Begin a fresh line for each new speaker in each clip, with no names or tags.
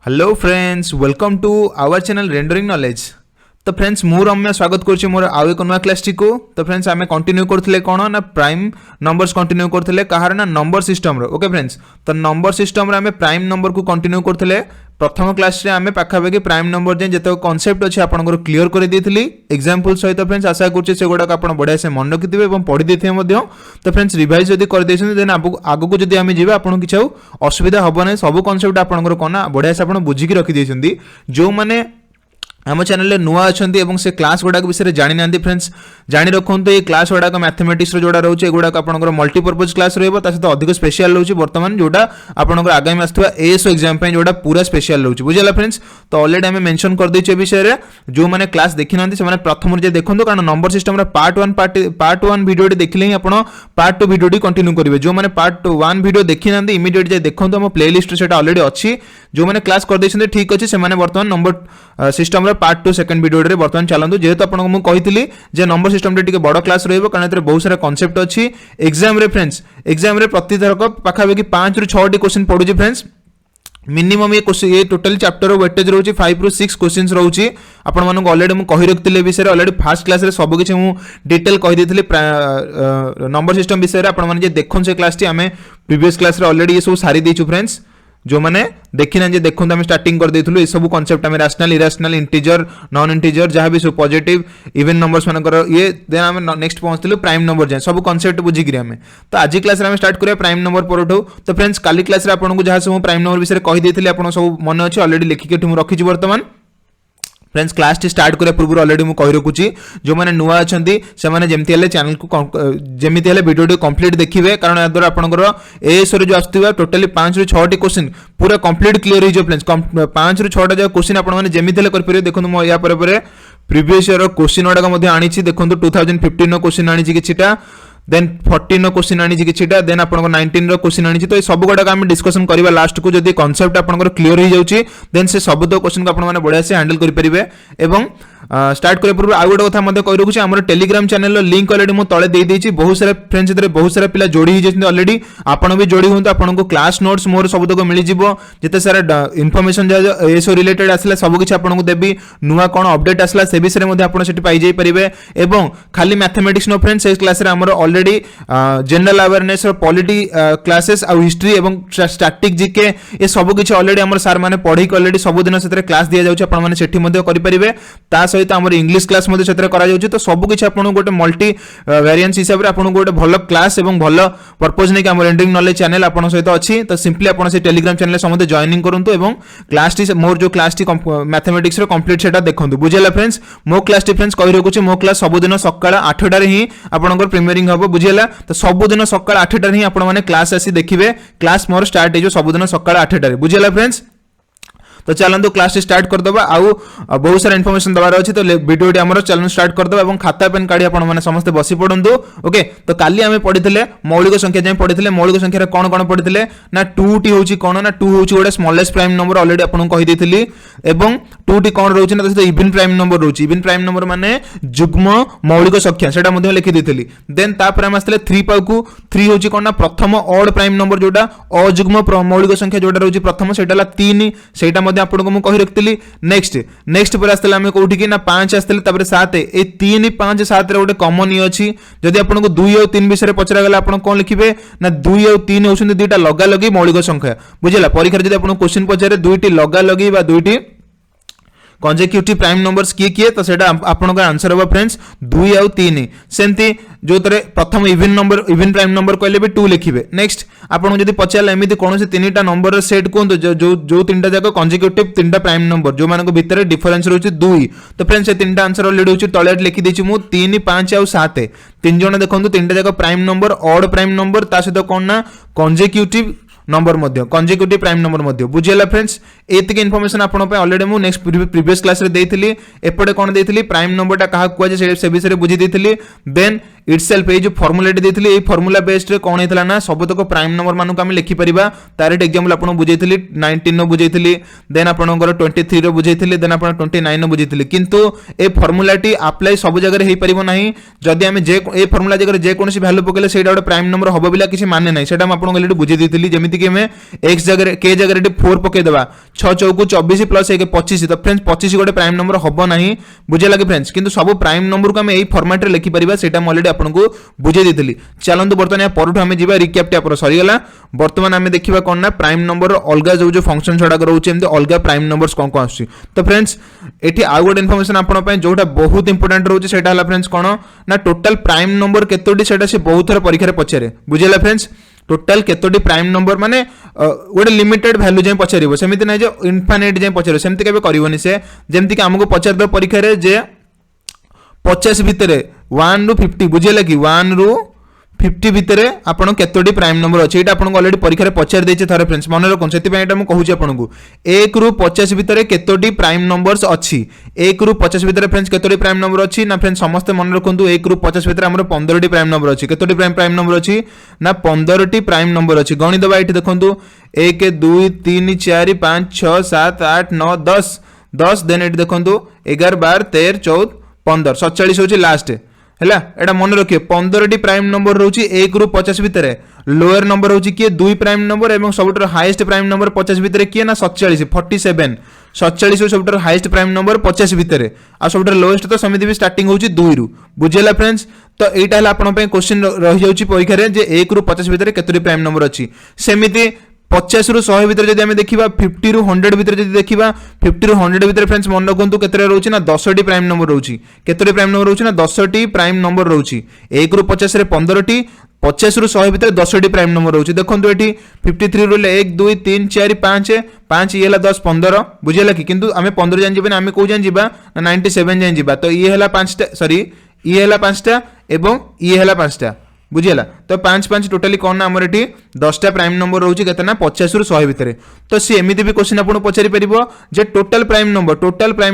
Hello friends, welcome to our channel rendering knowledge. तो friends मु रम्य स्वागत करुच्ची मोर आउ एक नुआ क्लास टी को। तो फ्रेंड्स आम कंटिन्यू करथिले कोन ना प्राइम नंबर्स कंटिन्यू करथिले कहार ना नंबर सिस्टम रो। ओके फ्रेंड्स, तो नंबर सिस्टम रे आम प्राइम नंबर को कंटिन्यू करथिले। प्रथम क्लास रे आम पाखापाखि प्राइम नंबर जे जते कांसेप्ट अछि आपनकर क्लियर कर देथिली एग्जांपल सहित। फ्रेंड्स आशा करछि से गोडा आपण बढ़िया से मन रखिथिबे एवं पढि देथिबे मध्य। तो फ्रेंड्स रिवाइज जदी कर देछन देन आगु को जदी आमे जिबा आपण किछौ असुविधा हबो नै। सब कांसेप्ट आपनकर कोना बढ़िया से आपण बुझी के रखि देछन्ती। जो माने आम चैनल नुआ अच्छा और से क्लास गुड़ाक विषय जानी ना फ्रेंड्स जानी रखु। ये क्लास गुड़ाक मैथमेटिक्स जोड़ा रोचे गुड़ाक आपंकर मल्टीपर्पज क्लास रही सहित अधिक स्पेशल रोचे बर्तमान जोड़ा आपंकर आगामी आसुवा एएसओ एग्जाम जोड़ा पूरा स्पेशल रोचे। बुझेगा फ्रेंड्स, तो ऑलरेडी आम मेंशन कर देछे विषय जो मैंने क्लास देखी ना से प्रथम देखो कारण number system part one video देखिले ही आप पार्ट टू वीडियो कंटिन्यू करेंगे। जो मैंने पार्ट वन वीडियो देखी ना इमिडिएट जाए देखो आम प्लेलिस्ट से ऑलरेडी अच्छी जो मैंने क्लास कर देछन्ते ठीक अच्छे से बर्तमान number system part two second video रे बर्तमान चलतु। जेहेतु आपको मुझे कही जे नंबर सिस्टम टे बड़ क्लास रही कारण बहुत सारा कॉन्सेप्ट अच्छी एग्जाम रे। फ्रेंड्स एग्जाम रे प्रति थरक पाखापाखि 5 ରୁ 6 क्वेश्चन पड़ू फ्रेंड्स। मिनिमम ये टोटल चैप्टर वेटेज रोचे 5 ରୁ 6 क्वेश्चन रोचे। आपण मानक ऑलरेडी मुझे कही रखी विषय ऑलरेडी फास्ट क्लास रे सब किसी मुझे डिटेल कही नंबर सिस्टम विषय आपण माने देखो से क्लास टी आम प्रीवियस क्लास रे ऑलरेडी ये सब सारी देछु। फ्रेंड्स जो मैंने देखी ना देखो आम स्टार्टिंग कर देथुलु ये सब कांसेप्ट आम rational irrational integer non integer जहाँ भी सब पॉजिटिव इवन नंबर्स मानकर ये देन आम नेक्स्ट पहुंचलु प्राइम नंबर जाए सब कांसेप्ट बुझिक आम। तो आज क्लास रे आम स्टार्ट करिया प्राइम नंबर परठो। तो फ्रेंड्स काली क्लास रे आपको जहाँ सब प्राइम नंबर विषय कही देथिले आपन सब मन अच्छे ऑलरेडी लिखिके रखी बर्तमान। फ्रेंड्स क्लास टी स्टार्ट करने पूर्व ऑलरेडी मुझे कही रखुची जो मैंने नुआ अच्छा से मैंने जमती हेल्ले चैनल को जमीती हेल्ले वीडियो कंप्लीट देखिए कारण या द्वारा आपंकर एएसओ जो आसुवा टोटाली 5 ରୁ 6 क्वेश्चन पूरा कंप्लीट क्लियर हो। फ्रेंड्स 5 ରୁ 6 जो क्वेश्चन आपने जमीती हेल्ले कर देखो मुझे या प्रीवियस ईयर क्वेश्चन गुड़ाक आनी देखो 2015 क्वेश्चन आनी किछिटा देन 14 क्वेश्चन आनी किछिटा देन आपन 19 क्वेश्चन आनी। तो ये सब गुड़ाक आम डिस्कसन करवा लास्ट को जब कॉन्सेप्ट आपंकर क्लियर हो जाउची देन से सब तो क्वेश्चन को आपण माने बढ़िया से हैंडल करेंगे। एवं स्टार्ट करने पूर्व आउ गोटे कथा कही रखुच्छी आम टेलीग्राम चैनल लिंक ऑलरेडी मुझे तले दे देछि। बहुत सारा फ्रेंड्स बहुत सारा पिला जोड़ी होती ऑलरेडी आपन भी जोड़ी हूँ आपको क्लास नोट्स मोर सब तक मिल जिते सारा इनफॉरमेशन एसो रिलेटेड आसला सब किसी आपको देवी नुआ कौन अपडेट आसला से विषय में आप पाई पारे। एवं खाली मैथमेटिक्स नो फ्रेंड्स इस क्लास आमर already general awareness polity classes आउ हिस्ट्री एवं स्टैटिक जीके ये सब किसी ऑलरेडी आम सार मैंने पढ़ी ऑलरेडी सबुदिन से क्लास दि जाऊँगी आपरे सहित आम इंग्लिश क्लास तो सबकि आपको गोटे मल्टी वेरिएंस हिसाब से आपको गोटे भल क्लास और भल पर्पज नहीं आम रेंडरिंग नॉलेज चैनल आप सहित अच्छी। तो सिंपली आप टेलीग्राम चैनल समस्त जॉइनिंग करूँ एवं क्लास टी मोर जो क्लास टी मैथमेटिक्स कंप्लीट से देखो। बुझेगा फ्रेंड्स मो क्लास टी फ्रेंड्स कही रखुच्छी मो क्लास सबुदिन सकाळ 8टार ही आपंकर प्रीमियरिंग हम। बुझेगा तो सबुदिन सकाळ 8टार ही आपने क्लास आसी देखिए क्लास मोर स्टार्ट हो सबुदिन सकाळ 8टार। बुझेगा फ्रेंड्स, तो चलते क्लास स्टार्ट करदे आउ बहुत सारा इनफॉरमेशन दबार अच्छी। तो वीडियो आम चैनल स्टार्ट करदे और खाता पेन काढ़ी आपने समस्त बसी पड़ू। ओके, तो काली आम पढ़ी मौलिक संख्या जाए पढ़ी मौलिक संख्यार कौन कौन पढ़ी ना 2 टी हूँ कौन ना 2 हूँ गोटे स्मॉलेस्ट प्राइम नंबर ऑलरेडी आपको कहीदी एवं 2 टी कौन रोचे ना इवन प्राइम नंबर रोचे। इवन प्राइम नंबर माने जुग्म मौलिक संख्या से लिखी देती। देन तापर आम आसते 3 पाकू 3 हूँ कौन ना प्रथम ऑड प्राइम नंबर जोटा अजुग्म मौलिक संख्या जोटा रोचे प्रथम से 3 से आपको मुझे कही रखी। नेक्स्ट पर आसते आम कौटी ना 5 आसते 7 ये 3 5 7 गोटे कमन ये अच्छी। जदि आपको 2 और 3 विषय पचरा गला आप कौन लिखे ना 2 और 3 होती दुईटा लगा लगी मौलिक संख्या। बुझेगा परीक्षा जब आपको क्वेश्चन पचारे 2टी लगा लगी 2टी कंसेक्यूटिव प्राइम नंबर्स किए किए तो सेटा आपनका आंसर होगा फ्रेंड्स 2 और 3 सेमती जो तरे प्रथम इवन प्राइम नंबर कहले भी 2 लिखिबे। नेक्स्ट आपन जदी पचारला एमिति कोन से 3टा नंबर सेट कोन जो 3टा जाक कंसेक्यूटिव 3टा प्राइम नंबर जो मानको भीतर डिफरेंस रहउची 2। तो फ्रेंड्स से 3टा आंसर ऑलरेडी होची तळे लिखि देछि मु 3 5 और 7 तीन जण देखंतु 3टा जाक prime number odd prime number ता सहित कोन ना consecutive number consecutive prime number बुझेगा फ्रेंड्स एतिक इनफॉरमेशन आपन पे ऑलरेडी मु नेक्स्ट प्रीवियस क्लास रे देइथिली। एपटे कोन देइथिली प्राइम नंबर टा कहा कुआ जे से विषय बुझी देइथिली। देन इटसेल्फ ये जो फॉर्मूलाटी देथिली ए फॉर्मूला बेस्ड रे कोन हेतला ना सबतक प्राइम नंबर मानक हम लिखि परिबा डायरेक्ट एग्जांपल आपन बुझेइथिली 19 रो बुझेइथिली देन आपनकर 23 रो बुझेइथिली देन आपन 29 रो बुझेइथिली किंतु ए फॉर्मूलाटी अप्लाई सब जगह रे हेइ परिबो नाही जदी हम जे ए फॉर्मूला जगह जे कोनसी वैल्यू पकेले सेटा गोटे प्राइम नंबर हबो बिला किछि माने नाही सेटा हम आपन गले बुझे देथिली जेमिति कि हमें x जगह k जगह रे 4 पके देबा 6 चौकु 24 प्लस 1 25 तो फ्रेंड्स 25 गोटे प्राइम नंबर हबो नाही बुझे लागे फ्रेंड्स किंतु सब प्राइम नंबर को हम एई फॉर्मेट रे लिखि परिबा सेटा हम ऑलरेडी आपन को बुझे देथिली चलंतु बर्तमान या परठु हम जिबा रिकैप टे आपन सरी गेला बर्तमान हम देखिबा कोन ना प्राइम नंबर अलगा जो फंक्शन छडा रहउछि एमते अलगा प्राइम नंबर्स कोन को आछि तो फ्रेंड्स एठी आ गुड इन्फॉर्मेशन आपन पय जोटा बहुत इंपोर्टेंट रहउछि सेटा हला फ्रेंड्स कोन ना टोटल प्राइम नंबर केतोडी सेटा से बहुत थर परीक्षा रे पचारे बुझिला फ्रेंड्स टोटल केतोडी प्राइम नंबर माने गोटे लिमिटेड वैल्यू जे पचारिबो सेमिति नै जे इनफाइनाइट जे पचारिबो सेमिति केबे करिवोनी से जेमति कि हमको पचार दो परीक्षा रे जे 50 भितरे 1 रु 50 बुझिला कि 1 रु 50 भितरे आपण केतोडी प्राइम नंबर अछि एटा आपण ऑलरेडी परीक्षा रे पचार देछि थारे फ्रेंड्स मन रखन सेति पय एटा म कहूछि आपण को 1 रु 50 भितरे केतोडी प्राइम नंबर्स अछि 1 रु 50 भितरे फ्रेंड्स केतोडी प्राइम नंबर अछि ना फ्रेंड्स समस्त मन रखंतु 1 रु 50 भितरे हमर 15 टी प्राइम नंबर अछि केतोडी प्राइम नंबर अछि ना 15 टी प्राइम नंबर अछि गणि दबा एठी देखंतु 1 2 3 4 5 6 7 8 9 10 10 देन एठी देखंतु 11 12 13 14 15 47 होछि लास्ट हैला एटा मन रखिए 15 टी प्राइम नंबर रहउछि 1 रु 50 भितरे लोअर नंबर रहउछि किए 2 प्राइम नंबर एवं सबटर हाईएस्ट प्राइम नंबर 50 भितरे किए ना 47 47 47 सबटर हाईएस्ट प्राइम नंबर 50 भितरे आ सबटर लोएस्ट तो समिति भी स्टार्टिंग होछि 2 रु बुझिला फ्रेंड्स तो एटा हला आपण पे क्वेश्चन रहि जाउछि परीक्षा रे जे 1 रु 50 भितरे केतरी प्राइम नंबर अछि सेमिति 50 रु 100 भितर जदि हमें देखिबा 50 रु 100 भितर जदि देखिबा 50 रु 100 भितर फ्रेंड्स मन रखंतु केतरे रहउछि ना 10 टी प्राइम नंबर रहउछि केतरे प्राइम नंबर रहउछि ना 10 टी प्राइम नंबर रहउछि 1 रु 50 रे 15 टी 50 रु 100 भितर 10 टी प्राइम नंबर रहउछि देखंतु एठी 53 रु 1 2 3 4 5 5 ये 10 15 बुझिला कि किंतु हमें 15 जान जिबे ना हमें को जान जिबा 97 जान जिबा तो ये हला 5 टा सॉरी ये हला 5 टा एवं ये हला 5 टा बुझिला तो 5 5 टोटली कोन ना हमर एठी 10 टा प्राइम नंबर रहउछि केतना 50 रु 100 भितरे तो सी एमिति भी क्वेश्चन आपन पचारि परिबो जे टोटल प्राइम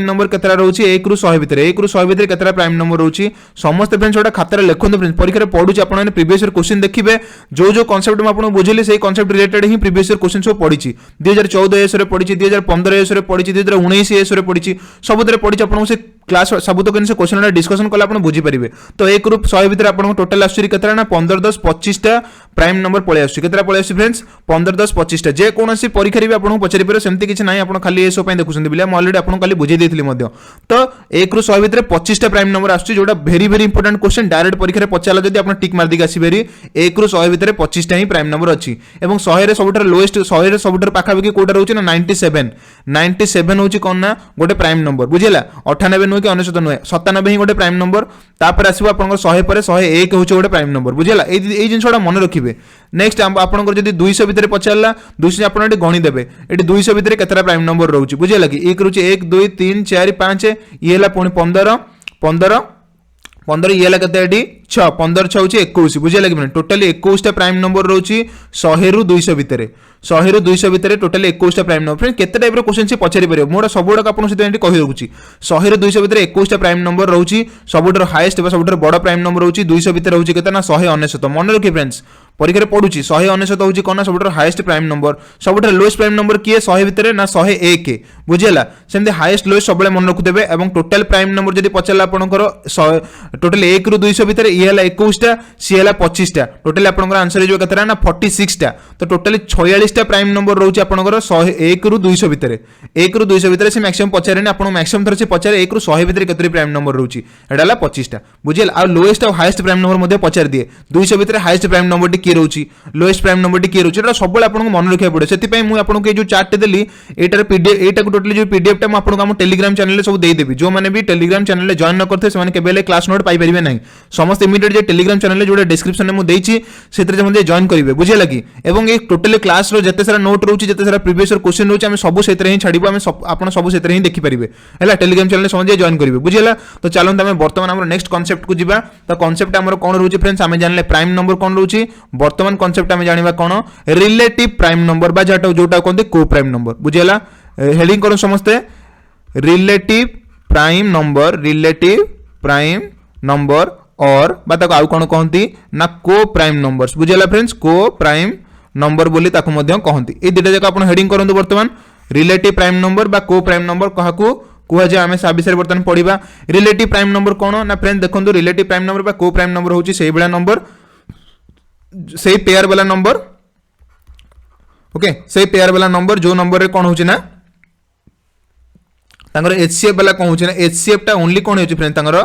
नंबर केतरा रहउछि 1 रु 100 भितरे 1 रु 100 भितरे केतरा प्राइम नंबर रहउछि समस्त फ्रेंड्स ओटा खातारे लेखन फ्रेंड्स परीक्षा रे पढुछि आपन ने प्रीवियस ईयर क्वेश्चन देखिबे जो जो कांसेप्ट म आपन बुझिले सेही कांसेप्ट रिलेटेड ही प्रीवियस ईयर क्वेश्चन सब पढिछि 2014 एस रे पढिछि 2015 एस रे पढिछि 2019 एस रे पढिछि सबुतरे पढिछि आपन से क्लास सबुत से क्वेश्चन डिस्कशन कला आपन बुझि परिबे तो 1 रु 100 भितरे आपन टोटल आसुरी केतरा ना 15 10 25 टा प्राइम नंबर पळे आसुची केतरा पळे आसुची फ्रेंड्स 15 10 25 टा जे कोनोसी परीक्षा रे भी आपन पचारि परबे सेमति किछ नाही आपन खाली एसो पय देखुछन बिले हम ऑलरेडी आपन खाली बुझे देथिली मध्य तो 1 रु 100 भितरे 25 टा प्राइम नंबर आसुची जोटा very very important question direct परीक्षा रे पचाला जदी आपन टिक मार दिक आसी बेरी 1 रु 100 भितरे 25 टा ही प्राइम नंबर अछि एवं 100 रे सबटर लोएस्ट 100 रे सबटर पाखा बकी कोटा रहउची ना 97 होची कोन ना गोटे प्राइम नंबर बुझिला 98 नो कि 99 नो 97 ही गोटे प्राइम नंबर तापर आसीबो आपन 100 पर 101 होची गोटे प्राइम नंबर बुझिला ए जिनसोडा मन रखिबे नेक्स्ट आपन जदी 200 भितरे पचारला 200 आपन एटी गणी देबे एटी 200 भितरे केतरा प्राइम नंबर रहउची बुझिला कि 1 रुची 1 2 3 4 5 ये हला पुनी 15 ये लगा एटी 6 15 6 होची 21 बुझिला कि टोटली 21 टा प्राइम नंबर रहउची 100 रु 200 भितरे 100 रु 200 भितरे टोटली 21 टा प्राइम नंबर फ्रेंड केते टाइप रो क्वेश्चन से पचारि परियो मोडा सबोडा आपन से एटी कहि रहउची 100 रु 200 भितरे 21 टा प्राइम नंबर रहउची सबोडर हाईएस्ट बा सबोडर बड़ प्राइम नंबर रहउची 200 भितरे रहउची केते ना 199 मन रखि फ्रेंड्स परीक्षा रे पढुची 199 होची कोना सबोडर हाईएस्ट प्राइम नंबर सबोडर लोएस्ट प्राइम नंबर किए 100 भितरे ना 101 बुझिला सेमते हाईएस्ट लोएस्ट सबले मन रखु देबे एवं टोटल प्राइम नंबर जदी पचला आपनकर टोटल 1 रु 200 भितरे ये हला 21 टा सी हला 25 टा टोटल आपनकर आंसर जो केतरा ना 46 टा तो टोटली 46 टा प्राइम नंबर रहउची आपनकर 101 रु 200 भितरे 1 रु 200 भितरे से मैक्सिमम पचारेनी आपन मैक्सिमम थर से पचारे 1 रु 100 भितरे केतरी प्राइम नंबर रहउची एडा हला 25 टा बुझिला आ लोएस्ट और हाईएस्ट प्राइम नंबर मध्ये पचार दिए 200 भितरे हाईएस्ट प्राइम नंबर टी रहउची लोएस्ट प्राइम नंबर टी के रहउची एटा सबले आपन को मन रखिया पड़े सेति पई मु आपन को जो चार्ट देली एटार पीडीएफ एटा को टोटली जो पीडीएफ टा मु आपन को हम टेलीग्राम चैनल ले सब दे देबी जो माने भी टेलीग्राम चैनल ले जॉइन न करथे से माने केबेले क्लास नोट पाई परिबे नाही समस्त इमीडिएट जे टेलीग्राम चैनल ले जोडे डिस्क्रिप्शन में मु देइची सेतरे जे मध्ये जॉइन करिवे बुझिया लगी एवं ए टोटली क्लास रो जते सारा नोट रहउची जते सारा प्रीवियस क्वेश्चन रहउची हम सब सेतरे ही छाडिबो हम आपन सब सेतरे ही देखि परिबे हैला टेलीग्राम चैनल समझे जॉइन करिवे बुझियला तो चलो हम वर्तमान हमर नेक्स्ट कांसेप्ट को जिबा तो कांसेप्ट हमर कोन रहउची फ्रेंड्स हम जानले प्राइम नंबर कोन रहउची वर्तमान कांसेप्ट हम जानिबा कोन रिलेटिव प्राइम नंबर बा जोटा कोनते को प्राइम नंबर बुझियला हेडिंग करो समस्ते रिलेटिव प्राइम नंबर और बा ताको आउ कोन कहंती ना को प्राइम नंबर्स बुझिला फ्रेंड्स को प्राइम नंबर बोली ताको मध्य कहंती ए दुटा जक आपण हेडिंग करंतु वर्तमान रिलेटिव प्राइम नंबर बा को प्राइम नंबर काहाकू कुहा जे आमे सा विषय वर्तमान पढिबा रिलेटिव प्राइम नंबर कोन ना फ्रेंड्स देखंतु रिलेटिव प्राइम नंबर बा को प्राइम नंबर होची सेही बेला नंबर सेही पेयर वाला नंबर ओके सेही पेयर वाला नंबर जो नंबर रे कोन होची ना तांगर एचसीएफ वाला कोन होची ना एचसीएफ टा ओनली कोन होची फ्रेंड्स तांगर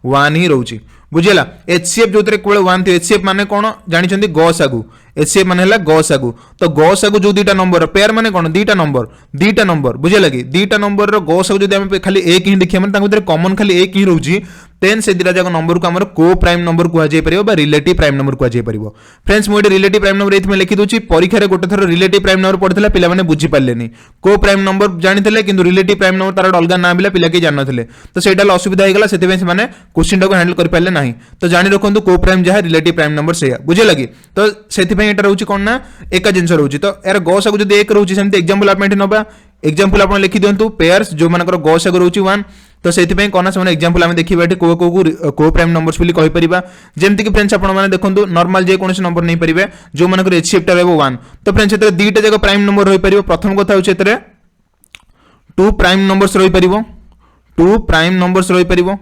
1 ही रहउची बुझिला एचसीएफ जोतरे केवल 1 थी एचसीएफ माने कोन जानि छंती गसागु एचसीएफ माने हला गसागु तो गसागु जो दीटा नंबर पेयर माने कोन दीटा नंबर बुझिला कि दीटा नंबर रो गसागु जदि हम खाली एक ही देखिया माने तांको भीतर कॉमन खाली एक ही रहउची देन से दिरा जाक नंबर को हमर को प्राइम नंबर कुआ जाय परिबो बा रिलेटिव प्राइम नंबर कुआ जाय परिबो फ्रेंड्स मोइटे रिलेटिव प्राइम नंबर एथि में लिखि दोची परीक्षा रे गोटे थरो रिलेटिव प्राइम नंबर पढितला पिला माने बुझी पालेनी को प्राइम नंबर जानितले किंतु रिलेटिव प्राइम नंबर तार अलगा ना बिला पिला के जाननथले तो सेटा असुविधा हे गला सेते से माने क्वेश्चन टाको हैंडल कर पाले नाही तो जानि रखंतु को प्राइम जहा रिलेटिव प्राइम नंबर सेया बुझे लगी तो सेति पई एटा रहउची कोन ना एका जिंस रहउची तो यार गसागु जदी एक रहउची सेमते एग्जांपल आप मेंटे नबा एग्जांपल आपण लिखि दियंतु पेयर्स जो मानकर गसागु रहउची 1 तो सेति पई कोना समान एग्जांपल आमे देखिबा एठी को प्राइम नंबर्स बोली कहि परिबा जेमति कि फ्रेंड्स आपण माने देखंतु नॉर्मल जे कोनसे नंबर नै परिबे जो मानकर एचसीएफ टा रहबो 1 तो फ्रेंड्स एतरे दीटा जगह प्राइम नंबर रहि परिबो प्रथम कथा होचे एतरे 2 प्राइम नंबर्स रहि परिबो 2 प्राइम नंबर्स रहि परिबो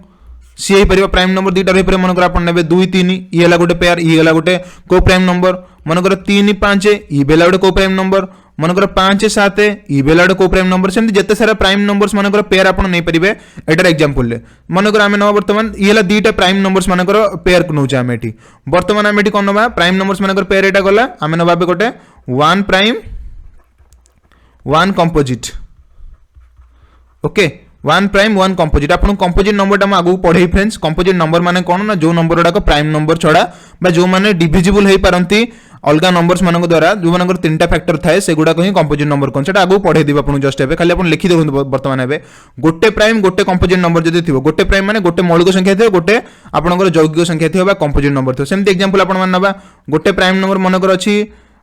सी ही परिबा प्राइम नंबर दीटा रहि परिबो मनकर आपण नेबे 2 3 ई हला गोटे पेयर ई हला गोटे को प्राइम नंबर मनकर 3 5 ई बेला गोटे को प्राइम नंबर मनकर 5 7 ई बेला गोटे को प्राइम नंबर सेमति जते सारा प्राइम नंबर्स मनकर पेयर आपण नै परिबे एटार एग्जांपल ले मनकर आमे न वर्तमान ई हला दीटा प्राइम नंबर्स मनकर पेयर को नउचा आमे एठी वर्तमान आमे एठी कोन नबा प्राइम नंबर्स मनकर पेयर एटा गला आमे नबाबे गोटे 1 prime 1 composite okay 1 prime 1 composite आपन कंपोजिट नंबर टा आगु पढे फ्रेंड्स कंपोजिट नंबर माने कोन ना जो नंबर डाको प्राइम नंबर छडा बा जो माने डिविजिबल हेई पारंती अलगा नंबर्स मानको द्वारा जो मानकर तीनटा फैक्टर थाए से गुडा को कंपोजिट नंबर कोन सेटा आगु पढे दिबा आपन जस्ट एबे खाली आपन लिखि देबो वर्तमान एबे गोटे प्राइम गोटे कंपोजिट नंबर जदि थिबो गोटे प्राइम माने गोटे मौलिक संख्या थिबो गोटे आपनकर यौगिक संख्या थिबो बा कंपोजिट नंबर थिबो सेमति एग्जांपल आपन मानबा गोटे प्राइम नंबर मनकर अछि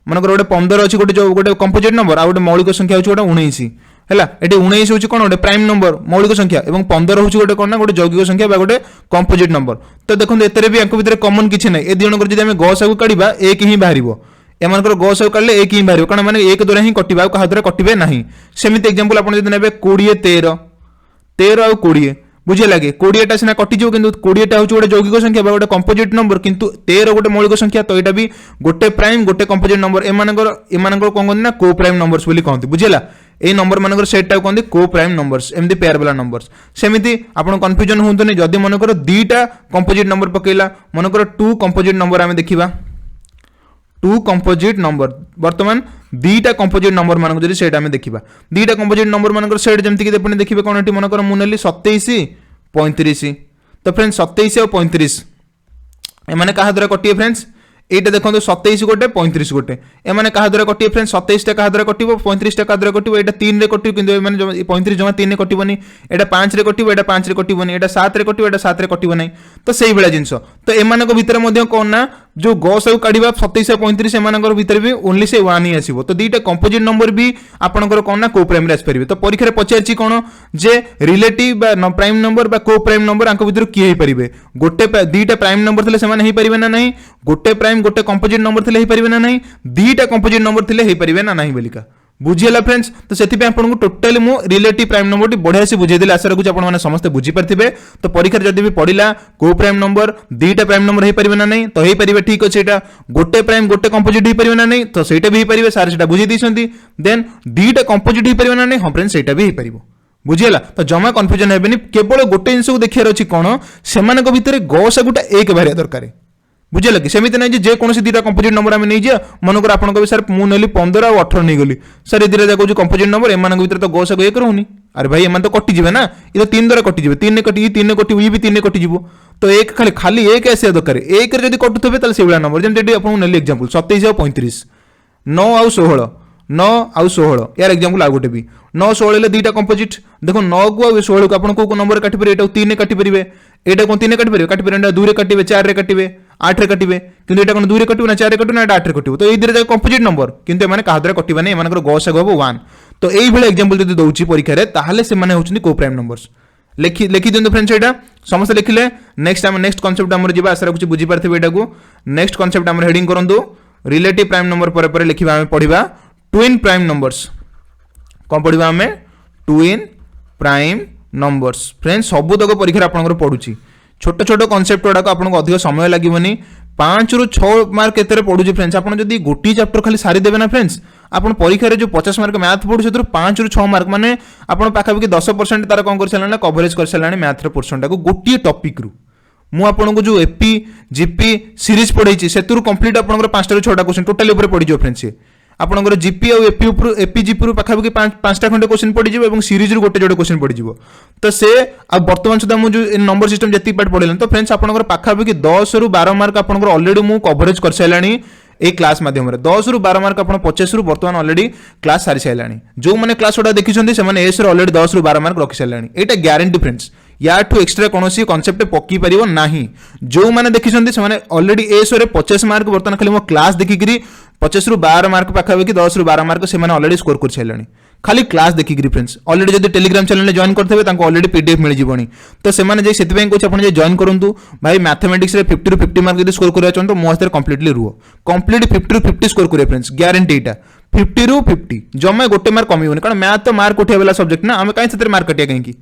मनकर गोटे 15 अछि गोटे कंपोजिट नंबर आ गोटे मौलिक संख्या अछि गोटे 19 हैला एटी 19 होची कोन गोटे प्राइम नंबर मौलिक संख्या एवं 15 होची गोटे कोन ना गोटे यौगिक संख्या बा गोटे कंपोजिट नंबर तो देखो एतरे भी अंक भीतर कॉमन किछि नै ए दिनकर जदि हम गसागु काढिबा एक ही बाहरिबो एमानकर गसागु काढले एक ही बाहरिबो कारण माने एक द्वारा ही कटिबा आ कहा द्वारा कटिबे नाही सेमिति एग्जांपल आपण जदि नेबे 20 13 13 आ 20 बुझे लगे 20 टा सिना कटि जो किंतु 20 टा होची गोटे यौगिक संख्या बा गोटे कंपोजिट नंबर किंतु 13 गोटे मौलिक संख्या तो एटा भी गोटे प्राइम गोटे कंपोजिट नंबर एमानकर कोन कोन ना को प्राइम नंबर्स बोली कहंती बुझेला ए नंबर मानकर सेट टा कहंती को प्राइम नंबर्स एमदी पेयर वाला नंबर्स सेमिति आपण कंफ्यूजन होंतनी जदी मानकर दीटा कंपोजिट नंबर पकेला मानकर 2 कंपोजिट नंबर आमे देखिबा 2 कंपोजिट नंबर वर्तमान दीटा कंपोजिट नंबर मानक जदी सेट आमे देखिबा दीटा कंपोजिट नंबर मानकर सेट जेमति कि आपण देखिबे कोन एटी मानकर मुनेली 27 35 तो फ्रेंड्स 27 और 35 ए माने कहा द्वारा कटिए फ्रेंड्स एटा देखंतु 27 गोटे 35 गोटे ए माने कहा द्वारा कटिए फ्रेंड्स 27 टा कहा द्वारा कटिबो 35 टा कहा द्वारा कटिबो एटा 3 रे कटिबो किंतु ए माने 35 जमा 3 रे कटिबोनी एटा 5 रे कटिबो एटा 5 रे कटिबोनी एटा 7 रे कटिबो एटा 7 रे कटिबो नै तो सेही बेला जिंस तो ए मानको भितर मध्य कोन ना जो गसागु काढिबा 27 और 35 ए मानकर भितर भी ओनली से 1 ही आसीबो तो दीटा कंपोजिट नंबर भी आपनकर कोन ना को प्राइम रे आस परिबे तो परीक्षा रे पचारची कोन जे रिलेटिव बा प्राइम नंबर बा को प्राइम नंबर आंको भितर की हे परिबे गोटे दीटा प्राइम नंबर थिले से माने हे परिबे ना नहीं गोटे प्राइम गोटे कंपोजिट नंबर थिले हे परिबे ना नहीं दीटा कंपोजिट नंबर थिले हे परिबे ना नहीं बोलिका बुझिला फ्रेंड्स तो सेति पे आपन को टोटली मो रिलेटिव प्राइम नंबर टी बढ़िया से बुझे देले आशा रखुछ आपन माने समस्त बुझी परथिबे तो परीक्षा जदी भी पडिला को प्राइम नंबर दीटा प्राइम नंबर हे परिबे ना नहीं तो हे परिबे ठीक अछि एटा गोटे प्राइम गोटे कंपोजिट हे परिबे ना नहीं तो सेटा भी हे परिबे सार सेटा बुझी दिसंती देन दीटा कंपोजिट हे परिबे ना नहीं हम फ्रेंड्स सेटा भी हे परिबो बुझिला तो जमा कंफ्यूजन हेबेनी केवल गोटे जिंस को देखियार अछि कोन सेमानक भितरे गसागुटा एक बारिया दरकार बुझे लगे सेमिति नहीं जे कोनोसी दीटा कंपोजिट नंबर आमे नै जे मनकर आपन को सर मु नेली 15 और 18 नै गली सर ए दीटा जाको जो कंपोजिट नंबर एमान भीतर तो गसागु एक रहउनी अरे भाई एमान तो कटि जिवे ना ई तो 3 द्वारा कटि जिवे 3 ने कटि 3 ने कटि ई भी 3 ने कटि जिवो तो एक खाली एक ऐसे दरकार एक रे जदी कटुथबे तले सेबला नंबर जेम जेडी आपन नेली एग्जांपल 27 और 35 9 और 16 9 आउ 16 यार एग्जांपल आ गोटे भी 9 16 ले दीटा कंपोजिट देखो 9 को आ 16 को आपन को नंबर काटि परिबे एटा 3 ने काटि परिबे एटा कोन 3 ने काटि परिबे काटि परिबे 2 रे काटिबे 4 रे काटिबे 8 रे काटिबे किंतु एटा कोन 2 रे काटिबे ना 4 रे काटिबे ना 8 रे काटिबे तो ए दिरे कंपोजिट नंबर किंतु ए माने कहा द्वारा कटिबा नै एमानकर गसागु हबो 1 तो एई भेले एग्जांपल जदी दउची परीक्षा रे ताहाले से माने होउछनी को प्राइम नंबर्स लिखि दिंतु फ्रेंड्स एटा समस्त लिखिले नेक्स्ट आम नेक्स्ट कॉन्सेप्ट आमर जिबा आशा रखुची बुझी पारथिबे एटा को नेक्स्ट कॉन्सेप्ट आमर हेडिंग करंतु रिलेटिव प्राइम नंबर पर लिखिबा आमे पढिबा ट्विन प्राइम नंबर्स कोन पढिबा आमे ट्विन प्राइम नंबर्स फ्रेंड्स सब तक परीक्षा आपनकर पढुची छोट छोट कॉन्सेप्ट गुड़ा आपको अधिक समय लगे 5 ରୁ 6 मार्क केते पड़ू फ्रेंड्स आप जब गोटे चैप्टर खाली सारी देवे ना फ्रेंड्स आप परीक्षा जो 50 मार्क मैथ पढ़ू से 5 ରୁ 6 मार्क माने आप पाखापाखि 10% तार कौन कर सारा कवरेज कर सारा मैथ पोर्सन टाक गोटे टॉपिक रू मुझे जो एपी जीपी सीरीज पढ़ाई से कंप्लीट आप 5 ରୁ 6 क्वेश्चन टोटाली पड़ फ्रेंड्स आपंकर जीपी और एपी जीपी पाखापाखि 5टा खंडे क्वेश्चन पड़ज और सीरीज रू गोटे जोड़े क्वेश्चन पड़ज तो से बर्तमान सुधा मुझे नंबर सिस्टम जी पाठ पढ़े तो फ्रेंड्स आपंकर पाखापाखि 10 ରୁ 12 मार्क आपंकर ऑलरेडी मु कवरेज कर सारे ए क्लास माध्यम 10 ରୁ 12 मार्क आप 50 ରୁ बर्तमान ऑलरेडी क्लास सारी सारे जो मैंने क्लास गुड़ा देखी से एस ऑलरेडी 10 ରୁ 12 मार्क रखी सारे यहाँ ग्यारंटी फ्रेंड्स या एक्सट्रा कौन कॉन्सेप्ट पकई पार ना जो मैंने देखी से ऑलरेडी एस 50 मार्क बर्तमान खाली मो क्लास देखिकी 50 ରୁ 12 मार्क पाखापाखि 10 ରୁ 12 मार्क से ऑलरेडी स्कोर कर सारे खाली क्लास देखिकी फ्रेंड्स ऑलरेडी जब टेलीग्राम चैनल जॉइन करते ऑलरेडी पीडीएफ मिल जानी तो से कौन जॉइन करूँ भाई मैथमेटिक्स 50 ରୁ 50 मार्क स्कोर करवा चाहते तो मो हाथ कंप्लीटली रुह कंप्लीट 50 ରୁ 50 स्कोर करें फ्रेंड्स ग्यारंटी यहाँ 50 ରୁ 50 जमा गोटे मार्क कमी कारण मैथ तो मार्क उठे वाला सब्जेक्ट ना आम कहीं मार्क कटिया कहीं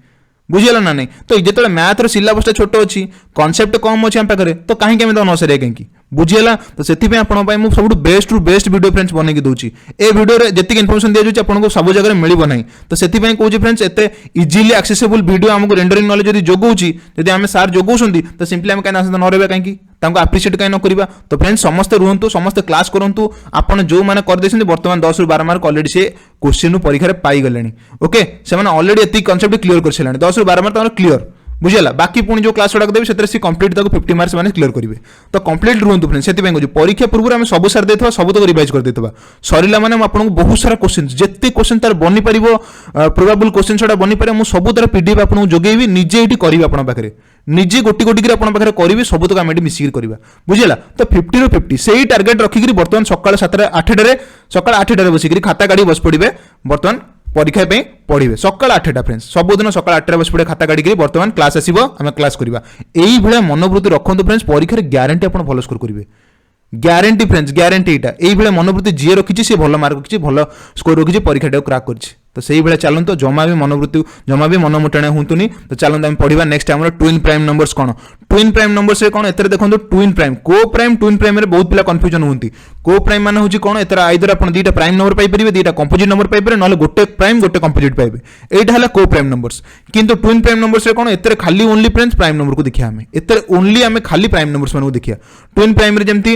बुझीगला ना नहीं तो जो मैथ सिलेबस छोट अच्छी कॉन्सेप्ट कम अच्छी आम पाखे तो कहीं न सर कहीं बुझीगला तो से सब बेस्ट रु बेस्ट वीडियो फ्रेंड्स बनई दूसरी ए वीडियो रे जितनी इनफॉरमेशन दिया जाए आपको सब जगह मिल ना तो से कहूँ फ्रेंड्स एत इजिली एक्सेसिबल वीडियो आमको रेंडरिंग नॉलेज जब जोगाऊँगी जब आम सार जोगाऊँ तो सिंपली आम कहीं न रहा कहीं आप्रिशिएट कहीं न करवा तो फ्रेंड्स समस्ते रुहतु समस्ते क्लास करूँ आपड़ जो मैंने करदे बर्तमान 10 ରୁ 12 मार्क ऑलरेडी से क्वेश्चन परीक्षा पाईगले ओके से ऑलरेडी एति कॉन्सेप्ट क्लियर कर सारे 10 ରୁ 12 मार्क क्लियर बुझेगा बाकी पुणी जो क्लास गुड़ा देवी से कंप्लीट 50 मार्क्स मैंने क्लियर करेंगे तो कंप्लीट रुहतु फ्रेंड्स से कहूँ परीक्षा पूर्व आम सब सार देता सब तक रिवाइज कर देता सरला मैंने आपको बहुत सारा क्वेश्चन जिते क्वेश्चन तार बनी पार प्रोबेबल क्वेश्चन से बनी पारे मुझे सब तार पीडीएफ आपको जोगेबी निजे ये करी आप पाखे निजे गोटी गोटी पाखे करी सब तक आम मिसिक करवा बुझेगा तो 50 ରୁ 50 से ही टार्गेट रखिक बर्तमान सकाल 7-8 सकाल 8 बसिक खाता गाड़ी बस पड़े बर्तमान परीक्षा पढ़े सकाल 8टा फ्रेंड्स सबुदिन सकाल 8 बस पड़े खाता गाड़ी बर्तमान क्लास आसो आम क्लास करवा यही भाया मनोवृत्ति रखु फ्रेंड्स परीक्षा ग्यारंटी आप भल स्कोर करेंगे ग्यारंटी फ्रेंड्स ग्यारंटी यहाँ यही मनोवृत्ति जी रखी सी भल मार्क रखी भल स्कोर रखी परीक्षा क्रैक कर तो से भाया चलते जमा भी मनोवृत्ति जमा भी मन मुटाणा हूँ तो चलते आम पढ़ा नेक्स्ट आम ट्विन प्राइम नंबर्स कौन ट्विन प्राइम नंबर्स कौन एत देखो ट्विन प्राइम को प्राइम ट्विन प्राइम में बहुत पिला कन्फ्यूजन होती को प्राइम मान हूँ कौन एतर आइदर आप 2टा प्राइम नंबर पाइपर 2टा कंपोजिट नंबर पाइपर ना गोटे प्राइम गोटे कंपोजिट पाइबे यहाँ है को प्राइम नंबर्स किंतु ट्विन प्राइम नंबर्स कौन एतर खाली ओनली फ्रेंड्स प्राइम नंबर को देखिए आम एतर ओनली आम खाली प्राइम नंबर्स मान देखिए ट्विन प्राइम जमी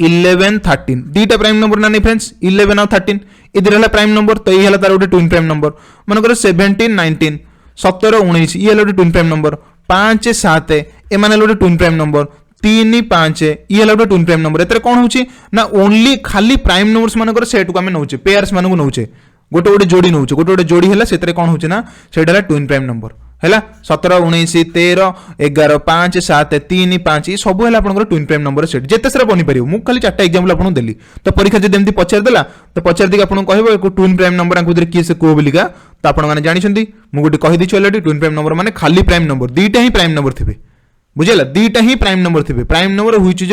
11 13 2टा प्राइम नंबर ना नहीं फ्रेंड्स 11 और 13 इधर है प्राइम नंबर तो ये तार गोटे ट्विन प्राइम नंबर मनकर 17 19 17 19 ये गोटे ट्विन प्राइम नंबर 5 7 एम गोटे ट्विन प्राइम नंबर 3 5 ये गोटे ट्विन प्राइम नंबर एत कौन हो ना ओनली खाली प्राइम नंबर्स मानकर सेट को आम नौचे पेयर्स मान नौचे गोटे गोटे जोड़ी नौचे गोटे गोटे जोड़ी है से कौन हो से ट्विन प्राइम नंबर है 17 19 13 11 5 7 3 5 सब है आप ट्विन प्राइम नंबर सेट जिते सारा बनी पार मुझे खाली 4टा एग्जाम्पल आपको देली तो परीक्षा जब एमती पचारदेला तो पचार दी आपको कह ट्विन प्राइम नंबर किए से कह बोलिका तो आपने जानते मुझे गोटे कहीदी अलरेडी ट्विन प्राइम नंबर मैंने खाली प्राइम नंबर 2टा ही प्राइम नंबर थे बुझेगा 2टा ही प्राइम नंबर थे prime number which is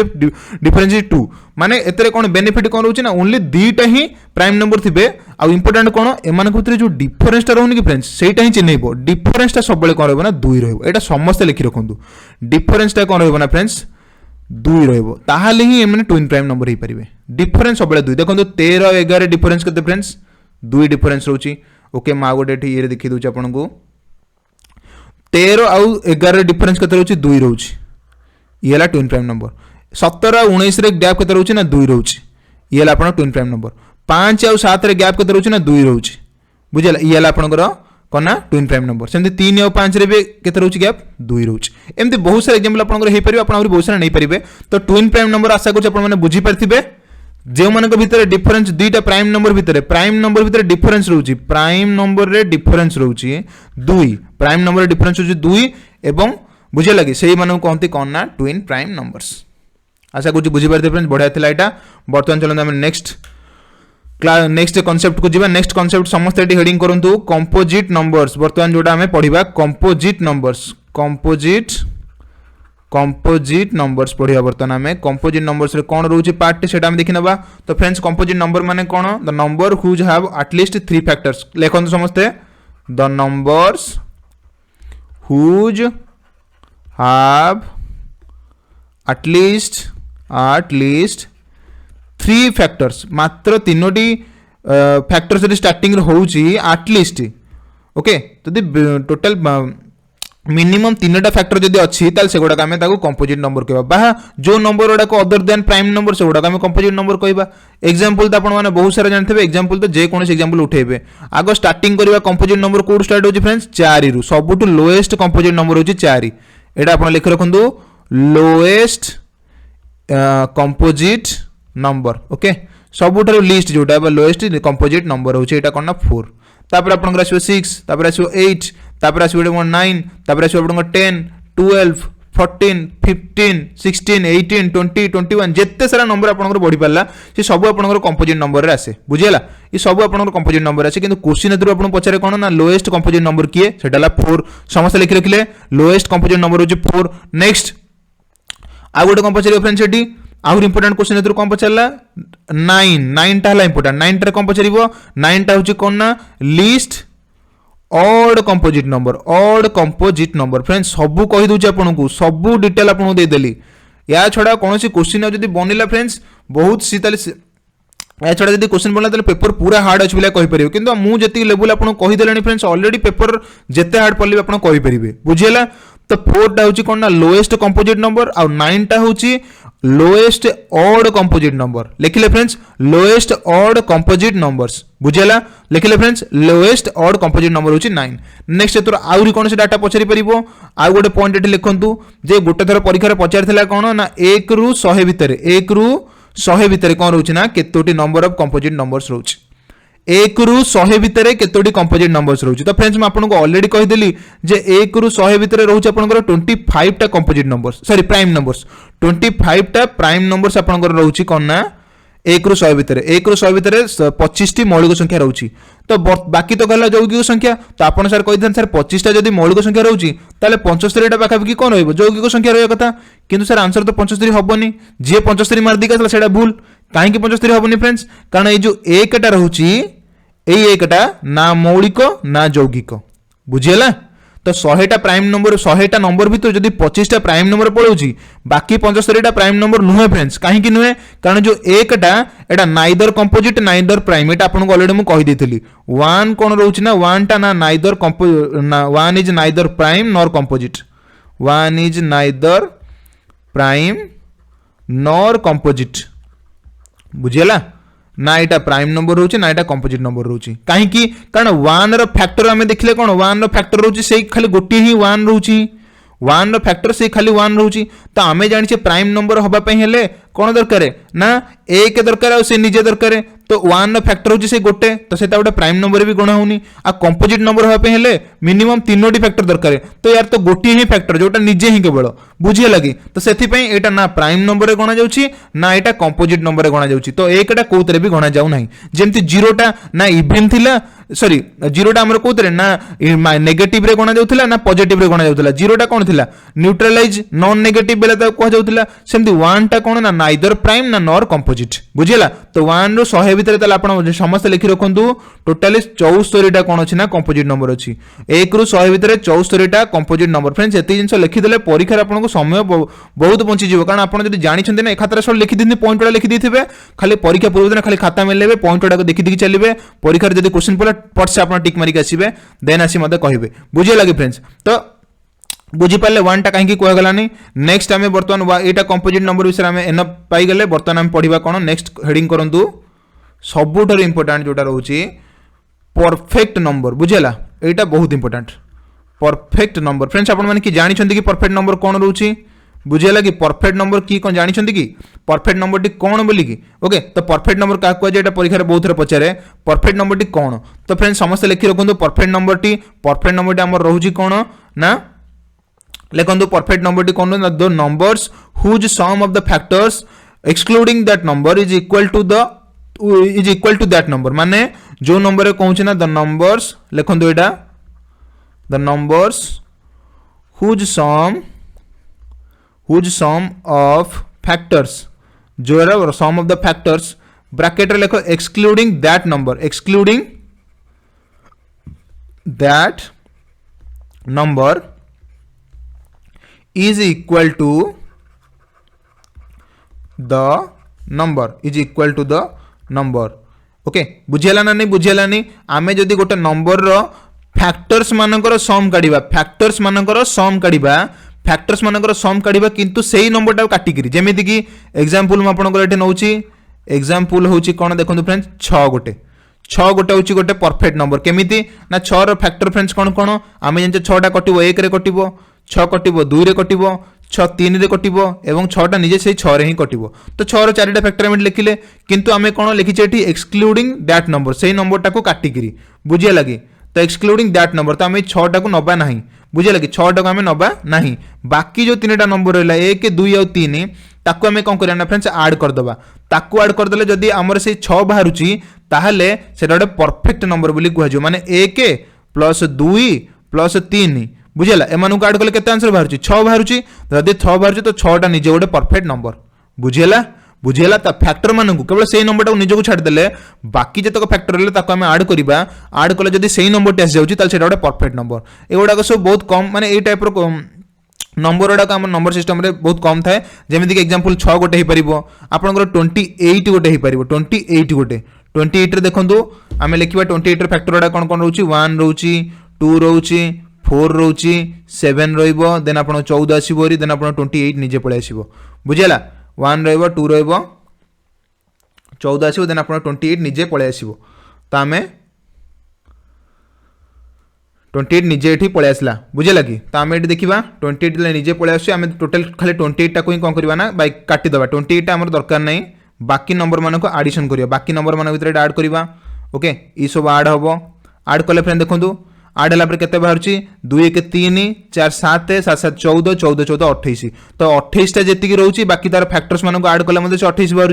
difference is 2 माने एतरे कौन बेनिफिट कौन रोचे ना ओनली 2टा ही प्राइम नंबर थे आ इंपोर्टेंट कौन एमान भितर जो डिफरेंस रोनी कि फ्रेंड्स सेटा ही चिन्हब डिफरेंस सब कौन रहा ना 2 रहा समस्त लिखि रखु डिफरेंस कौन रहा फ्रेंड्स 2 रहा ही एम ट्विन प्राइम नंबर हो पारे डिफरेंस सब 2 देखो 13 11 डिफरेंस के फ्रेंड्स 2 डिफरेंस रोचे ओके माँ गोटे ये देखी दूसरी आपको 13 आउ 11 डिफरेंस के रोचे 2 रोचे ये है ट्विन प्राइम नंबर 17 और 19 गैप के रोचे ना 2 रोचे ये है आप ट्विन प्राइम नंबर 5 और 7 गैप के रोचे ना 2 रोचे बुझेगा ये है आपंकर कौन ना ट्विन प्राइम नंबर सेमती 3 और 5 रे के रोचे गैप 2 रोचे एमती बहुत सारा एग्जाम्पल आपंकर हो पारे बहुत सारा नहीं पारे तो ट्विन प्राइम नंबर आशा कर बुझीपारे जो मान भितर डिफरेंस 2टा प्राइम नंबर भितर डिफरेंस रोची प्राइम नंबर रे डिफरेंस रोची 2 प्राइम नंबर डिफरेंस रोची 2 एवं बुझे लगे से मानक कहते कौन ना ट्विन प्राइम नंबर्स आशा करूँ बुझीपारे फ्रेंड्स बढ़िया था यहाँ बर्तमान चलते आम नेक्स्ट नेक्स्ट कॉन्सेप्ट को जीवा नेक्स्ट कॉन्सेप्ट समस्त एटी हेडिंग करंतु कंपोजिट नंबर्स वर्तमान जोटा हमें पढ़िबा कंपोजिट नंबर्स पढ़िया वर्तमान हमें कंपोजिट नंबर्स रे कोन रहउची पार्ट सेटा हम देखि नबा तो फ्रेंड्स कंपोजिट नंबर माने कोन the number whose have at least 3 factors लेखन समस्ते the numbers whose have at least 3 factors मात्र तीनोटी फैक्टर्स स्टार्टिंग होउची एटलीस्ट ओके तो टोटल मिनिमम 3टा फैक्टर जदि अच्छी ताल से गुडा आमे ताको कंपोजिट नंबर कहबा बा जो नंबर गुडा को अदर देन प्राइम नंबर से गुडा आमे कंपोजिट नंबर कहबा एग्जांपल तो आपण माने बहुत सारा जानथबे एग्जांपल तो जे कोनस एग्जांपल उठेबे आगो स्टार्टिंग करबा कंपोजिट नंबर कोड स्टार्ट होची फ्रेंड्स 4 रु सबुटु लोएस्ट कंपोजिट नंबर होची 4 एटा आपण लिख रखंदु लोएस्ट कंपोजिट नंबर ओके सबुठार लिस्ट जोटा लोएस्ट कंपोजिट नंबर होची एटा कोन ना 4 तापर आपन आसीबो 6 तापर आसीबो 8 तापर आसीबो 9 तापर आसीबो आपन 10 12 14 15 16 18 20 21 जेते सारा नंबर आपन बढ़ी पाला से सब आपन कंपोजिट नंबर रे आसे बुझियला ये सब आपन कंपोजिट नंबर आसे किंतु क्वेश्चन एथरो आपन पचारे कोन ना लोएस्ट कंपोजिट नंबर किए सेटाला 4 समस्त लिख रखिले लोएस्ट कंपोजिट नंबर होची 4 नेक्स्ट आ गोटे कोन पचारे फ्रेंड्स एटी आउर इंपोर्टेंट क्वेश्चन एथरो कोन पचारला 9 टा हला इंपोर्टेंट 9 टा कोन पचारिबो 9 टा होची कोन ना list odd composite number friends सबू कहि दूची आपन को सबू डिटेल आपन दे देली या छडा कोनोसी क्वेश्चन जदी बनिला फ्रेंड्स बहुत सीताली या छडा जदी क्वेश्चन बनला तले पेपर पूरा हार्ड अछि बिला कहि परिबो किंतु मु जति लेवल आपन कहि देलानी फ्रेंड्स ऑलरेडी पेपर जेते हार्ड पल्ली आपन कहि परिबे बुझियला तो 4 टा होची कोन ना लोएस्ट कंपोजिट नंबर और 9 टा होची लोएस्ट ऑड कंपोजिट नंबर लिखिले friends lowest odd composite numbers बुझियला लिखिले friends lowest odd composite number होची 9 नेक्स्ट तोर आउरी कोन से डाटा पछरी परिबो आ गोटे पॉइंट एठी लिखंतु जे गोटे थर परीक्षा रे पचारथिला कोन ना 1 रु 100 भितरे कोन रहउची ना केतोटी नंबर ऑफ कंपोजिट नंबर्स रहउची 1 रु 100 भितरे केतोटी कंपोजिट नंबर्स रहउची तो फ्रेंड्स मैं आपन को ऑलरेडी कहि देली जे 1 रु 100 भितरे रहउची आपन को 25 टा composite numbers sorry prime numbers 25 टा प्राइम नंबर्स आपन को रहउची कोन ना 1 रु 100 भितरे 25 टी मौलिक संख्या रहउची तो बाकी तो गला यौगिक संख्या तो आपन सर कहि देन सर 25 टा जदी मौलिक संख्या रहउची ताले 75 टा पाखा कि कोन रहइबो यौगिक संख्या रहय कथा किंतु सर आंसर तो 75 हबोनी जे 75 मार दी का सेडा भूल काहे कि 75 हबोनी फ्रेंड्स कारण ए जो 1 टा रहउची एई 1 टा ना मौलिक ना यौगिक बुझियला तो 100 टा प्राइम नंबर 100 टा नंबर भी तो जदी 25 टा प्राइम नंबर पळौची बाकी 75 टा प्राइम नंबर नुहे फ्रेंड्स काहे कि नुहे कारण जो 1 टा एटा नाइदर कंपोजिट नाइदर प्राइम एटा आपन को ऑलरेडी मु कहि देथिली 1 कोन रहउची ना 1 टा ना नाइदर ना 1 is neither prime nor composite 1 is neither prime nor composite बुझियला ना एटा प्राइम नंबर रहउची ना एटा कंपोजिट नंबर रहउची काहे कि कारण 1 रो फैक्टर हमें देखले कोन 1 रो फैक्टर रहउची सेही खाली गोटी ही 1 रहउची 1 रो फैक्टर से खाली 1 रहउची तो आमे जानि छे प्राइम नंबर होबा पई हेले कोन दरकार ना 1 दरकार आ से निजे दरकार तो 1 रो फैक्टर होची से गोटे तो सेटा गोटे प्राइम नंबर भी गणा होनी आ कंपोजिट नंबर होबा पई हेले मिनिमम 3टी फैक्टर दरकार तो यार तो गोटी ही फैक्टर जोटा निजे ही केवल बुझिया लगी तो सेथि पई एटा ना प्राइम नंबर रे गणा जाउची ना एटा कंपोजिट नंबर रे गणा जाउची तो एकटा कोतरे भी गणा जाउ नाही जेमति 0 टा ना इवन थिला सॉरी 0 टा हमर कोतरे ना नेगेटिव रे गणा जाउथिला ना पॉजिटिव रे गणा जाउथिला 0 टा कोन थिला न्यूट्रलाइज नॉन नेगेटिव बेला त कह जाउथिला सेमति 1 टा कोन ना नाइदर प्राइम ना नॉर कंपोजिट बुझिला तो 1 रो 100 भितरे तले आपण समस्त लिखि रखंतु टोटली 74 टा कोन अछि ना कंपोजिट नंबर अछि 1 रो 100 भितरे 74 टा कंपोजिट नंबर फ्रेंड्स एति जिंस लिखि देले परीक्षा आपण को समय बहुत बंची जीव कारण आपण जदि जानि छन्ते ना ए खातारे सब लिखि दिनि पॉइंट वाला लिखि दिथिबे खाली परीक्षा पूर्व दिन खाली खाता में लेबे पॉइंट वाला को देखि देखि चलिबे परीक्षा रे जदि क्वेश्चन पड़े पट से आपण टिक मारि के आसीबे देन आसी मते कहिबे बुझिया लागि फ्रेंड्स तो बुझी पाले 1 टा काहे कि कोइ गलानी नेक्स्ट हमें वर्तमान एटा कंपोजिट नंबर विषय हमें एन पाई गेले वर्तमान हम पढिबा कोन नेक्स्ट हेडिंग करंतु सबुठर इंपोर्टेंट जोटा रहउची परफेक्ट नंबर बुझियला एटा बहुत इंपोर्टेंट परफेक्ट नंबर फ्रेंड्स आपण माने कि जानि छथि कि परफेक्ट नंबर कोन रहउची बुझियला कि परफेक्ट नंबर की कोन जानि छथि कि परफेक्ट नंबर टी कोन बोली कि ओके तो परफेक्ट नंबर का को जेटा परीक्षा रे बहुत थर पचारे परफेक्ट नंबर टी कोन तो फ्रेंड्स समस्त लिखि रखंतु परफेक्ट नंबर टी हमर रहउची कोन ना लेखंतु परफेक्ट नंबर टी कोन ना the numbers whose sum of the factors excluding that number is equal to the is equal to that number माने जो नंबर कहूँ ना द नंबर्स लिखंतु एटा the numbers whose sum of factors जो sum of the factors bracket रे लिखो excluding that number is equal to the number okay बुझेला ना नहीं बुझेला नहीं आमे जदि गोटे नंबर रो फैक्टर्स मानकर सम काढिबा किंतु सेही नंबर टा काटिकरी जेमिति कि एग्जांपल म आपन को एठे नउची एग्जांपल होची कोन देखंतु फ्रेंड्स 6 गोटे होची गोटे परफेक्ट नंबर केमिति ना 6 रो फैक्टर फ्रेंड्स कोन आमे जंचे 6 टा कटिबो 1 रे कटिबो 6 कटिबो 2 रे कटिबो 6 3 रे कटिबो एवं 6 टा निजे से 6 रे ही कटिबो तो 6 रो 4 टा फैक्टर एमिट लिखिले किंतु आमे कोन लिखिचे एठी एक्सक्लूडिंग दैट नंबर सेही नंबर टाको काटिकरी बुझिया लागि तो एक्सक्लूडिंग दैट नंबर तो आमे 6 टाको नबा नाही बुझिया लागि 6 टाको आमे नबा नाही बाकी जो 3 टा नंबर रहला 1 2 और 3 ताको आमे कोन करिया ना फ्रेंड्स ऐड कर दबा ताको ऐड कर देले जदी हमर से 6 बाहरुची ताहले सेटा गोटे परफेक्ट नंबर बोली कहजो माने 1 प्लस 2 प्लस 3 बुझेला एमानु ऐड कले केते आंसर बाहरुची 6 बाहरुची जदी 6 बाहरुची तो 6 टा निजे गोटे परफेक्ट नंबर बुझेला ता फैक्टर मानकु केवल सेही नंबर टा निजे को छाड़ देले बाकी जतक फैक्टर रहले ताको हम ऐड करिबा ऐड कले जदी सेही नंबर टा जाउची ताल सेटा गोटे परफेक्ट नंबर एगुडा सब बहुत कम माने ए टाइप रो नंबर गुड़ा आम नंबर सिस्टम रे बहुत कम थाए जमीक एक्जामपल 6 गोटे हो पार आपंकर 28 गोटे हो पार 28 गोटे 28 देखो आम लिखा 28 फैक्टर गुड़ा कौन कौन रोचे 1 रोचे 2 रोचे 4 रोचे 7 रेन आप 14 आसो देन आप 28 निजे पलि आसो बुझेगा 1 रो 2 रो 14 आसो देन आप 28 निजे पलि आसो तो आम 28 निजे ये पलि आसला बुझेगा कि तो आम ये देखा 28 निजे पलि आस टोटाल खाली 28 टाक ही कौन करवा ना बाई काटिदेवा 28 आम दरकार नहीं बाकी नंबर मान को आडिशन करिया बाकी नंबर मान भर आड करवा ओके ये सब आड हम आड कले फ्रेंड देखो आड है केते बाहर 2 1 3 4 7 7 7 14 14 14 28 तो 28 टा जी रोचे बाकी तार फैक्टर्स मान को आड कले 28 बाहर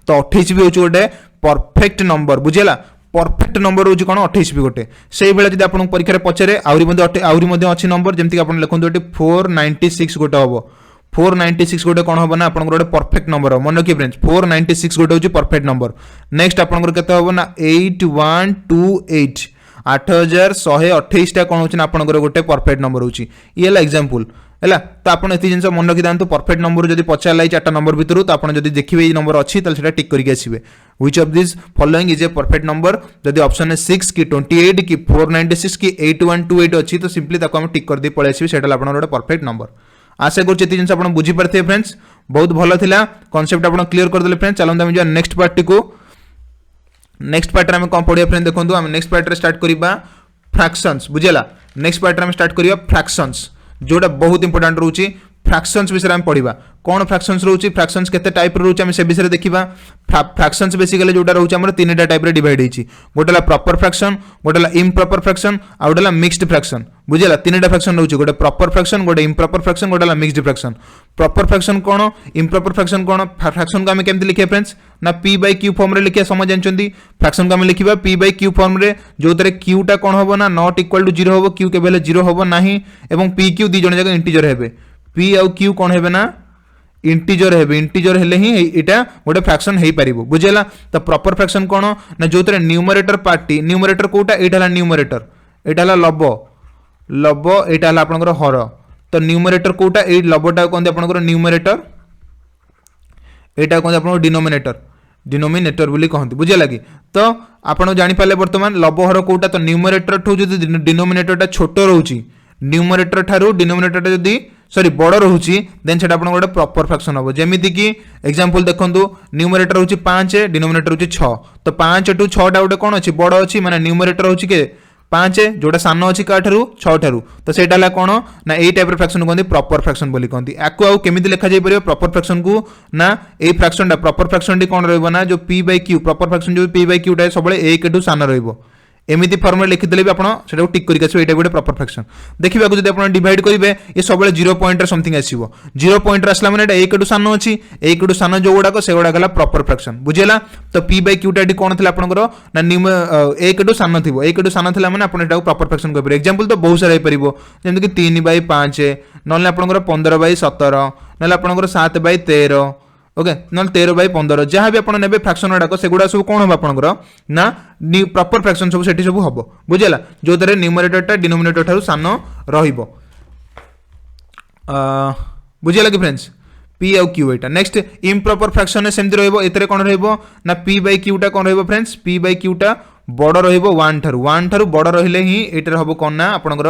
तो 28 भी हूँ गोटे परफेक्ट नंबर बुझेगा परफेक्ट नंबर हूँ कौन 28 भी गोटे से भाई जब आपको परीक्षा पचारे आहरी अच्छी नंबर जमीक आप लिखते ये 496 गोटे हम 496 गोटे कौन हम ना आप गोटे परफेक्ट नंबर हम मन रखिए फ्रेंड्स 496 गोटे हूँ परफेक्ट नंबर नेक्स्ट आपंकर केते हम ना 8128 8128 टा कौन होना आपंकर गोटे परफेक्ट नंबर हूँ ये एग्जांपल है तो आपड़ ये जिन मन रखी था परफेक्ट नंबर जब पचार 4टा नंबर भितर तो आप जब देखिए ये नंबर अच्छी टिक करके आसवे which of this following is a perfect number जब ऑप्शन है 6 कि 28 कि 496 कि 8128 अच्छी तो सिंपली आम टिक कर दे पलि आसवे से गोटे परफेक्ट नंबर आशा कर जिन आप बुझीपारे फ्रेंड्स बहुत भल था कॉन्सेप्ट आप क्लीयर करदे फ्रेंड्स चलते आम नेक्स्ट पार्ट को नेक्स्ट पार्ट में कौन पढ़िया फ्रेंड देखो आम नेक्स्ट पार्ट स्टार्ट करवा फ्रैक्शंस बुझेगा नेक्स्ट पार्ट में स्टार्ट करवा फ्रैक्शंस जोटा बहुत इंपोर्टेंट रोचे फ्रैक्शंस विषय में पढ़ा कौन फ्रैक्शंस रोचे फ्रैक्शंस केते टाइप रोचे आम से विषय देखा फ्रैक्शंस बेसिकली जोटा रोचे आम 3टा टाइप रे डिवाइड होती गोटे प्रॉपर फ्रैक्शन गोटे इम्प्रॉपर फ्रैक्शन आ गोटे मिक्स्ड फ्रैक्शन बुझेगा 3टा फ्रैक्शन रोचे गोटे प्रॉपर फ्रैक्शन गोटे इम्प्रॉपर फ्रैक्शन गोटे मिक्स्ड फ्रैक्शन प्रॉपर फ्रैक्शन कौन इम्प्रॉपर फ्रैक्शन कौन फ्रैक्शन को आम केमती लिखा फ्रेंड्स ना पी बाय क्यू फॉर्म रे लिखा समझ जानते फ्रैक्शन को आम लिखा पी बाय क्यू फॉर्म रे जो क्यूटा कौन हम ना नॉट इक्वल टू 0 हम क्यू के 0 हम ना एवं पी क्यू दी जन जाक इंटीजर हे पी आउ क्यू कौन है ना इंटीजर है इंटीजर हेले ही एटा गोटे फ्रैक्शन हो पार बुझेगा तो प्रॉपर फ्रैक्शन कौन ना जो न्यूमरेटर पार्टी न्यूमरेटर कोटा यहाँ न्यूमरेटर यहाँ लब लब यहाँ आपंकर हर तो न्यूमरेटर कोटा ये लबटा कहते आपंकर न्यूमरेटर यहाँ कहते आप डिनोमिनेटर डिनोमिनेटर बोली कहते बुझेगा कि तो आपड़ जापारे बर्तमान लब हर कोटा तो न्यूमरेटर ठू जो डिनोमिनेटर छोट रोचे न्यूमरेटर ठारू डिनोमिनेटर जदि सॉरी बड़ रोचे देन से गोटे प्रॉपर फ्रैक्शन हम जमीक कि एग्जांपल देखो न्यूमरेटर हूँ 5 डिनोमिनेटर हूँ 6 तो 5 टू 6टा गोटे कौन अच्छी बड़ अच्छी माने न्यूमरेटर हूँ के 5 जोटा सान अच्छी क्या 6 ठारू तो सहीटा कौन ना यही टाइप फ्रैक्शन कहते प्रॉपर फ्रैक्शन बोली कहते आपको आउ केमी लिखा जापर प्रॉपर फ्रैक्शन को ना ये फ्रैक्शन प्रॉपर फ्रैक्शन कौन रहा जो P by Q proper fraction जो पी बाय क्यूटा सब 1 टू सान एमती फर्म लिखिदेले भी आपको टिक करके आसो ये गोटे प्रॉपर फ्रैक्शन देखा जब आप डिवाइड करेंगे ये सब 0 पॉइंट समथिंग आसो 0 पॉइंट आसला मैंने एक सान अच्छी एक सान जो गुड़ाक से गुड़ाक प्रॉपर फ्रैक्शन बुझेगा तो पी बाई क्यूटा कौन थी आपंकर ना एक सान थी एक सान थी मैंने आपको प्रॉपर फ्रैक्शन करेंगे एग्जांपल तो बहुत सारा हो जमीक 3/5 ना आपंकर 15/17 ना आपंकर 7/13 ओके ना 13/15 जहाँ भी आप ने फ्रैक्शन गुड़ाक से गुड़ा सब कौन हम आपंकर ना प्रॉपर फ्रैक्शन सब से सब हम बुझेगा जो द्वारा न्यूमरेटरटा डिनोमिनेटर ठारू सान रहिबो बुझेगा कि फ्रेंड्स पी आउ क्यू एटा नेक्स्ट इम्प्रॉपर फ्रैक्शन में सेमती रहिबो एतरे कोन रहिबो ना पी बाय क्यूटा कोन रहिबो फ्रेंड्स पी बाय क्यूटा बड़ रहिबो 1 ठारू बड़ रहिले ही एटर हबो कोन ना आपनकर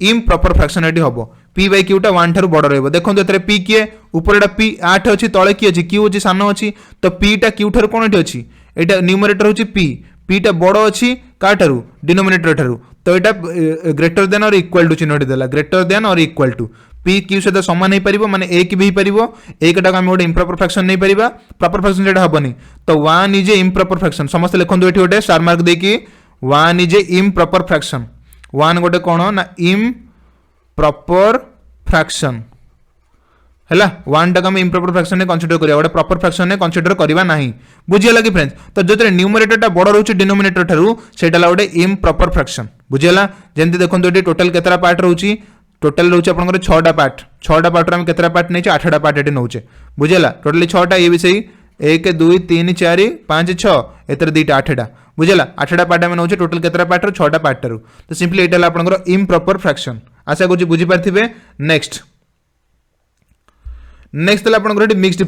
इम्प्रॉपर फ्रैक्शन एटी हबो पी बाय क्यूटा 1 ठारू बड़ रहिबो देखो एतरे पी किए ऊपर एटा पी 8 अछि तळे की अछि क्यू अछि सान अछि तो पी टा क्यू ठारू कोन एटी अछि एटा न्यूमरेटर होछि पी टा बड़ अछि का ठारू डिनोमिनेटर ठारू तो एटा ग्रेटर देन और इक्वल टू चिन्हटी देला ग्रेटर देन और इक्वल टू पी क्यू सहित सामान हो पार माने एक भी हो एक टाक गोटे इम्प्रॉपर फ्रैक्शन नहीं पार प्रॉपर फ्रैक्शन से हेनी तो 1 इज ए इम्प्रॉपर फ्रैक्शन समस्त लिखते ये गोटे स्टार मार्क देकी 1 इज ए इम्प्रॉपर फ्रैक्शन 1 गोटे कौन ना इम्प्रॉपर फ्रैक्शन है 1 टाक इम्प्रॉपर फ्रैक्शन ने कंसीडर करिया गोटे प्रॉपर फ्रैक्शन ने कंसीडर करबा नाही बुझिया लगी फ्रेंड्स तो जो न्यूमरेटर बड़ रोचे डिनोमिनेटर ठारू सेटा गोटे इम्प्रॉपर फ्रैक्शन बुझिला जंती देखो ये टोटल केतरा पार्ट रोची टोटल रोचे आपंकर 6टा पार्ट आम केतरा पार्ट नहीं 8टा पार्ट ये नौचे बुझेगा टोटली 6टा ये भी सही 1 2 3 4 5 6 एतर 2टा 8टा बुझेगा 8टा पार्ट आम नौचे टोटल केतरा पार्ट 6टा पार्ट तो सिंपली ये आपंकर इम्प्रॉपर फ्रैक्शन आशा करूँ बुझीपारे नेक्स्ट नेक्स्ट आपंकर मिक्सड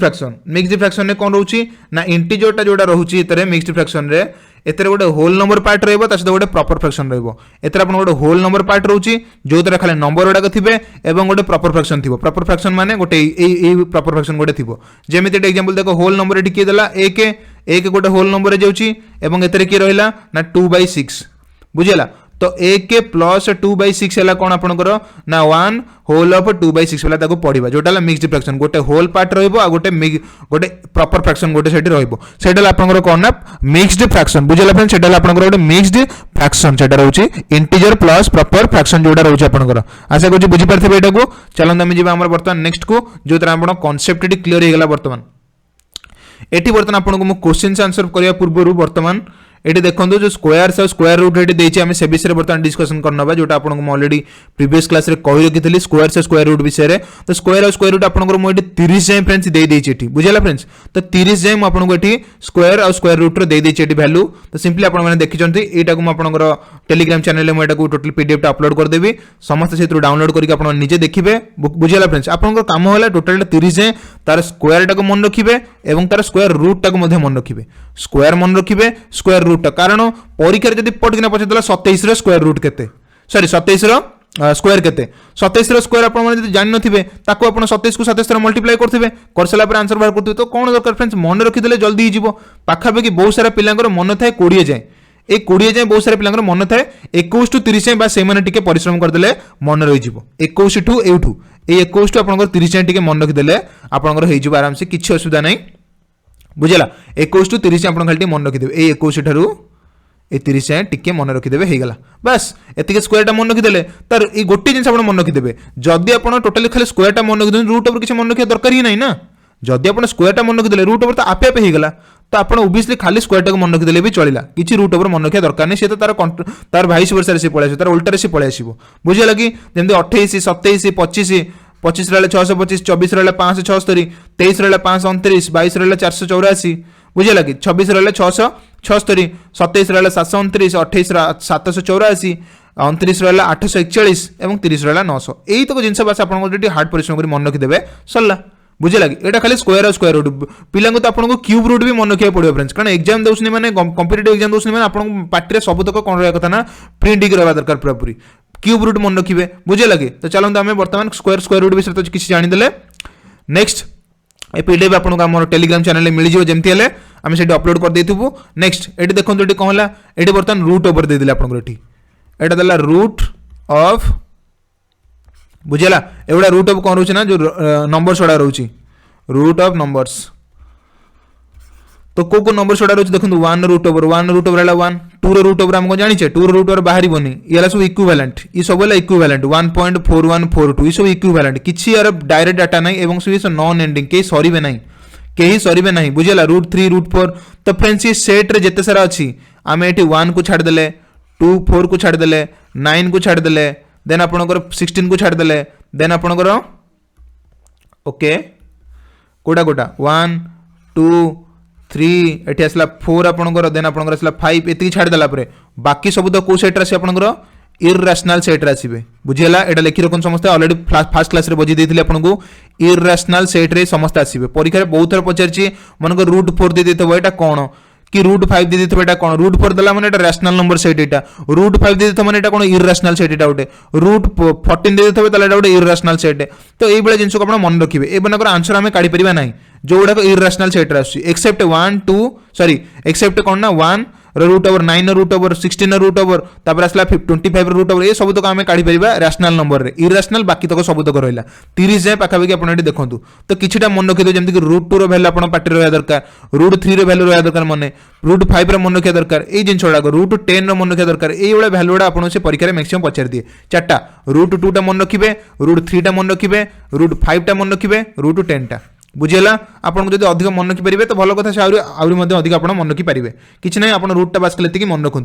फ्रैक्शन में कौन रोची ना इंटीजरटा जोटा रोचे मिक्सड फ्रैक्शन रे एतर गोटे होल नंबर पार्ट रहिबो ता सहित गोटे प्रॉपर फ्रैक्शन रहिबो एतर आपन गोटे होल नंबर पार्ट रोची जो तरह खाली नंबर गुड़ाक थिबे एवं गोटे प्रॉपर फ्रैक्शन थिबो प्रॉपर फ्रैक्शन माने गोटे ए प्रॉपर फ्रैक्शन गोटे थिबो जेमिति एटा एग्जांपल देखो होल नंबर एटी के देला 1 गोटे होल नंबर रे जाउची एवं एतर के रहिला ना 2/6 बुझिला तो 1 प्लस 2/6 है कौन आपंकर ना 1 होल ऑफ 2/6 वाला ताको पढ़िबा जोटा मिक्सड फ्रैक्शन गोटे होल पार्ट रहिबो आ गोटे प्रॉपर फ्रैक्शन गोटे सेठी रहिबो सेटा आपंकर कौन ना मिक्सड फ्रैक्शन बुझला फ्रेंड्स सेटा आपंकर गोटे मिक्सड फ्रैक्शन सेटा रहउची इंटीजर प्लस प्रॉपर फ्रैक्शन जोटा रहउची आपंकर आशा करूँ बुझी पारथिबे एटा को चलन हम जिबा हमर वर्तमान नेक्स्ट को जो तरह आपण कांसेप्ट टी क्लियर हे गेला वर्तमान एटी वर्तमान आपन को क्वेश्चन आंसर करिया पूर्व वर्तमान ये देखो जो स्क्वायर्स और स्क्वायर रूट ये देती आम से विषय बर्तमान डिस्कसन करना जोटा आपको ऑलरेडी प्रीवियस क्लास रे कहि रखी स्क्वायर्स और स्क्वायर रूट विषय तो स्क्वायर और स्क्वायर रूट आपको मुझे 30 जाए फ्रेंड्स दे देती बुझेगा फ्रेंड्स तो 30 जाए मुझे ये स्क्वायर और स्क्वायर रूट रे दे देती वैल्यू तो सिंपली आपने देखिए यहाँ को आपंकर टेलीग्राम चैनल में मुझे टोटल पीडीएफ अपलोड करदेवी समस्त से डाउनलोड करके निजे देखिए बुझेगा फ्रेंड्स आपंकर काम है टोटल 30 जाए तार स्क्वायर टाक मन रखिए और तार स्क्वायर रूट टाक मन रखिए स्क्वायर मन रखिए स्क्वायर रूट कारण परीक्षा जब पटकिना पचार 27 स्क्वायर रूट केते सॉरी 27 स्क्वायर केते 27 स्क्वायर आप जान नथिबे ताको आपण 27 को 27 मल्टीप्लाई करथिबे करसला पर आंसर बाहर करथिबे तो कोन दरकार फ्रेंड्स मन रखिदेले जल्दी हिजिवो पाखापाखि बहुत सारा पिलांकर मन थाए 20 जाए ए 20 जाए बहुत सारा पिलांकर मन थाए 21 टू 30 जाए बा से माने टिके परिश्रम करदेले मन रहिजिवो 21 टू एठू ए 21 टू आपनकर 30 जाए टिके मन रखिदेले आपनकर हेजिवो आराम से किछि असुविधा नै बुझेला 21 टू 30 आप खाली मन रखिदेवे ए 21 ठारू ए 30 जाए टिके मन रखिदेवे हो गला बस एतिके स्क्वायर टा मन रखिदेले तार ए गोटे जिंस आप मन रखिदेवे जदि आप टोटाली खाली स्क्वायर टा मन रखिदेवे रूट ओवर किसी मन रखिया दरकार ही नहीं ना जदि आप स्क्वायर टा मन रखिदेले रूट ओवर तो आपे आपे हो गला तो आप ओबियसली खाली स्क्वायर टाक मन रखिदेले भी चलिला किछि रूट ओवर मन रखिया दरकार नहीं से तो तार भाइस वर्षा से पळै आसी तार उल्टा से पळै आसीबो बुझिया लगी जेंति 28 27 25 25 रहा 625 24 रहा 576 23 रहा 529 22 रहा 484 बुझे लगी 26 रहा 676 27 रहा 729 28 रहा 784 29 रहा 841 और 30 रहा 900 यही तक जिन बास आप हार्ड परिश्रम कर मन रखिदेवे सरला बुझे लगी यहाँ खाली स्क्वायर और स्क्वायर रूट पिला तो आपको क्यूब रूट भी मन रखा पड़ो फ्रेंड्स कारण एग्जाम दौसनी मैंने कॉम्पिटिटिव एग्जाम दौसनी मैंने आप पार्टी सब तक कौन रहा कथा ना प्रिंट ही रहा दरकार पूरापूरी क्यूब रूट मन रखिए बुझे लगे तो चलते आम बर्तमान स्क्वायर रूट विषय तो किसी जानीदे नेक्स्ट ए पीडीएफ आपको आम टेलीग्राम चैनल मिल जाए जमती है आम से अपलोड कर देथु नेक्स्ट ये देखो ये कौन है ये बर्तमान रूट ओवर देदेले आपको ये देला रूट ऑफ बुझेगा एगुड़ा रूट ऑफ कौन रोचे ना जो नंबर्स गुड़ा रोचे रूट ऑफ नंबर्स तो को नंबर छोड़ा रही देखो 1 रूट ओवर 1 2 रूट ओवर आमको जानिचे 2 रूट ओवर बाहर ये सब इक्विवेलेंट ये सब इक्विवेलेंट 1.4142 ये सब इक्विवेलेंट किसी यार डायरेक्ट डाटा नहीं एवं सब नॉन एंडिंग कहीं सरीबे नहीं कहीं सरीबे नहीं बुझेगा रूट 3 रूट 4 तो फ्रेंड्स ये सेट रे जिते सारा अच्छी आम ये 1 को छाड़देले 2 4 को छाड़देले 9 को छाड़देले देन आपणकर 16 को छाड़देले देन आपणकर ओके कोटा कोटा 1 2 3 एटी आसला 4 आपणकर देन आपणकर आसला 5 एति छाड़देला परे बाकी सब तो को सेट आसी आपणकर इररेशनल सेट रे आसीबे बुझियला एटा लिखि रखन समस्त ऑलरेडी फर्स्ट क्लास रे बजी देथिले आपनको इररेशनल सेट रे समस्त आसीबे परीक्षा रे बहुत थर पचारची मनकर रूट 4 दे देथबो एटा कोन कि रूट 5 दे देथबो एटा कोन रूट 4 दला माने एटा रैशनल नंबर सेट एटा रूट 5 दे देथबो माने एटा कोन इररेशनल सेट एटा उठे रूट 14 दे देथबो तला एटा उठे इररेशनल सेट तो एई बेले जिंस को आपण मन रखिबे ए बनकर आंसर हमें काढी परिबा नाही जो गुडा इररेशनल सेट रे आसी एक्सेप्ट 1 2 सॉरी एक्सेप्ट कोन ना 1 root over 9 root over 16 root over तापर आसला 25 रूट ओवर ये सब तक आम काढ़ी परिबा रैशनल नंबर रे इररेशनल बाकी तक सब तक रहिला 30 जाय पाखापाखि आपण एटी देखंतु तो किछिटा मन रखि दो जेमति कि रूट 2 रो वैल्यू आपण पाटी रहया दरकार रूट 3 रो वैल्यू रहया दरकार माने रूट 5 रो मन रखिया दरकार ए जिंस गुडा रूट 10 रो मन रखिया दरकार ए वाला वैल्यू गुडा आपण से परीक्षा रे मैक्सिमम पचार दिए चारटा रूट 2 टा मन रखिबे रूट 3 टा मन रखिबे रूट 5 टा मन रखिबे रूट 10 टा बुझेगा आपको जब अधिक मन रखिपारे तो भल कथा से अधिक आप मन रखिपारे कि ना आप रूटा बास कले मन रखु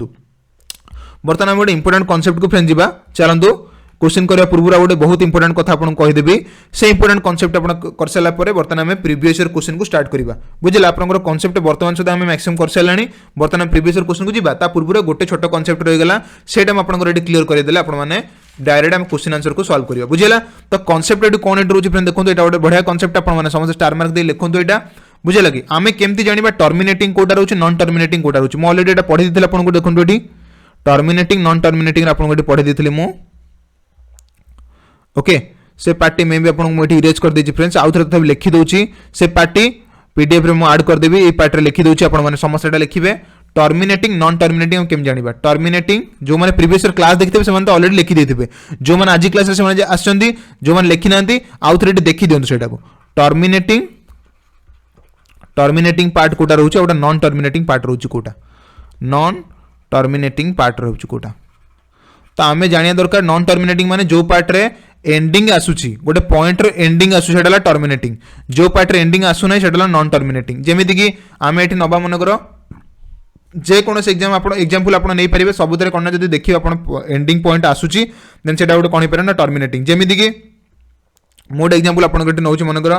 बर्तमान गोटे इंपोर्टेंट कॉन्सेप्ट को फ्रेंड जा चलतु क्वेश्चन करने पूर्व गोटे बहुत इंपोर्टेंट कथा आपको कहीदेवी से इंपोर्टेंट कॉन्सेप्ट आप कर सारा बर्तमान आम प्रीवियस ईयर क्वेश्चन को स्टार्ट करवा बुझे आपंकर कॉन्सेप्ट बर्तमान सुधा आम मैक्सिमम कर सारे बर्तमान प्रीवियस ईयर क्वेश्चन को जीवा पूर्व गोटे छोट कॉन्सेप्ट रहीगला से आपंकर क्लीयर करदे आपने डायरेक्ट आम क्वेश्चन आंसर को सॉल्व करवा बुझेगा तो कॉन्सेप्ट ये कौन एट रोचे फ्रेंड देखो ये गोटे बढ़िया कॉन्सेप्ट आपने समस्त स्टार मार्क दे लिखुँ यहाँ बुझे लगे आम केमती जाना टर्मिनेटिंग कोटा रोचे नॉन टर्मिनेटिंग कोटा रोचे मुझे अलरेडी पढ़ी दी आपको देखो ये टर्मिनेटिंग नॉन टर्मिनेटिंग आपको ये पढ़ी दी मुझे ओके से पार्टी में भी आपको इरेज कर देछि फ्रेंड्स आउ थे लिखि दउछि से पार्टी पीडीएफ रे मु ऐड कर देबी ए पार्ट रे लिखि दउछि आपण माने समस्याटा लिखिबे टर्मिनेटिंग नॉन टर्मिनेटिंग केम जानिबा टर्मिनेटिंग जो माने प्रीवियस ईयर क्लास देखिथे से माने तो ऑलरेडी लिखि देथिबे जो माने आज क्लास रे से माने आछंदी जो माने लिखि नांती आउ थे देखि दियंतु सेटा को टर्मिनेटिंग पार्ट कोटा रहउछि ओटा नॉन टर्मिनेटिंग पार्ट रहउछि कोटा नॉन टर्मिनेटिंग पार्ट रहउछि कोटा तो आम जानिया दरकार नॉन टर्मिनेटिंग माने जो पार्ट रे एंडिंग आसुची गोटे पॉइंट रे एंडिंग आसु सेटा टर्मिनेटिंग जो पार्ट रे एंडिंग आसु नै सेटा नॉन टर्मिनेटिंग जेमिति कि आम एठी नबा मन करो जे कोन से एग्जाम आपण एग्जांपल आपण नै परिबे सबुतरे कोन जदी देखि आपण एंडिंग पॉइंट आसुची देन सेटा गोटे कोन पारे ना टर्मिनेटिंग जेमिति कि मोड एग्जांपल आपण गोटे नउची मन करो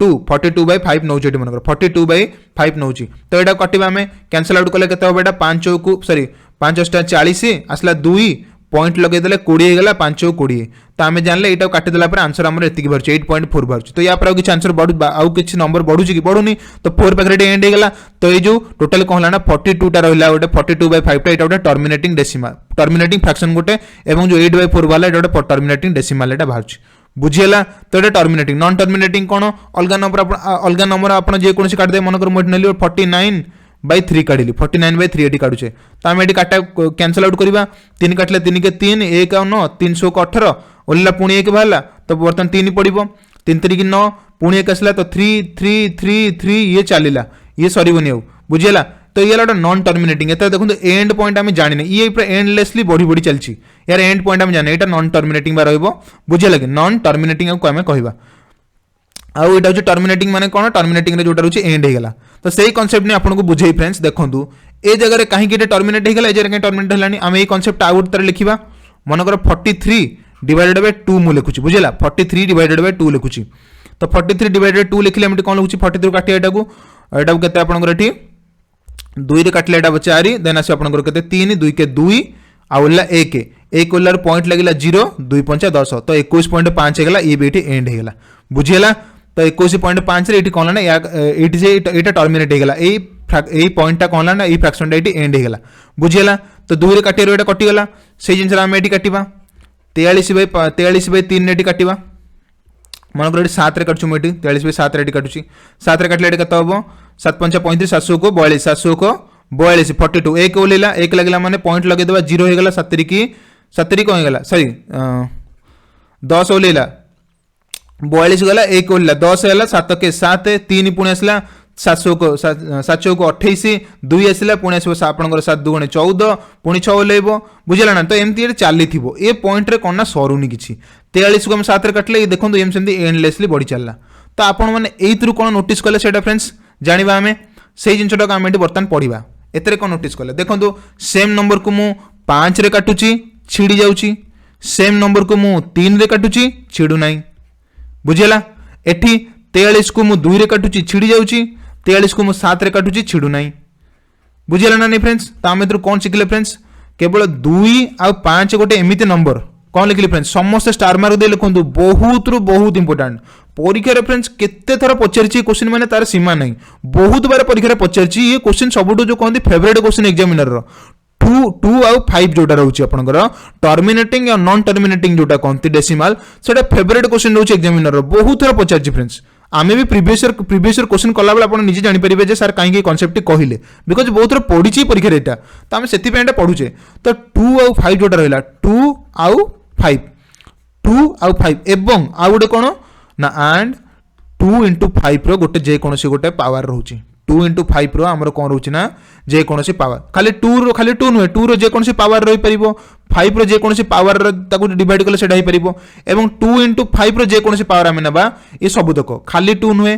42 by 5 नउची एठी मन करो 42 by 5 नउची तो एटा कटिबा हमें कैंसिल आउट कले केते हो बेटा 5 को सॉरी 5 40 आसला 2 पॉइंट लगे देले 20 हे गला 5 20 तो आमे जानले एटा काटि देला पर आंसर हमर एतिकी भरछ 8.4 भरछ तो या पर आउ किछ आंसर बढ़ु आउ किछ नंबर बढ़ुची कि बढ़ुनी तो 4 पाखरे एंड हे गला तो ए जो टोटल कहला ना 42 टा रहिला गोटे 42 by 5 टा एटा गोटे टर्मिनेटिंग डेसिमल टर्मिनेटिंग फ्रैक्शन गोटे एवं जो 8 by 4 वाला एटा गोटे टर्मिनेटिंग डेसिमल एटा भरछ बुझियला तो ये टर्मिनेटिंग नॉन टर्मिनेटिंग कौन अलग नंबर आप जे कौन काट दे मनकर मुझे नेली 49 by 3 काढ़ी 49 by 3 ये काटुचे तो आम ये काटा कैंसल आउट करवा 3 काटिले 3 के 3 1 और 9 300 को 18 ओल्ला पुणी 1 बाहला तो बर्तमान 3 पड़ो 3 3 9 पुणी 1 आसला तो 3 3 3 3 ये चलला ये सरीबनी आउ बुझेगा तो ये गोटे नॉन टर्मिनेटिंग एत देखो एंड पॉइंट आम जाने ये पूरा एंडलेसली बढ़ी बढ़ी चलती यार एंड पॉइंट आम जाने यहाँ नॉन टर्मिनेटिंग बा रहिबो बुझे लगे नॉन टर्मिनेटिंग को आम कहवा आउ यहाँ हूँ टर्मिनेटिंग माने कौन टर्मिनेटिंग रे जोटा रोचे एंड होगा तो सही कॉन्सेप्ट ने आपको बुझे फ्रेंड्स देखो ए जगह कहीं टर्मिनेट होगा ए जगह टर्मिनेट है आम ये कॉन्सेप्ट आउ गोटे लिखा मनकर 43 डिवाइडेड बाय 2 मु लिखुची बुझेला 43 डिवाइडेड बाय 2 लिखुची तो 43 डिवाइडेड 2 लिखले हम कौन लिखुची 43 काटिया एटा को केते आपनकर एठी 2 रे काटले एटा 4 देन आसी आपनकर केते 3 2 के 2 आउला 1 1 ओल्लार पॉइंट लगिला 0 2 5 10 तो 21.5 हेगला ये भी एठी एंड हेगला बुझियला तो 21.5 रे एठी कोन ना एठी से एटा टर्मिनेट हेगला ए पॉइंटटा कोन ना ए फ्रैक्शनटा एठी एंड हेगला बुझियला तो 2 रे काटिरो एटा कटि गला से जिंस हम एठी काटिबा 43 by 3 एठी काटिबा मनकर एठी 7 रे काटछु मेठी 43 by 7 रे एठी काटुची 7 रे काटले एठी कत हबो 7 5 35 700 को 42 700 को 42 42 1 ओलेला 1 लगला माने पॉइंट लगे देबा 0 हे गला 70 की 70 को हे गला सॉरी 10 ओलेला 42 गला 1 ओलेला 10 हेला 7 के 7 3 पुणे आसला 7 को 28 2 आसला पुणी आसो आपंकर 7 2 14 पुणी 6 ओल्ल बुझेगा ना। तो एमती चली ए पॉइंट रे कौन ना सरुनी किसी 43 को हम 7 रे काटले देखो एमती एंडलेसली बढ़ी चलला। तो आपण मैंने यू कौन नोटिस कले से फ्रेंड्स जाना आम से जिनटा आम बर्तमान पढ़ा एत कौन नोटिस कले देखो सेम नंबर को मु 5 रे काटुची छिड़ी जाऊँगी सेम नंबर को मु 3 रे काटुची छिड़ू ना बुझेगा। एठी 43 को मु 2 रे काटुची छिड़ी जाऊँगी 43 को मु 7 रे काटुची छिड़ू ना बुझेगा ना नहीं फ्रेंड्स। तो आम कौन शिखले फ्रेंड्स केवल 2 आउ 5 गोटे एमती नंबर कौन लिखिले फ्रेंड्स समस्त स्टार मार्क दे लिखु बहुत रु बहुत इंपोर्टाट परीक्षा फ्रेंड्स केते थर पचारि क्वेश्चन मैंने तार सीमा नहीं बहुत बार परीक्षा पचारि ये क्वेश्चन सब जो कहते फेवरेट क्वेश्चन एग्जामिनर 2 आउ 5 जोटा रोचे आपनकर टर्मिनेटिंग या नॉन टर्मिनेटिंग जोटा कहते डेसिमाल सेटा फेवरेट क्वेश्चन रोचे एग्जामिनर बहुत थर पचारि फ्रेंड्स। आमे भी प्रीवियस ईयर क्वेश्चन कला बेला आपण निजे जानि परिबे जे सर काहे कांसेप्ट कहले बिकॉज बहुत थर पढिची परीक्षा एटा तो आमे सेति पेंटा पढुचे। तो 2 आउ 5 जोटा रहला 2 आउ 5 एवं आउ गोटे कौन ना एंड 2 into 5 रो गोटे जेकोसी गोटे पावर रोचे 2 into 5 रो आमर कौन रोचे ना जेकोसी पावर खाली 2 नुहे 2 रो जेकोसी पावर रही परिबो 5 रो जेकोसी पावर ताकू डिवाइड कले सेटा ही परिबो एवं 2 into 5 रो जेकोसी पावर आमे नबा ये सब देखो खाली 2 नुहे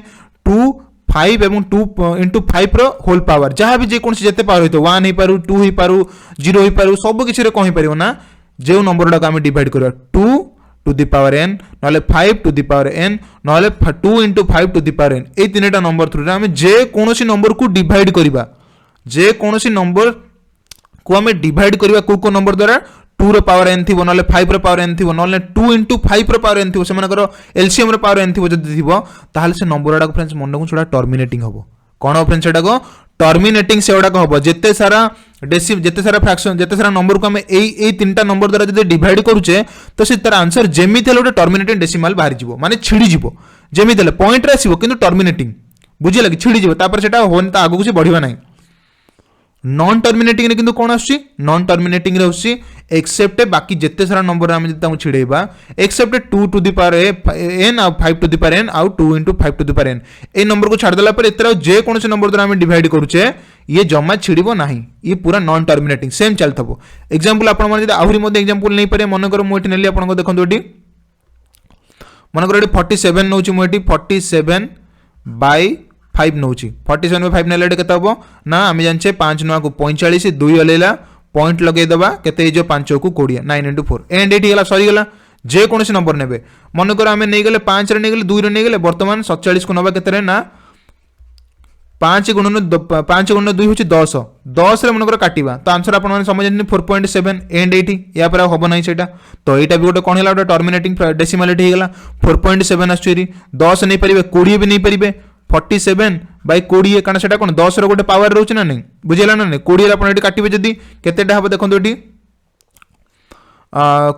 2 5 एवं 2 into 5 रो होल पावर जहाँ भी जेकोसी जेते पावर होइतो 1 ही पारु 2 ही पारु 0 ही पारु सब किछि रे कहि परिबो ना जो नंबर गुड़ा आम डिवाइड करवा 2 to the power n ना 5 to the power n ना 2 into 5 to the power n ये तीन नंबर थ्रू आम जेकोसी नंबर को डिवाइड करवा जेकोसी नंबर को आम डिवाइड करवा को नंबर द्वारा 2 रो पावर n थी ना 5 रो पावर n थी ना 2 into 5 रो पावर n थी से एलसीएम रो पावर n थी जदि थी ताहले से नंबर गुड़ा फ्रेंड्स मन को छोड़ा टर्मिनेटिंग हम कौन फ्रेंड्स सेटा टर्मिनेटिंग से गुड़ाक हम जिते सारा जिते सारा फ्रैक्शन जिते सारा नंबर को आम यही 3टा नंबर द्वारा जब डिवाइड करुचे तो से तार आंसर जेमी गोटे टर्मिनेटिंग डेसिमाल बाहरी जीवो माने छिड़ी जीवो जेमी पॉइंट रे आसीबो किंतु टर्मिनेटिंग बुझिला कि छिड़ी जीवो तापर सेटा होन ता आगु से बढ़िबा नाही। नॉन टर्मिनेटिंग रे किंतु कोन आसी नॉन टर्मिनेटिंग रे आसी एक्सेप्ट बाकी जिते सारा नंबर आम जब ताऊ छिड़ेबा accept 2 to the power n और 5 to the power n और 2 into 5 to the power n A number को छाड़ देला पर एतरा जे कोनसे नंबर द्वारा हम डिवाइड करूचे ये जम्मा छिड़िबो नाही ये पूरा नॉन टर्मिनेटिंग सेम चलथबो। एग्जांपल आपण माने आहुरी मध्ये एग्जांपल नै पारे मन कर मु एठी नेली आपण को देखंतु एठी मन कर एठी 47 नउची मु एठी 47 by 5 नउची 47 by 5 नेले केते हबो ना आमे जानचे 5 9 को 45 2 अलेला पॉइंट लगे दबा केते जो 5 को 20 9 into 4 एंड एठी गेला सरी गेला जे कोनसे नंबर नेबे मन कर आमे नै गेले 5 रे नै गेले 2 रे नै गेले वर्तमान 47 को नबा केते रे ना 5 गुणन 2 होची 10 10 रे मन कर काटिबा तो आंसर आपण माने समझ जनी 4.7 एंड एठी या पर होबो नै सेटा तो एटा भी गोटे कोन हैला गोटे टर्मिनेटिंग डेसिमल एठी गेला 4.7 आछुरी 10 नै परिबे 20 भी नै परिबे 47 by 20 कारण सेटा कोन 10 रो गोटे पावर रहउछ ना नै बुझिला ना नै 20 रे आपण एठी काटिबे जदी केतेटा हबो देखंतु एठी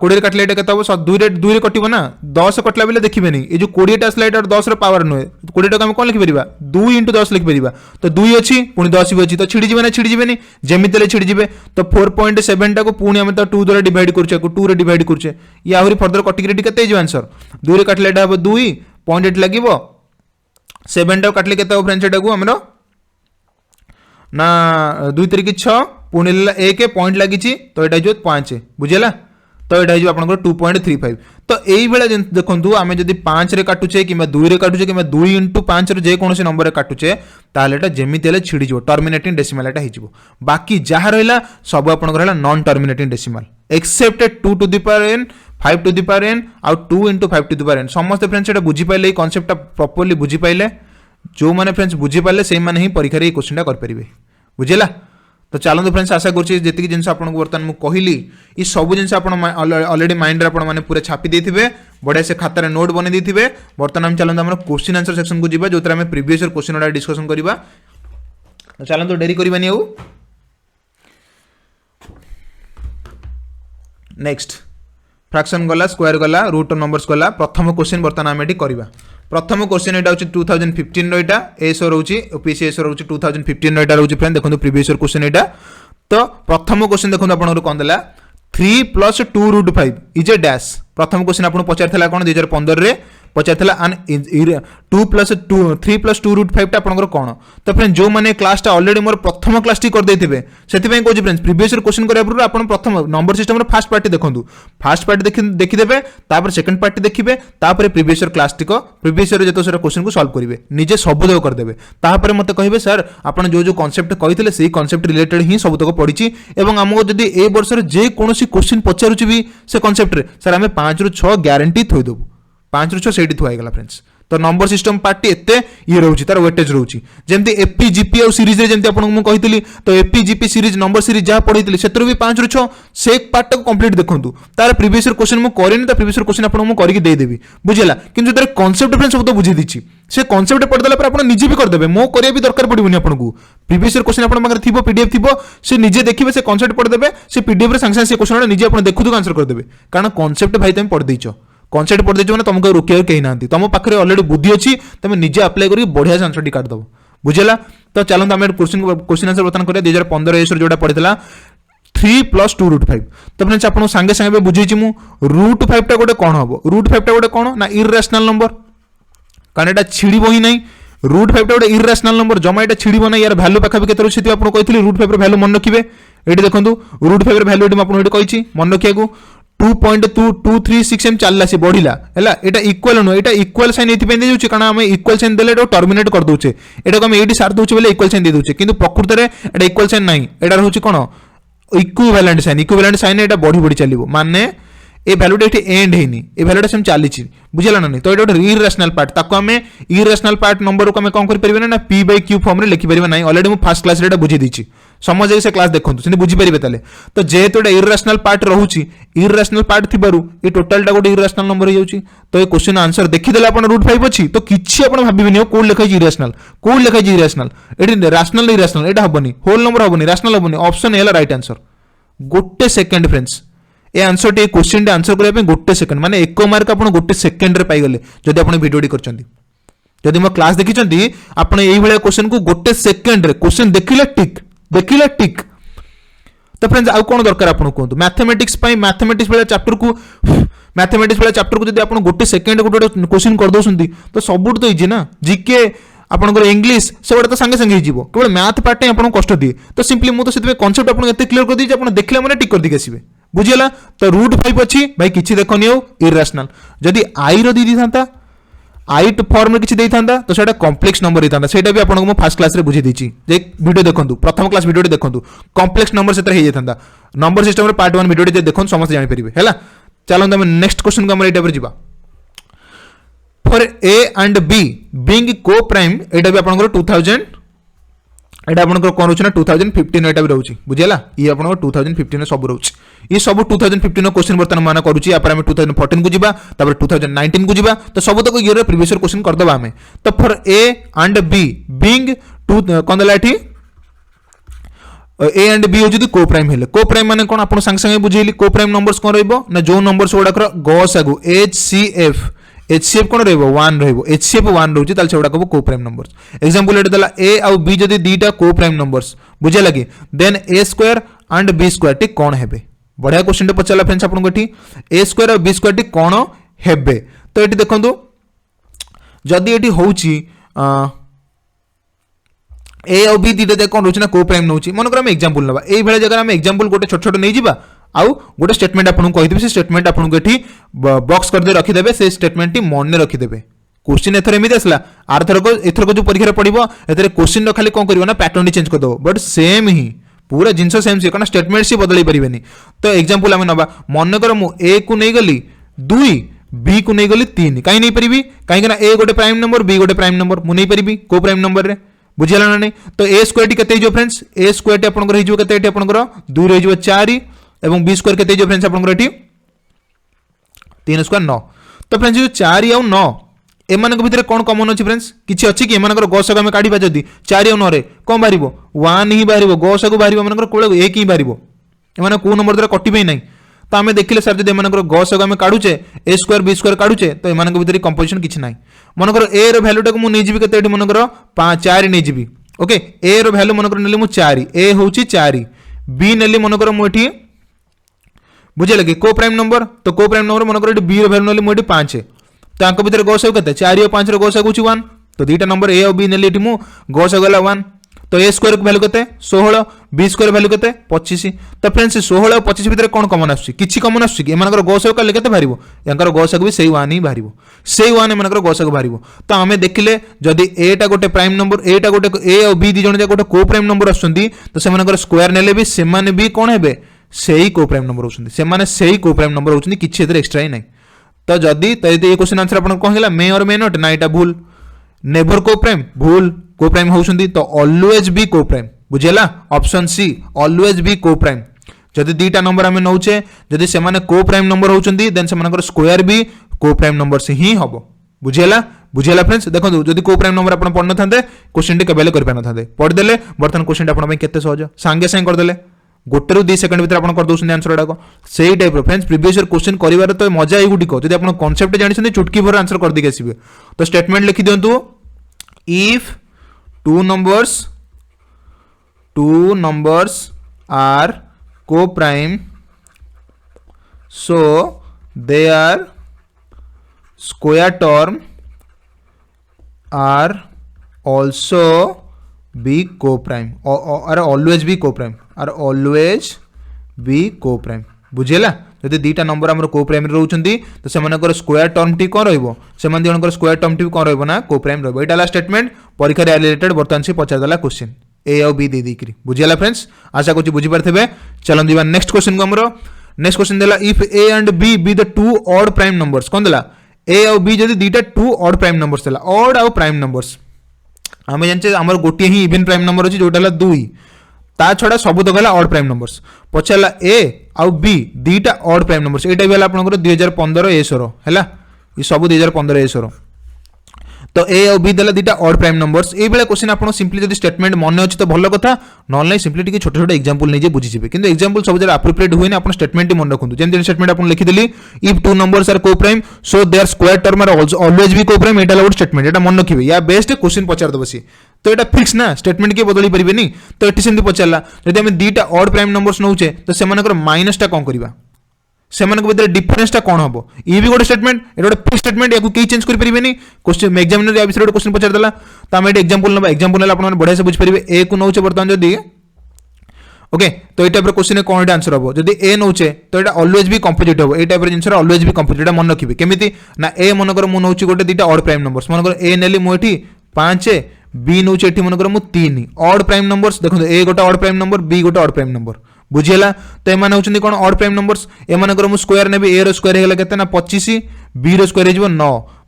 20 रे काटले एटा केते हबो 2 रे कटिबो ना 10 कटला बेले देखिबे नै ए जो 20 टा स्लाइड और 10 रो पावर नुए 20 टा हम कोन लिखि परिबा 2 into 10 लिखि परिबा तो 2 अछि पुनी 10 भी अछि तो छिड़ी जिबे ना छिड़ी जिबे नै जेमितेले छिड़ी जिबे तो 4.7 टा को पुनी हम तो 2 द्वारा डिवाइड करछे को 2 रे डिवाइड करछे या आहुरी फर्दर कटिक रेडी केते जो आंसर 2 रे काटले एटा हबो 2 0.8 लागिबो 7 टा काटले केते हो फ्रेंड्स एटा को हमरो ना 2 3 6 पुनी 1 पॉइंट लागिची तो एटा जो 5 बुझिला तो ये जो आपन 2.35 तो यही बेला देखंतु आमे जदी 5 रे काटुचे किबा 2 रे काटुचे किबा 2 into 5 रे जे कोनोसी नंबर रे काटुचे ताले एटा जेमिति हेले छिड़ी जो टर्मिनेटिंग डेसिमल एटा हिजिवो बाकी जहा रहला सब आपन रहला non terminating decimal except 2 to the power n 5 to the power n और 2 into 5 to the power n समस्त फ्रेंड्स एटा बुझी पाइले ई कांसेप्ट प्रॉपर्ली बुझी पाइले जो माने फ्रेंड्स बुझी पाइले से माने ही परीक्षा रे ई क्वेश्चनटा कर परिबे बुझिला। तो चलते फ्रेंड्स आशा करुँचे जी जिन आपको बर्तमान मुझे कहली ये सब जिन ऑलरेडी माइंड रे पूरा छापी देते बढ़िया से खातार नोट बन देते बर्तमान हम चलते आम क्वेश्चन आंसर सेक्शन को जीवा जो आम प्रीवियस ईयर क्वेश्चन गुड़ा डिस्कसन करवा चलते डेरी करवानी आउ नेक्स्ट फ्रैक्शन गला स्क्वायर गला रूट नंबर्स गला प्रथम क्वेश्चन बर्तमान आम ये करवा प्रथम क्वेश्चन यहाँ हूँ 2015 रहा एसओ रोचे ओपीसी एसओ रोचे 2015 रहा रोचे फ्रेंड देखो प्रीवियस ईयर क्वेश्चन यहाँ तो प्रथम क्वेश्चन देखो आप कौन देला 3 + 2 √5 इज ए डैश प्रथम क्वेश्चन आपको पचार था कौन 2015 रे पचार आन 2 + 2 3 + 2 √5 आपंकर कौन। तो फ्रेंड्स जो मैंने क्लासटा ऑलरेडी मोर प्रथम क्लास टी करदे से कहूँ फ्रेंड्स प्रीवियस क्वेश्चन करा पूर्व आप प्रथम नंबर सिस्टम फास्ट पार्ट देखो फास्ट पार्ट देखीदे सेकंड पार्ट देखिए प्रीवियस क्लास टी प्रीवियस जो क्वेश्चन को सॉल्व करेंगे निजे सबुतक करदे मत कहे सर आप जो कॉन्सेप्ट कहते से कॉन्सेप्ट रिलेटेड ही सबुतक पड़ी और आमको जब ए वर्ष जेकोसी क्वेश्चन पचारूँ भी से कॉन्सेप्ट सर आम 5 ରୁ 6 ग्यारंटी थोदेबू 5 ରୁ 6 से थुआगला फ्रेंड्स। तो नंबर सिस्टम पार्ट एत ये रोचे तार वेटेज रोचे जमी एपी जीपी और सीरीज जमी आपको कही तो AP GP series number series जहाँ पढ़ी से भी 5 ରୁ 6 से पार्ट को कंप्लीट देखूँ तार प्रीवियस क्वेश्चन मुझे करें प्रीवियस क्वेश्चन आपको करके देदेवी बुझेगा कि कॉन्सेप्ट फ्रेंड्स सब तो बुझे दी से कॉन्सेप्ट पढ़देला आप निजे भी करदे मो करिया भी दरकार पड़ोनी आपको प्रीवियस क्वेश्चन आप पीडीएफ थी से निजे देखिए से कॉन्सेप्ट पढ़देवे से पीडीएफ रे संगे से क्वेश्चन निजे आप देखु आंसर करदे कारण कॉन्सेप्ट भाई तुम पढ़ देच कॉन्सेप्ट पढ़ देच मैंने तुमको रोकिया कहीं ना तुम पाखे अलरेडी बुद्धि अच्छी तुम निजे अप्लाई करके बढ़िया से आंसर टी काटिदेव बुझेगा। तो चलते आम क्वेश्चन आंसर बर्तमान करें 2015 जो पढ़ा 3 + 2 √5। तो फ्रेंड्स आपको सांगे सांगे बुझे मु √5 टा गोटे कौन हम √5 टा गोटे कौन ना इरेशनल नंबर कारण यहाँ छिड़ब ही नहीं √5 टा गोटे इरेशनल नंबर जमा यहाँ छिड़ब ना यार भैल्यू पाखापी के से आपको कही √5 भैल्यू मन रखिए ये देखो √5 भैल्यू आपको कही मन रखा 2.2236 चलला से बढ़िला है এটা इक्वल नुह এটা इक्वल साइन ये दे कारण आम इक्वल साइन देले टर्मिनेट कर दोचे एटा आम ये सार दोचे बोले इक्वल साइन दे दोचे किंतु प्रकृत में एटा इक्वल साइन नहीं एटा होची कोन इक्विवेलेंट साइन एटा बढ़ी बढ़ी चलिबो माने ए भैल्यूटा ये एंड हैनी ए भैल्यूटा सेम चली बुझेगा ना नहीं। तो ये गोटे इरेशनल पार्ट ताको आम इरेशनल पार्ट नंबर को आम कौन करें ना p/q फॉर्म रे लिखिपर ना ऑलरेडी मुझे फास्ट क्लास बुझे दी समझ से क्लास देखो से बुझीपारे ताले। तो जेहेतु गोटे इरेशनल पार्ट रोचे इरेशनल पार्ट थी ये टोटालटा गोटे इरेशनल नंबर हो तो ये क्वेश्चन आंसर देखीदे आप √5 अच्छी तो किसी आप भाविनी कौन लिखाई इरेशनल कौन लिखाई इरेशनल ये रैशनल इरेशनल यहाँ हेनी होल नंबर हेनी रैशनल हेनी ऑप्शन ए राइट आंसर गोटे सेकेंड फ्रेंड्स ए आंसर टे क्वेश्चन टे आंसर करने गोटे सेकेंड माने 1 मार्क आप गोटे सेकेंड पाइगले जब आप भिडियोटी कर मो क्लास देखी आप क्वेश्चन को गोटे सेकेंड रे क्वेश्चन देखिले टिक। तो फ्रेंड्स आउ कौन दरकार आपको कहूँ मैथमेटिक्स मैथमेटिक्स वाला चैप्टर को जब आप गोटे सेकेंड गोटे क्वेश्चन कर दौरान तो सब तो इजी ना जीके आपंकर इंग्लीश से गुड़ा तो सांगे सांगे हो केवल मैथ पार्ट आपको कष्ट दिए तो सिंपली मुझे कॉन्सेप्ट आपको एत क्लियर कर दी आप देखले मैंने टिक करके आसवे बुझीगला। तो √5 अच्छी भाई किसी देखनी हो इरेशनल जदि आई दी था आई फॉर्म में किसी था तो सेटा कॉम्प्लेक्स नंबर होता है भी आपको फास्ट क्लास बुझे दी वीडियो देखो प्रथम क्लास वीडियो देखो कॉम्प्लेक्स नंबर से होता नंबर सिस्टम पार्ट 1 वीडियो देखो समस्त जानीपर है। चलो आम नेक्स्ट क्वेश्चन को आम ये जा for A and B being coprime एटा भी आपनकर 2000 एटा आपनकर कोन रोछ ना 2015 एटा भी रहउची बुझियला ये आपनकर 2015 सब रहउची ये सब 2015 क्वेश्चन बर्तन माने करूची या पर हम 2014 को जिबा तापर 2019 को जिबा तो सब तक ईयर प्रीवियस क्वेश्चन कर दबा हमें। तो for A and B being कोन दला एठी ए एंड बी हो को प्राइम हेले को प्राइम माने कोन आपन संग संग बुझेली को प्राइम नंबर्स कोन रहइबो ना जो नंबर्स गुडाकर गसागु HCF कौन वन HCF 1 रोचे से गुड़ा को प्राइम नंबर्स एग्जांपल ये देला ए आउ बी जदि दीटा को प्राइम नंबर्स बुझे लगे then A square and B square टी कौन हेबे बढ़िया क्वेश्चन पचारा फ्रेंड्स आपको ये ए स्क्वायर और बी स्क्वायर टी कौन हेबे। तो ये देखो जदि ये होची ए और बी दीटा कौन रोचे ना को प्राइम नौ मनकर आम एग्जांपल नवा ये भाई जगह आम एग्जांपल गोटे छोट छोट नहीं जा आउ गोटे स्टेटमेंट आपको कही से स्टेटमेंट आपको ये बॉक्स करदे रखिदेवे से स्टेटमेंट मन रखिदेवे क्वेश्चन एथर एमती आसला एथरक जो परीक्षा पड़ो ए क्वेश्चन खाली कौन कर पैटर्न चेंज करदे बट सेम ही पूरा जिनस सेम सी कारण स्टेटमेंट सी बदल पारे। तो एग्जांपल आम नवा मनकर मुझे ए को नहीं गली 2 बी को नहीं गली 3 कहीं नहीं पारि कहीं ए गोटे प्राइम नंबर बी गोटे प्राइम नंबर मुझे नहीं पारि को प्राइम नंबर रे बुझेगा ना नहीं। तो ए स्क्वायर टी के फ्रेंड्स ए स्क्वायर टी आपंकर 2 रही 4 एवं बी स्क्वायर के फ्रेंड्स आपंकर 3 स्क्वायर 9। तो फ्रेंड्स जो 4 आउ 9 एम भितर कौन कमन अच्छी फ्रेंड्स किसी अच्छी कि एम गसक आम काढ़ा जदि 4 आउ 9 रे कौन बाहर 1 ही बाहर गसक बाहर एम कौन 1 ही बाहर एम कौ नंबर द्वारा कटे नहीं। तो आम देखिले सर जब एम गसक आम काढ़ुचे ए स्क्वायर बी स्क्वायर काढ़ुचे तो एम भितर कंपोजिशन किसी ना मनकर ए रैल्यूटा को मुझे के मनकर 4 नहीं ओके ए रैल्यू मनकर नेली 4 ए हूँ 4 बी नेली मनकर मुझे बुझे लगे को प्राइम नंबर तो को प्राइम नंबर मनकर बी रैल्यू नेली मुझे 5 तो आंक भितर गौसक केते 4 और 5 रो गौसक होची 1 तो दुईटा नंबर ए और बी नेली एठी मु गौसक गला 1 तो ए स्क्वायर वैल्यू केते 16 बी स्क्वायर वैल्यू केते 25 तो फ्रेंड्स 16 और 25 भितर कोन कॉमन आछी किछि कॉमन आछी कि एमानकर गौसक कले केते बाहरिबो यांकर गौसक भी सेही 1 ही बाहरिबो सेही 1 एमानकर गौसक बाहरिबो तो आमे देखिले जदी ए टा गोटे प्राइम नंबर ए टा गोटे ए और बी दी जण गोटे को प्राइम नंबर आछंती तो सेमानकर स्क्वायर नेले भी सेमाने भी कोन हेबे सेही को प्राइम नंबर होछंती सेमाने सेही को प्राइम नंबर होछंती किछि एतर एक्स्ट्रा ही नै तो जदी ये क्वेश्चन आंसर आपन कोन गेला मे और मे नॉट ना एटा भूल नेवर को प्राइम भूल को प्राइम होउछंती तो ऑलवेज बी को प्राइम बुझेला ऑप्शन सी ऑलवेज बी को प्राइम जदी दीटा नंबर हमें नौचे जदी से माने को प्राइम नंबर होउछंती देन से मानकर स्क्वायर भी को प्राइम नंबर से ही हबो बुझेला बुझेला फ्रेंड्स देखो जदी को प्राइम नंबर आपन पढन थांते क्वेश्चन टी केबेले कर पाना थांते पढ देले बर्तन क्वेश्चन आपन में केते सहज सांगे सांगे कर देले गोटे रु 2 सेकंड भीतर आपन कर दोछन आंसर डाको सेही टाइप रो फ्रेंड्स प्रीवियस ईयर क्वेश्चन करिवार तो मजा ही गुडी को जदी आपन कांसेप्ट जानिछन चुटकी भर आंसर कर दिके आसीबे तो स्टेटमेंट लिखि दियंतु if two numbers are co-prime so their square term are also be co-prime or are always be co-prime are always be co-prime बुझेला जदि दीटा नंबर हमर को प्राइम रहउछंती तो सेमानकर स्क्वायर टर्म टी कोन रहइबो सेमान दिनकर स्क्वायर टर्म टी कोन रहइबो ना को prime रहइबो एटाला statement परीक्षा रे related बर्तन से पचार दला क्वेश्चन ए और बी दे देकरी बुझेला फ्रेंड्स आशा करछि बुझी परथबे चलो दिबा नेक्स्ट क्वेश्चन को हमरो नेक्स्ट क्वेश्चन देला if a and b be the two odd prime numbers कोन देला ए और बी जदि दीटा टू ऑड प्राइम नंबर्स देला ऑड और प्राइम नंबर्स हमें जानचे हमर गोटे ही इवन प्राइम नंबर अछि जोटाला 2 ता छड़ा सब तो गला ऑड प्राइम नंबर्स पछला ए आउ बी दीटा ऑड प्राइम नंबर्स एटा बेला आपनकर 2015 एसरो हैला ई सब 2015 एसरो तो ए और बी देला दीटा ऑड प्राइम नंबर्स ए बेला क्वेश्चन आपन सिंपली जदी स्टेटमेंट मन अछि तो भलो कथा नॉन लाइन सिंपली टिके छोटे छोटे एग्जांपल नै जे बुझी जिवे किंतु एग्जांपल सब जरा एप्रोप्रिएट होइने आपन स्टेटमेंट मन रखुंतु जेम स्टेटमेंट आपन लिखि देली if two numbers are coprime so their square term are always be coprime एटा लाउड स्टेटमेंट एटा मन रखिबे या बेस्ट क्वेश्चन पचार दबसी तो एटा फिक्स ना स्टेटमेंट के बदली परिबेनी तो एटी सेमति पचारला जदि हम दीटा ऑड प्राइम नंबर्स नउचे तो सेमानकर माइनस टा कोन करबा सेमानक भीतर डिफरेंस टा कोन हबो ई भी गोटे स्टेटमेंट एटा गोटे फिक्स स्टेटमेंट याकू के चेंज कर परिबेनी क्वेश्चन एग्जामिनर या विषय गोटे क्वेश्चन पचार देला त हम एटा एग्जांपल नबा एग्जांपल ले आपन बढ़िया से बुझ परिबे ए को नउचे बर्तमान जदि ओके तो ए टाइप रो क्वेश्चन कोन एटा आंसर हबो जदि ए नउचे तो एटा ऑलवेज भी कंपोजिट हबो ए टाइप रो आंसर ऑलवेज भी कंपोजिट एटा मन रखिबे केमिति ना ए मनकर मु नउची गोटे दीटा ऑड प्राइम नंबर्स मनकर ए नेली मु एठी 5 बी नउचे एठी मनकर मु 3 ऑड प्राइम नंबर्स देखो ए गोटे ऑड प्राइम नंबर बी गोटे ऑड प्राइम नंबर बुझियला तो एमाने होचंदी कोन ऑड प्राइम नंबर्स एमानकर मु स्क्वायर नेबे ए रो स्क्वायर हेला केते ना 25 बी रो स्क्वायर हेजबो 9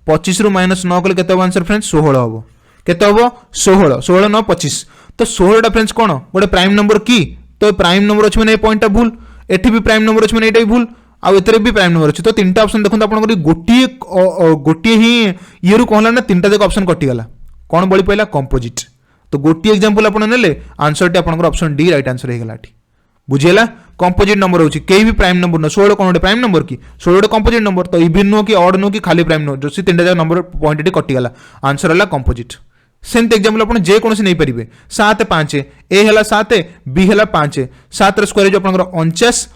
25 रु माइनस 9 कले केते आंसर फ्रेंड्स 16 हबो केते हबो 16 16 9 25 तो 16 टा फ्रेंड्स कोन गोटे प्राइम नंबर की तो प्राइम नंबर अछि माने ए पॉइंट टा भूल एठी भी प्राइम नंबर अछि माने एटा भी भूल आ एतरे भी प्राइम नंबर अछि तो तीनटा ऑप्शन देखन आपन गोटी ही ये रु कहला ना तीनटा देख ऑप्शन कटि गला कोन बळी पहिला कंपोजिट तो गोटी एग्जांपल आपन नेले आंसर टे आपन ऑप्शन डी राइट आंसर हे गला एठी बुझियला कंपोजिट नंबर होची केई भी प्राइम नंबर न 16 कोन गोटे प्राइम नंबर की 16 कंपोजिट नंबर तो इवन नो कि ऑड नो कि खाली प्राइम नो जो सी तीनटा जा नंबर पॉइंट एटी कटि गला आंसर हला कंपोजिट सेंट एग्जांपल आपन जे कोनसी नै परिबे 7 5 ए हला 7 बी हला 5 7 र स्क्वायर जो आपन 49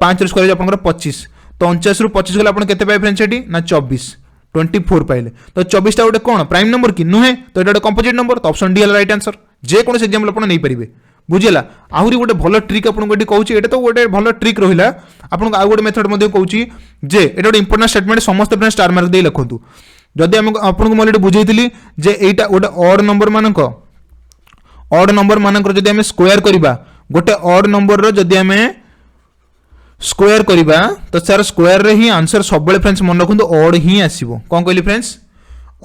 5 र स्क्वायर जो आपन 25 तो 49 रु 25 गला आपन केते पाइ फ्रेंड्स एटी ना 24 24 पाइले तो 24 टा गोटे कोन प्राइम नंबर की नुहे तो एटा कंपोजिट नंबर तो ऑप्शन डी हला राइट आंसर जे कोनसी एग्जांपल आपन नै परिबे बुझिला आहुरी गोटे भलो ट्रिक आपन गोटी कहूची एटा तो गोटे भलो ट्रिक रहिला आपन आ गोटे मेथड मध्ये कहूची जे एटा गोटे इंपोर्टेंट स्टेटमेंट समस्त फ्रेंड्स स्टार मार्क दे लिखंतु जदि हम आपन को मोले बुझेइतिली जे एटा गोटे ऑड नंबर मानक जदि हम स्क्वायर करिबा गोटे ऑड नंबर रो जदि हम स्क्वायर करिबा तो सर स्क्वायर रे ही आंसर सब बेले फ्रेंड्स मन रखंतु ऑड ही आसीबो कोन कहली फ्रेंड्स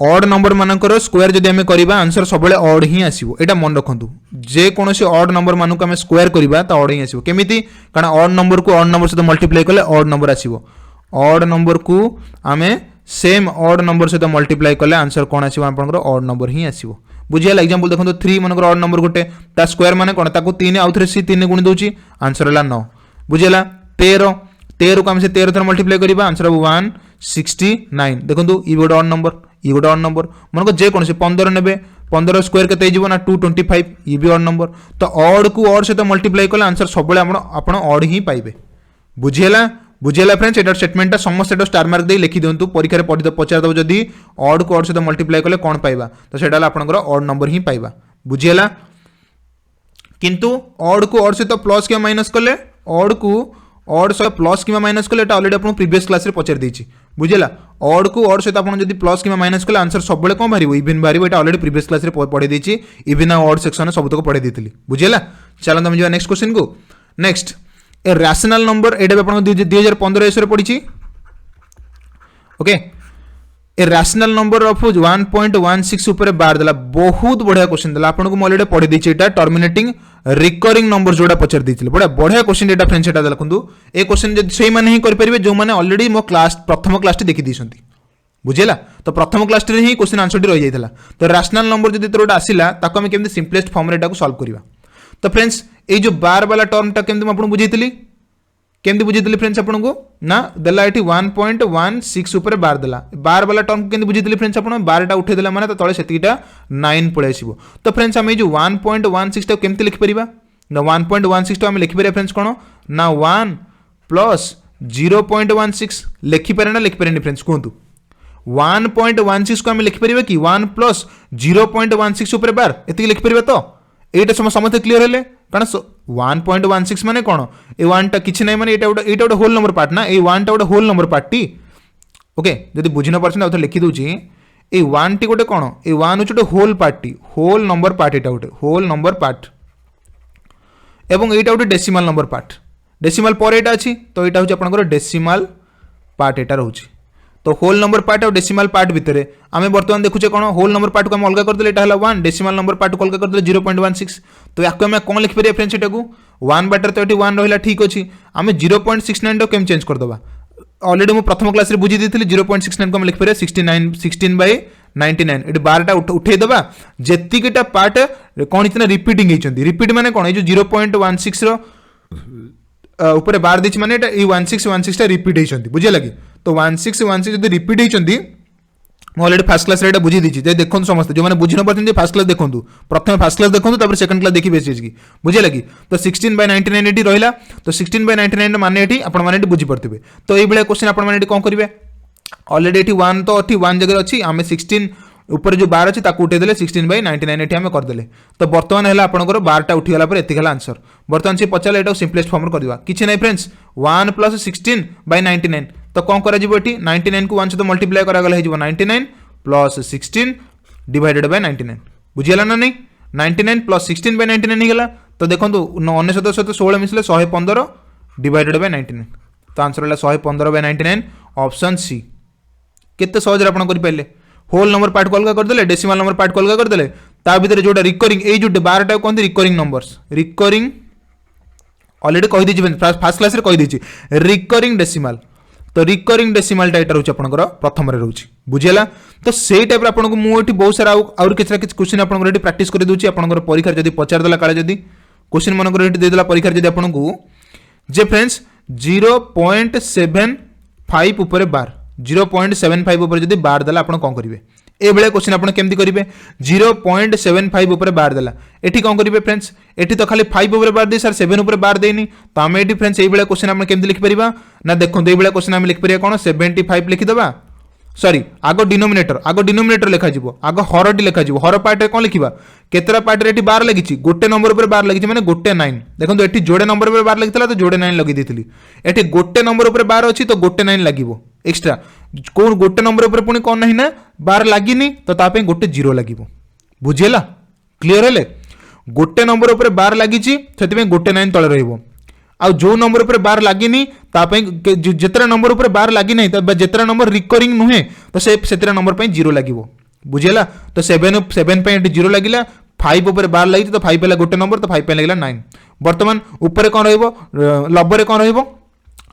ऑड नंबर मानकर स्क्वायर जदि हम करिबा आंसर सब बेले ऑड ही आसीबो एटा मन रखंतु जे कोनोसी ऑड नंबर मानक हम स्क्वायर करिबा त ऑड ही आसीबो केमिति कारण ऑड नंबर को ऑड नंबर से मल्टीप्लाई करले ऑड नंबर आसीबो ऑड नंबर को हमें सेम ऑड नंबर से मल्टीप्लाई करले आंसर कोन आसीबो आपनकर ऑड नंबर ही आसीबो बुझियला एग्जांपल देखंतु 3 मनकर ऑड नंबर गोटे ता स्क्वायर माने कोन ताको 3 आउ 3 3 गुण दोची आंसर हला 9 बुझियला 13 को हम से 13 थर मल्टीप्लाई करिबा आंसर हो 169 देखंतु ई गोटे ऑड नंबर मनको जे कोन से 15 नेबे 15 स्क्वायर केते हिजबो ना 225 ई भी ऑड नंबर तो ऑड को ऑड से तो मल्टीप्लाई करले आंसर सब बेले आपण ऑड ही पाइबे बुझियला बुझेगा फ्रेंड्स एटा स्टेटमेंटा समस्त स्टार मार्क दे लिखि दिंतु परीक्षा रे पचार दब जदि ऑड को ऑड सहित मल्टीप्लाई कले कौन पाइबा तो सेटा आपनकर ऑड नंबर ही पाइबा बुझेगा किंतु ऑड को ऑड सहित प्लस कि माइनस कले ऑड को ऑड सहित प्लस कि माइनस कले ऑलरेडी आपन प्रीवियस क्लास रे पचार देछि बुझेला ऑड को ऑड सहित आपन जदि प्लस कि माइनस कले आंसर सब बेले कोन भारिबो इवन भारिबो एटा ऑलरेडी प्रीवियस क्लास रे पढे देछि इवन ऑड सेक्शन सब तक पढे देथिली बुझेला चलो हम जा नेक्स्ट क्वेश्चन को नेक्स्ट ए रैशनल नंबर एटा आपन 2015 एसरे पढिछि okay a rational number of 1.16 ऊपर बार देला बहुत बढ़िया क्वेश्चन देला आपन को ऑलरेडी पढे देछि एटा टर्मिनेटिंग रिकरिंग नंबर जोड़ा पचार देथिले बढ़िया क्वेश्चन एटा फ्रेंड्स एटा देखंतु ए क्वेश्चन जदि सेही माने ही कर परिबे जो माने ऑलरेडी मो क्लास प्रथम क्लास टी देखि दिसंती बुझेला तो प्रथम क्लास टी ही क्वेश्चन आंसर टी रहि जाइतला तो रैशनल नंबर जदि तोरटा आसिला ताको हम केमति सिंपलेस्ट फॉर्म रे एटा को सॉल्व करिवा तो फ्रेंड्स ए जो बार वाला टर्म टा केमति आपन बुझैतली केमति बुझैतली फ्रेंड्स आपन को ना देला एठी 1.16 ऊपर बार देला बार वाला टर्म केमति बुझैतली फ्रेंड्स आपन बार टा उठै देला माने तो तळे सेतिटा 9 पळे आसीबो तो फ्रेंड्स हम ए जो 1.16 टा केमति लिखि परिबा ना 1.16 तो हम लिखि परिबा फ्रेंड्स कोन ना 1 प्लस 0.16 लिखि पारे ना लिखि पारेनी फ्रेंड्स कोंतु 1.16 को हम लिखि परिबा कि 1 प्लस 0.16 ऊपर बार एति लिखि परिबा तो एटा समस्त क्लियर हेले कारण 1.16 माने कोन ए 1 टा किछि नै माने एटा होल नंबर पार्ट ना ए 1 टा गोटे होल नंबर पार्ट टी ओके जदि बुझि न परछन आउथ लिखि दोछि ए 1 टी गोटे कोन ए 1 होटे होल पार्ट टी होल नंबर पार्ट एटा गोटे होल नंबर पार्ट एवं एटा गोटे डेसिमल नंबर पार्ट डेसिमल पर एटा अछि तो एटा होछि आपनकर डेसिमल पार्ट एटा रहउछि तो होल नंबर पार्ट और डेसिमल पार्ट भितरे आमे वर्तमान देखुचे कोन होल नंबर पार्ट को हम अलगा कर देले एटा हला 1 डेसिमल नंबर पार्ट को अलगा कर देले 0.16 तो याको हम कोन लिख परिया फ्रेंड्स एटा को 1 बाटर तो एटी 1 रहिला ठीक अछि आमे 0.69 तो केम चेंज कर दबा ऑलरेडी मो प्रथम क्लास रे बुझी देथिली 0.69 को हम लिख परिया 16/99 एटी 12 टा उठै दबा जेति केटा पार्ट कोन इतना रिपीटिंग हेचंदी रिपीट माने कोन ए जो 0.16 रो ऊपर बार दिछि माने एटा ए 1616 टा रिपीट हेचंदी बुझे लगी तो 1616 जदि रिपीट हेचंदी मो ऑलरेडी फर्स्ट क्लास रे एटा बुझी दिछि जे देखन समस्त जो माने बुझि न परछन जे फर्स्ट क्लास देखंतु प्रथम फर्स्ट क्लास देखंतु तापर सेकंड क्लास देखि बेसिस की बुझे लगी तो 16/99 एटी रहिला तो 16/99 माने एटी आपण माने एटी बुझि परथिबे तो एई बेले क्वेश्चन आपण माने एटी कोन करिवे ऑलरेडी एटी 1 तो एटी 1 जगह अछि आमे 16 ऊपर जो बार अच्छी उठे देले 16/99 एटी आमे कर देले तो वर्तमान है आपनकर 12 टा उठी गला पर एति गला आंसर वर्तमान से पचाले एटा सिंपलेस्ट फॉर्म कर दिबा किछि नै फ्रेंड्स 1 प्लस 16/99 तो कोन करा जिवो एटी 99 को 1 से तो मल्टीप्लाई करा गला हे जिवो 99 प्लस 16 डिवाइडेड बाय 99 बुझियला ना नहीं 99 प्लस 16/99 हे गला तो देखंतु 99 सहित 16 मिसले 115 डिवाइडेड बाय 99 तो आंसर हला 115/99 ऑप्शन सी केते सहज रे आपण करि पाइले होल नंबर पार्ट को अलग कर देले डेसिमल नंबर पार्ट को अलग कर देले ता भीतर जोटा रिकरिंग ए जो 12 टा कोन रिकरिंग नंबर्स रिकरिंग ऑलरेडी कहि दिछि फर्स्ट क्लास रे कहि दिछि रिकरिंग डेसिमल तो रिकरिंग डेसिमल टा एटा रहउछि आपनकर प्रथम रे रहउछि बुझियला तो सेही टाइप रे आपनको मु एठी बहुत सारा और किछरा किछ क्वेश्चन आपनकर एठी प्रैक्टिस करि दोछि आपनकर परीक्षा जदी पचार देला काले जदी क्वेश्चन मनकर एठी दे देला परीक्षा जदी आपनको जे फ्रेंड्स 0.75 ऊपर बार 0.75 ऊपर जदी बार देला आपण कोन करिवे ए बेले क्वेश्चन आपण केमति करिवे 0.75 ऊपर बार देला एठी कोन करिवे फ्रेंड्स एठी तो खाली 5 ऊपर बार दे सर 7 ऊपर बार देनी तो हम एठी फ्रेंड्स ए बेले क्वेश्चन आपण केमति लिखि परिबा ना देखो ए बेले क्वेश्चन हम लिखि परिया कोन 75 लिखि दबा सॉरी आगो डिनोमिनेटर लिखा जिवो आगो हरटी लिखा जिवो हर पार्ट रे कोन लिखिबा केतरा पार्ट रे एठी बार लागिछि गोटे नंबर ऊपर बार लागिछि माने गोटे 9 देखो एठी जोडे नंबर ऊपर बार लागितला तो जोडे 9 लगी देथिली एठी गोटे नंबर ऊपर बार अछि तो गोटे 9 लागिवो एक्स्ट्रा कोन गोटे नंबर ऊपर पुनी कोन नाही ना बार लागिनी तो तापे गोटे 0 लागिवो बुझियला क्लियर हेले गोटे नंबर ऊपर बार लागिछि सेति में गोटे 9 तळे रहइबो आ जो नंबर ऊपर बार लागिनी तापे जेतरा नंबर ऊपर बार लागी नहीं तो जेतरा नंबर रिकरिंग नुहे तो सेतरा नंबर पे 0 लागिवो बुझियला तो 7 पे 0 लागिला 5 ऊपर बार लागि तो 5 पेला गोटे नंबर तो 5 पे लागिला 9 वर्तमान ऊपर कोन रहइबो लब्बरे कोन रहइबो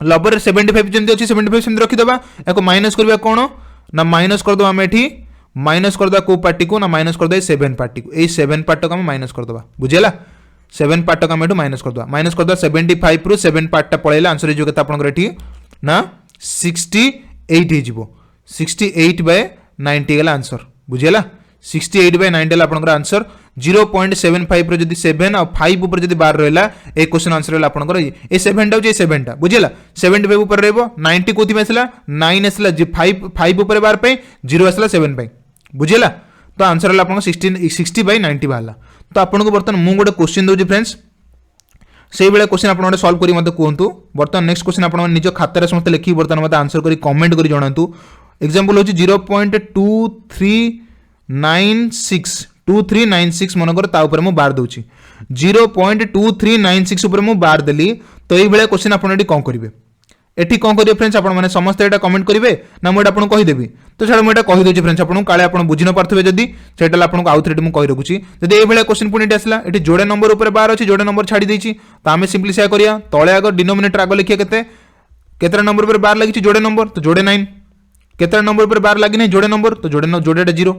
लब्बरे 75 जेंति अछि 75 सेंति रखि दबा एको माइनस करबा कोन ना माइनस कर दो हम एठी माइनस कर दो को पार्टी को ना माइनस कर दो 7 पार्टी को ए 7 पार्ट को हम माइनस कर दबा बुझियला 7 पार्ट का हम माइनस कर दो 75 रु 7 पार्ट टा पळेला आंसर जो केता आपन एठी ना 68 हे जिवो 68/90 गेला आंसर बुझियला 68/90 गेला आपन आंसर 0.75 रो जदी 7 और 5 ऊपर जदी बार रहला ए क्वेश्चन आंसर रहला आपनकर ए 7 टा जे 7 टा बुझिला 75 ऊपर रहबो 90 कोथि में आसला 9 आसला जे 5 ऊपर बार पे 0 आसला 7 पे बुझिला तो आंसर रहला आपन 60/90 बाहला तो आपनको बर्तन मु गोटे क्वेश्चन दोजी फ्रेंड्स से बेले क्वेश्चन आप सॉल्व करी मत कहतु बर्तमान नेक्स्ट क्वेश्चन आप निज खातार समस्त लिखी बर्तमान मत आंसर करी कमेंट करी जणातु एग्जांपल होची 0.2396 मनकर ता ऊपर मु बार दोची 0.2396 ऊपर मु बार देली तो ये बेले क्वेश्चन आप कौन करेंगे एठी कौन करेंगे फ्रेंड्स आप समस्त एटा कमेंट करेंगे ना मुझे आपको कहीदेवी तो छाड़ मुझे कहीदे फ्रेंड्स आपको काले आप बुझी न पारे जदि से आपको आउ थे मुझे कही रखुच्छी जब ये क्वेश्चन पुणी आसला ये जोड़े नंबर ऊपर बार अच्छी जोड़े नंबर छाड़ी देती तो आम सिंपली से करिया तले आग डिनोमिनेटर आग लिखिए केते नंबर पर बार लगी जोड़े नंबर तो जोड़े 9 केते नंबर पर बार लगी नहीं जोड़े नंबर तो जोड़े जोड़े 0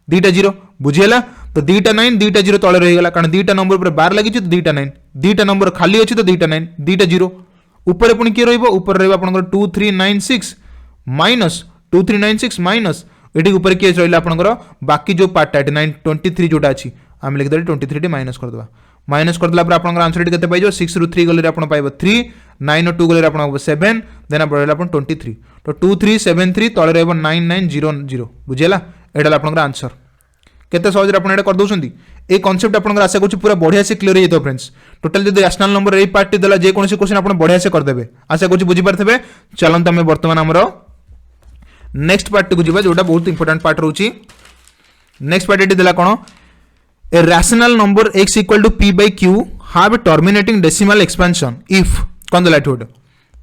2टा 0 बुझीगला तो 2टा 9 2टा 0 तले रहीगला कारण 2टा नंबर पर बार लगी तो 2टा 9 2टा नंबर खाली अच्छी तो 2टा 9 2टा 0 ऊपर पुणी किए ऊपर रहा 2396 माइनस 2396 माइनस ये ऊपर किए रहा आपंकर बाकी जो पार्टा 923 जोटा अच्छी आम लिखिदे 23 माइनस करदे माइनस करदेला आप आंसर के 6 रु 3 गले आप 3 9 और 2 गले आप 7 देन आप 23 तो 2373 तले रहा 9900 बुझेगा यहाँ आप आंसर केते सहज आप कर दौरान ये कॉन्सेप्ट आप आशा करूँ पूरा बढ़िया से क्लियर हो फ्रेंड्स टोटल जो रैशनल नंबर ये पार्ट देला जे कोन क्वेश्चन आप बढ़िया से करदे आशा करूँ बुझीपारे चलते आम बर्तमान आमर नेक्स्ट पार्ट को जीवा जोटा बहुत इंपोर्टेंट पार्ट रोची नेक्स्ट पार्ट ये देला कौन a rational number x equal to p by q have terminating decimal expansion if कौन देला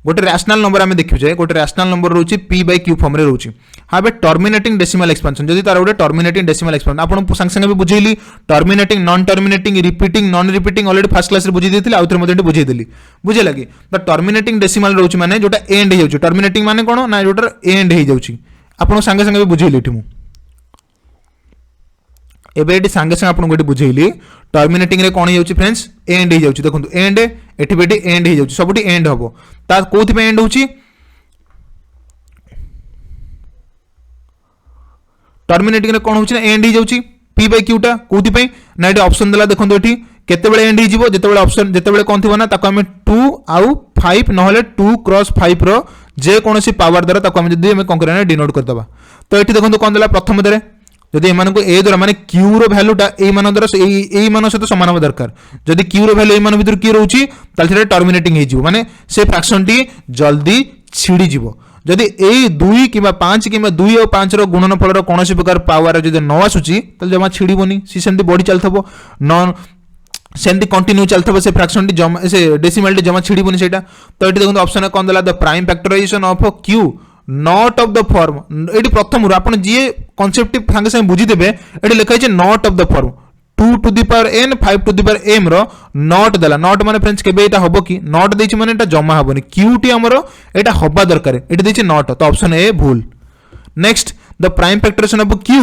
गोटे रैशनल नंबर आम देखिए गोटे रैशनल नंबर रोची p by q फॉर्म रे रोची have a terminating decimal expansion जदि तार गोटे टर्मिनेटिंग डेसिमल एक्सपेंशन आपन संग संग भी बुझेली terminating non terminating repeating non repeating already first class रे बुझी देथिले आउथरे मते बुझी देली बुझे लगी तो टर्मिनेटिंग डेसिमल रोची माने जोटा एंड हो जाउची टर्मिनेटिंग माने कोन ना जोटा एंड हो जाउची आपन संग संग भी बुझेली एठी मु एबे एटी संगे संगे आपन गोटे बुझेली टर्मिनेटिंग रे कोन हो जाउची फ्रेंड्स एंड हो जाउची देखंतु एंड एठी बेटी एंड हो जाउची सबटी एंड हबो ता कोथि पे एंड होउची टर्मिनेटिंग रे कोन होउची ना एंड हो जाउची p by q टा कोथि पे ना एटी ऑप्शन देला देखंतु एठी केते बेले एंड हो जिवो जते बेले ऑप्शन जते बेले कोन थिबो ना ताको हम 2 आउ 5 नहले 2 क्रॉस 5 रो जे कोनोसी पावर द्वारा ताको हम जदी हम कोन करना डिनोट कर दबा तो एठी देखंतु कोन देला प्रथम दरे जदि ए द्वारा माने क्यू रो वैल्यूटा ए मान द्वारा ए मान सहित समान होबा दरकार जदि क्यू रो वैल्यू ए मान भीतर की रहउची ताले सेटा टर्मिनेटिंग हे जिवो माने से फ्रैक्शन टी जल्दी छिड़ी जिवो जदि ए 2 किबा 5 किबा 2 और 5 रो गुणनफल रो कोनोसी प्रकार पावर जदि न आसुची ताले जमा छिड़ीबोनी सी सेंती बॉडी चलथबो नॉन सेंती कंटिन्यू चलथबो से फ्रैक्शन टी जमा से डेसिमल टी जमा छिड़ीबोनी सेटा तो एटी देखो ऑप्शन कोन देला the prime factorisation of q not of the form ये प्रथम आप जी कॉन्सेप्ट सांगे सांगे बुझीदेवे ये लिखाई not of the form 2 to the power n 5 to the power m रो नॉट देला नॉट माने फ्रेंड्स केबे एटा हबो कि नॉट देछि माने एटा जमा हबोनी क्यू टी हमरो एटा हबा दरकार एटा देछि नॉट तो ऑप्शन ए भूल next the prime factorisation of q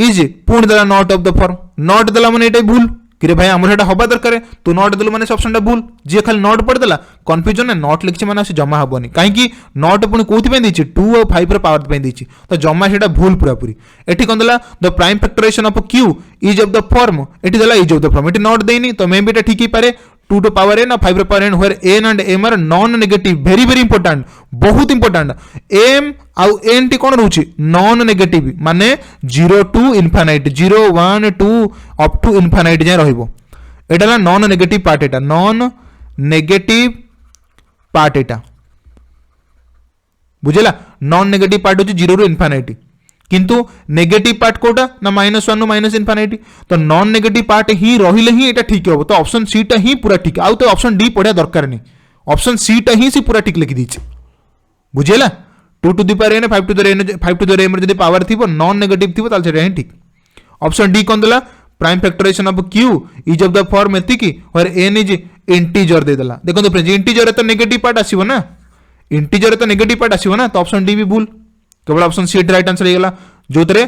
is पूर्ण देला not of the form not देला माने एटा भूल कि भाई आमर एटा हबा दरकार तू नॉट देलु माने ऑप्शन टा भूल जे खाली नॉट पड़ देला कंफ्यूजन ने नॉट लिखछि माने से जमा हबोनी काहे कि नॉट पुनी कोथि पे देछि 2 और 5 रो पावर पे देछि तो जमा सेटा भूल पूरा पूरी एठी कोन देला the prime factorisation of q is of the form एठी देला इज ऑफ द फॉर्म एठी नॉट देनी तो मे बी एटा ठीक ही पारे 2 to power n और 5 to power n where n and m are non negative very very important बहुत important m आउ n टी कोन रहउची नॉन नेगेटिव माने 0 to infinite 0 1 2 up to infinite जे रहइबो एटा नॉन नेगेटिव पार्ट एटा नॉन नेगेटिव पार्ट एटा बुझेला नॉन नेगेटिव पार्ट होची 0 रु इनफिनिट किंतु नेगेटिव पार्ट कोटा ना -1 नु -इनफिनिट तो नॉन नेगेटिव पार्ट ही रहिले ही एटा ठीक हो तो ऑप्शन सी टा ही पूरा ठीक आउ तो ऑप्शन डी पढ़िया दरकार नहीं ऑप्शन सी टा ही सी पूरा ठीक लिखि दीछ बुझेला 2 to the power n 5 to the n 5 to the m जदी पावर थिबो नॉन नेगेटिव थिबो ताल सेटा ही ठीक ऑप्शन डी कोन देला prime factorisation of q is of the form एति की और n इज इंटीजर दे देला देखो तो फ्रेंड्स इंटीजर तो नेगेटिव पार्ट आसीबो ना इंटीजर तो नेगेटिव पार्ट आसीबो ना तो ऑप्शन डी भी भूल केवल ऑप्शन सी राइट आंसर हेगला जोतरे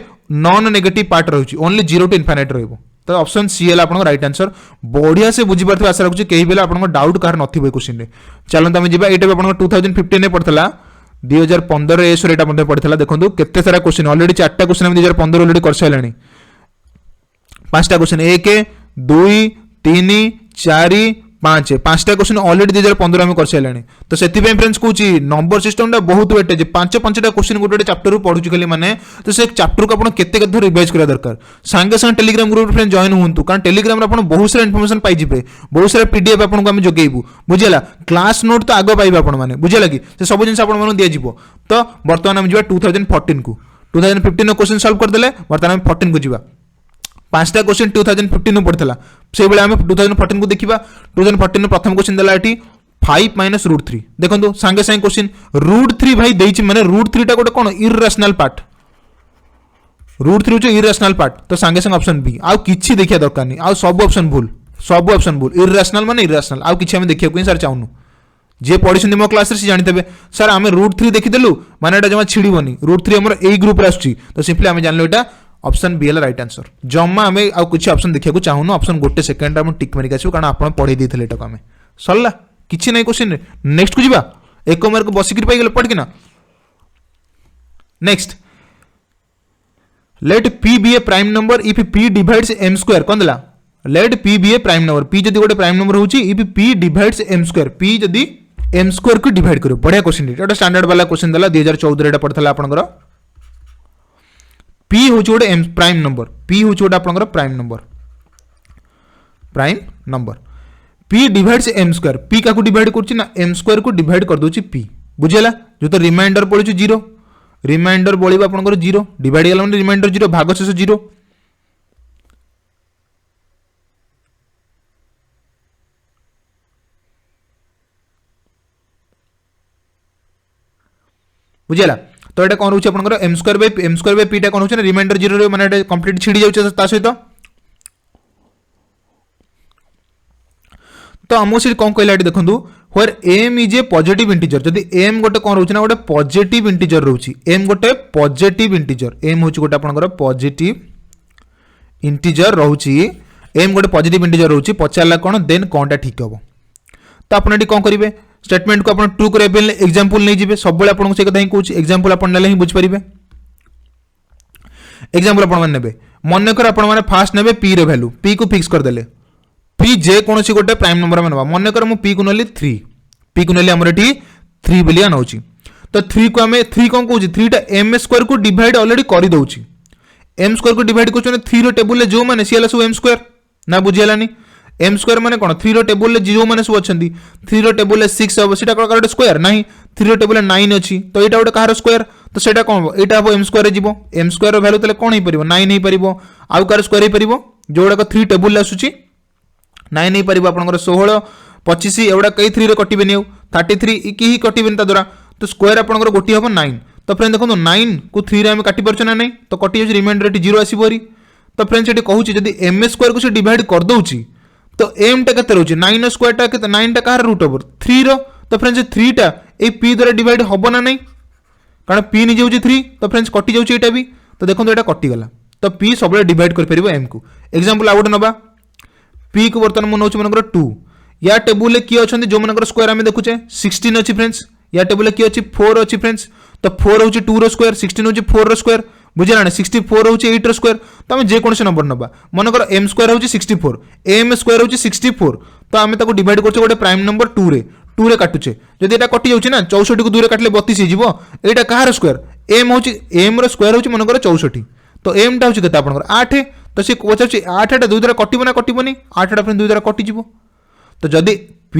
नॉन नेगेटिव पार्ट रहउची ओनली 0 to infinite रहइबो तो ऑप्शन सी है आपन राइट आंसर बढ़िया से बुझी पारथि आशा रखुची केही बेला आपन डाउट कार नथिबो क्वेश्चन रे चलन तमे जिबा एटा आपन 2015 ने पड़थला 2015 रे एसो रेटा मध्ये पड़थला देखंतु केते सारा क्वेश्चन ऑलरेडी 4टा क्वेश्चन हम 2015 ऑलरेडी कर साइलानी पांचटा क्वेश्चन 1 2 3 4 5 पांचटा क्वेश्चन ऑलरेडी 2015 में कर सारे तो से फ्रेंड्स कौन नंबर सिस्टम बहुत वेटेज पांच पांचटा क्वेश्चन गोटे चैप्टर पढ़ुची खाली माने तो से चैप्टर को आप केते रिवाइज करा दरकार सांगे संगे टेलीग्राम ग्रुप फ्रेंड जॉइन हूँ कारण टेलीग्राम आप बहुत सारा इनफॉरमेशन पाई बहुत सारा पीडीएफ आपको आम जोगेबू बुझेगा क्लास नोट तो आग पाइबे आपने बुझेगा कि सब जिन आपको दिज्व तो बर्तमान आम जा 2014 को 2015 क्वेश्चन सॉल्व करदे बर्तमान 14 को जी पांचटा क्वेश्चन 2015 पड़ता से आम 2014 को देखा 2014 प्रथम क्वेश्चन देला 5 माइनस √3 देखो सांगे सांगे क्वेश्चन √3 भाई देछि माने √3 टा गोटे कोन इरेशनल पार्ट √3 हो इरेशनल पार्ट तो सांगे सांगे ऑप्शन बी आउ किछि देखिया दरकार नहीं आउ सब ऑप्शन भूल इरेशनल माने इरेशनल आउ किछि हम देखिया को सर चाहनु जे पढ़ी मो क्लास से जानते सर आम √3 देखीदेलु माने एटा जमा छिड़बनी √3 हमर ए ग्रुप रे आछी तो सिंपली आम जानलो एटा ऑप्शन बी है राइट आंसर जमा आम आउ कुछ ऑप्शन देखा चाहूनु ऑप्शन गोटे सेकेंड आम टिक मारिक आसो कारण आप पढ़े देते एटा आम सरला किछि नहीं क्वेश्चन नेक्स्ट को जीवा एक मार्क बसिक पाइगले पढ़किना next let p be a prime number if p divides m square कौन देला let p be a prime number p जदि गोटे प्राइम नंबर होची if p divides m square p जदि एम स्क्वायर को डिवाइड करो बढ़िया क्वेश्चन एटा standard वाला क्वेश्चन देला 2014 एटा पड़थला आपनकर पी हूँ गोटे एम प्राइम नंबर पी हूँ गोटे आप prime number p divides m square p क्या डिवाइड कर एम स्क्वायर को डिवाइड कर दूची पी बुझेगा जो तो रिमाइंडर पड़ू 0 रिमाइंडर बढ़ आप 0 डिवाइड गला रिमाइंडर 0 भाग शेष 0 बुझेगा तो ये कौन रोचे आपनकर एम स्क्वायर बाय पी टा कौन होचे रिमाइंडर 0 रे माने कंप्लीट छिड़ी जाउचे ता सहित तो हमो से कौन कहला एटी देखंतु where m is a positive integer जदी m गोटे कौन रोचे ना गोटे पॉजिटिव इंटीजर रोची m गोटे पॉजिटिव इंटीजर m होची गोटे आपनकर पॉजिटिव इंटीजर रोची m गोटे पॉजिटिव इंटीजर रोची पचारला कौन देन कोनटा ठीक हबो तो आपन एटी कौन करिवे स्टेटमेंट को आप ट्रू करबे एग्जांपल नहीं जिवे सब बेले आपन से कथा ही कहूँ एग्जांपल आपन नेले ही बुझ परिबे एग्जांपल आपन नेबे मन कर आपन माने फास्ट नेबे p रे वैल्यू p को फिक्स कर देले p जे कोनोसी गोटे प्राइम नंबर में नबा मन कर मु p को नेली 3 p को नेली हमर एठी 3 बिलियन नउची तो 3 को हमें 3 कोन कहूची 3 टा m स्क्वायर को डिवाइड ऑलरेडी करि दउची m स्क्वायर को डिवाइड करछन 3 रो टेबल ले जो माने सियाला सब m स्क्वायर ना बुझियालानी एम स्क्वायर माने कोन 3 रो टेबल जो माने सब अछंती 3 रो टेबल 6 हो सेटा कोन स्क्वायर नाही 3 रो टेबल 9 अछि तो एटा गोटे कहार स्क्वायर तो सेटा कोन एटा हो एम स्क्वायर जीवो एम स्क्वायर रो वैल्यू तले कोन हे परिबो 9 हे परिबो आउ कार स्क्वायर हे परिबो जोडा को 3 टेबल आसुची 9 हे परिबो आपनकर 16 25 एवडा कई 3 रे कटिबे निउ 33 की ही कटिबे ता द्वारा तो स्क्वायर आपनकर गोटी हो 9 तो फ्रेंड देखो 9 को 3 रे हम काटि परछ ना नहीं तो कटि जे रिमाइंडर 0 आसीबोरी तो फ्रेंड्स एटी कहूची जदी एम स्क्वायर को से डिवाइड कर दउची तो m टा केते रहउची 9 स्क्वायर टा केते 9 टा कार रूट ओवर 3 रो तो फ्रेंड्स 3 टा ए p द्वारा डिवाइड होबो ना नहीं कारण p नि जाउची 3 तो फ्रेंड्स कटि जाउची एटा भी तो देखो एटा कटि गला तो p सबले डिवाइड कर परिबो m को एग्जांपल आउट नबा p को वर्तमान मन होची मनकर 2 या टेबल की अछंती जो मनकर स्क्वायर हम देखुचे 16 अछि फ्रेंड्स या टेबल की अछि 4 अछि फ्रेंड्स तो 4 होची 2 रो स्क्वायर 16 होची 4 रो स्क्वायर बुझे ना 64 होची 8 रो स्क्वायर तो हम जे कोन से नंबर नबा मनकर m स्क्वायर होची 64 m स्क्वायर होची 64 तो हम ताको डिवाइड करछे गोटे प्राइम नंबर 2 रे काटुचे जदि एटा कटि जाउची ना 64 को 2 रे काटले 32 हे जीवो एटा कहार स्क्वायर m होची m रो स्क्वायर होची मनकर 64 तो m टा होची केता आपनकर 8 तो से पचाची 8 टा 2 द्वारा कटिबो ना कटिबोनी 8 टा 2 द्वारा कटि जीवो तो जदि p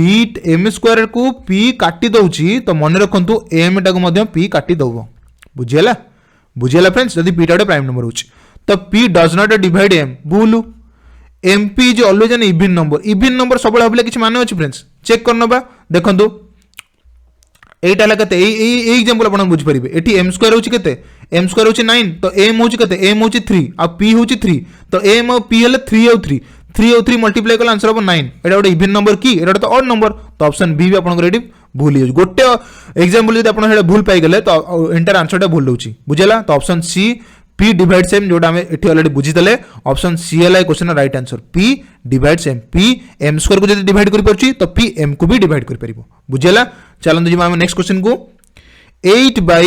m स्क्वायर को p काटि दउची तो मन रखंतु m टा को मध्य p काटि दउबो बुझेला फ्रेंड्स जदि p टा प्राइम नंबर होची तो p does not divide m भूल mp is always an even number सब भाबले किछ माने अछि फ्रेंड्स चेक करनबा देखंतु एटा ला कते ए एग्जांपल आपण बुझ परिबे एठी m स्क्वायर होची केते m स्क्वायर होची 9 तो m होची केते m होची 3 आ p होची 3 तो m और p हले 3 और 3 और 3 मल्टीप्लाई कला आंसर हो 9 एटा गोटे इवन नंबर की एटा तो ऑड नंबर तो ऑप्शन बी भी आपण रेडी भूल हो गोटे एग्जांपल जदि आपण हेडा भूल पाई गेले तो एंटायर आंसर भूल होची बुझेला तो option C p divides m जोटा हम एठी ऑलरेडी बुझी देले ऑप्शन सी है question right answer p divides m p m square को जदि डिवाइड करि परची तो p m को भी डिवाइड करि परिबो बुझेला चलन जी हम नेक्स्ट क्वेश्चन को 8 by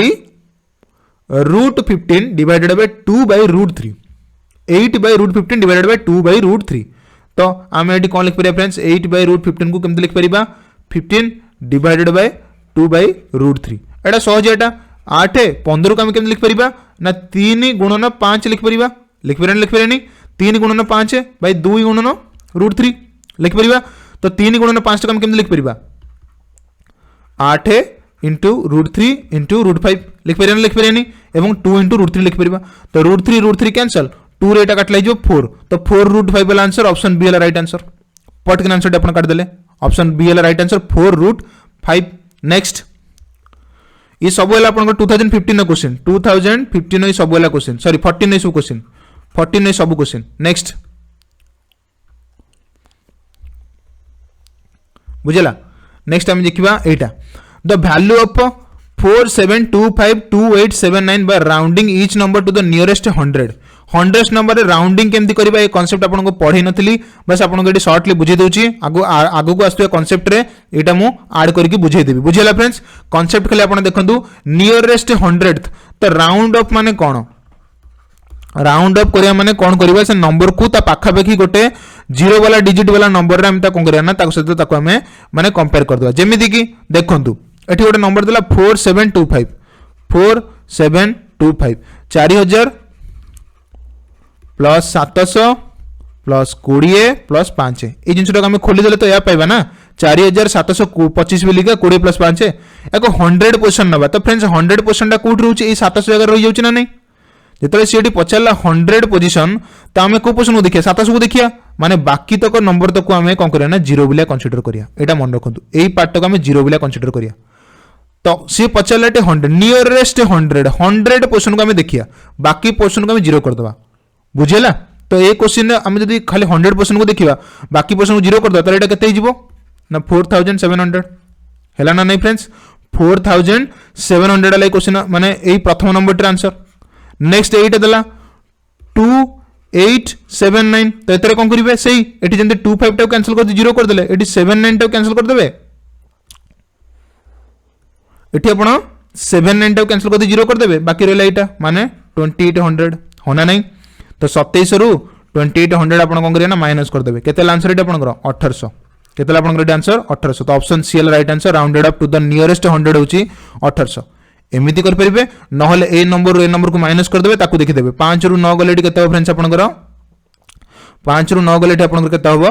√15 divided by 2 by √3 8/√15 divided by 2/√3 तो आम ये कौन लिखिपर फ्रेंड्स 8/√15 को केमती लिखिपर 15 डिवाइडेड बाय 2/√3 एटा सहज एटा 8 15 को आम केमती लिखिपर ना 3 गुणन 5 लिखिपर लिखिपर 3 गुणन 5 बाय 2 गुणन √3 लिखिपर तो 3 गुणन 5 को आम केमती लिखिपर 8 इंटू √3 इंटू √5 लिखिपर लिखिपर एवं 2 इंटू √3 लिखिपर तो √3 कैंसल 2 रे एटा काटला 4 तो 4√5 वाला आंसर ऑप्शन बी वाला राइट आंसर पटकन आंसर अपन काट देले ऑप्शन बी वाला राइट आंसर 4√5 नेक्स्ट ये सब वाला अपन 2015 क्वेश्चन 2015 सब वाला क्वेश्चन सॉरी 14 सब क्वेश्चन 14 सब क्वेश्चन नेक्स्ट बुझला नेक्स्ट हम देखिबा एटा the value of 47252879 by rounding each number to the nearest 100 number rounding केमती करबा ए कांसेप्ट आपन को पढै नथली बस आपन को एटी शॉर्टली बुझे दोची आगो को आस्तु कांसेप्ट रे एटा मु ऐड करके बुझे देबी बुझेला फ्रेंड्स कांसेप्ट खाली आपन देखंतु नियरेस्ट 100th तो राउंड ऑफ माने कोन राउंड अप करिया माने कोन करबा से नंबर को ता पाखा पाखी गोटे जीरो वाला डिजिट वाला नंबर रे हम ता कोन करिया ना ता सहित ताको हमें माने कंपेयर कर दवा जेमिति की देखंतु एठी गोटे नंबर देला 4725 4000 प्लस 700 प्लस 20 प्लस 5 ये जिनटा हमें खोली देले तो या पाइबा ना 4725 भी लिखा 20 प्लस 5 एको 100% नबा तो फ्रेंड्स 100% टा कोठ रहउची ए 700 जगह रहि जाउची ना नहीं जेतले सीडी पचारला 100 पोजीशन तो हमें को पोजीशन को देखिया 700 को देखिया माने बाकी तक नंबर तक हमें कोन करिया ना जीरो बिला कंसीडर करिया एटा मन रखंतु एई पार्ट तक हमें जीरो बिला कंसीडर करिया तो सी पचारला 100 नियरेस्ट 100 पोजीशन को हमें देखिया बाकी पोजीशन को हमें जीरो कर दवा बुझेला तो ये क्वेश्चन हम जब खाली 100% को देखिबा बाकी पर्सन को जीरो कर दो तो एटा केते हिजबो ना 4700 हैला ना नहीं फ्रेंड्स 4700 वाला क्वेश्चन माने एई प्रथम नंबर टर आंसर नेक्स्ट एटा देला 2879 तो एतरे कोन करिवे सेही एटी जंते 25 टा कैंसिल कर जीरो कर देले एटी 79 टा कैंसिल कर देबे एटी आपण 79 टा कैंसिल कर जीरो कर देबे बाकी रहला एटा माने 2800 होना नहीं तो 27 रु 2800 आपण कोन करिया ना माइनस कर देबे केते आंसर एटा आपण 1800 केते आपण आंसर 1800 तो ऑप्शन सी एल right answer rounded up to the nearest 100 होची 1800 एमिति कर परिबे नहले ए नंबर को माइनस कर देबे ताकू देखि देबे 5 रु 9 गलेटी केते फ्रेंड्स आपण 5 रु 9 गलेटी आपण केते होबो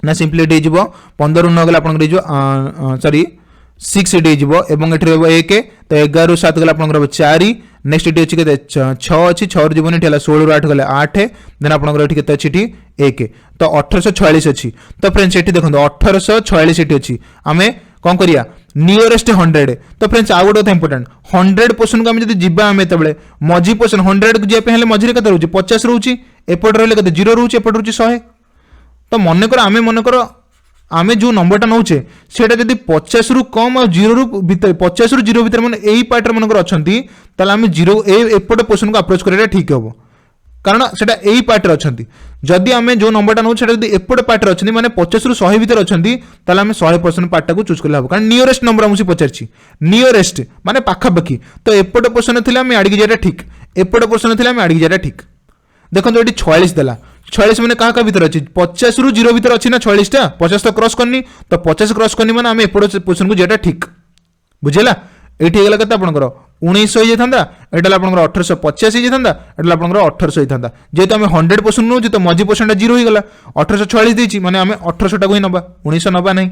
ना सिंपली एटी जिवो 15 रु 9 गले आपण जिवो सॉरी 6 एटी जिवो एवं एठी रहबो 1 तो 11 रु 7 गले आपण 4 नेक्स्ट एटी अछि केते 6 अछि 6 रु जीवन एठी हला 16 रु 8 गले 8 देन आपण एठी केते अछि 1 तो 1846 अछि तो फ्रेंड्स एठी देखंतो 1846 एठी अछि हमें कोन करिया नियरेस्ट 100 तो फ्रेंड्स आ गोटे इंपोर्टेंट 100% को हम जदी जिबा हमें तबले मजी पोर्शन 100 को जे पे हेले मजी रे केते रहउची 50 रहउची एपट रहले केते 0 रहउची एपट रहउची 100 तो मन कर आमे जो नंबरटा नौचे सेटा जदी 50 रु कम और 0 रु भीतर 50 रु 0 भीतर माने एई पार्ट रे मनकर अछंती ताले आमे 0 एपट पोर्शन को अप्रोच करेटा ठीक होबो कारण सेटा एई पार्ट रे अछंती जदी आमे जो नंबरटा नौ सेटा जदी एपट पार्ट रे अछंती माने 50 रु 100 भीतर अछंती ताले आमे 100% पार्ट को चूज करले हबो कारण नियरेस्ट नंबर हमसी पचारची नियरेस्ट माने पाखा पाखी तो एपट पोर्शन थिले आमे आडी जेटा ठीक एपट पोर्शन थिले आमे आडी जेटा ठीक देखो एटी 46 देला 46 माने कहा भीतर अच्छी 50 रु 0 भीतर अच्छी ना 46 टा 50 तो क्रॉस करनी तो 50 क्रॉस करनी माने आमे एपट पोर्शन को जेटा ठीक बुझेला एठी गेला कते आपनकर 1900 होई जेथांदा एटाला आपनकर 1850 होई जेथांदा एटाला आपनकर 1800 होइथांदा जेतो आमे 100% नो जे तो मजी परसेंट 0 होई गेला 1846 देची माने आमे 1800 टा को ही नबा 1900 नबा नहीं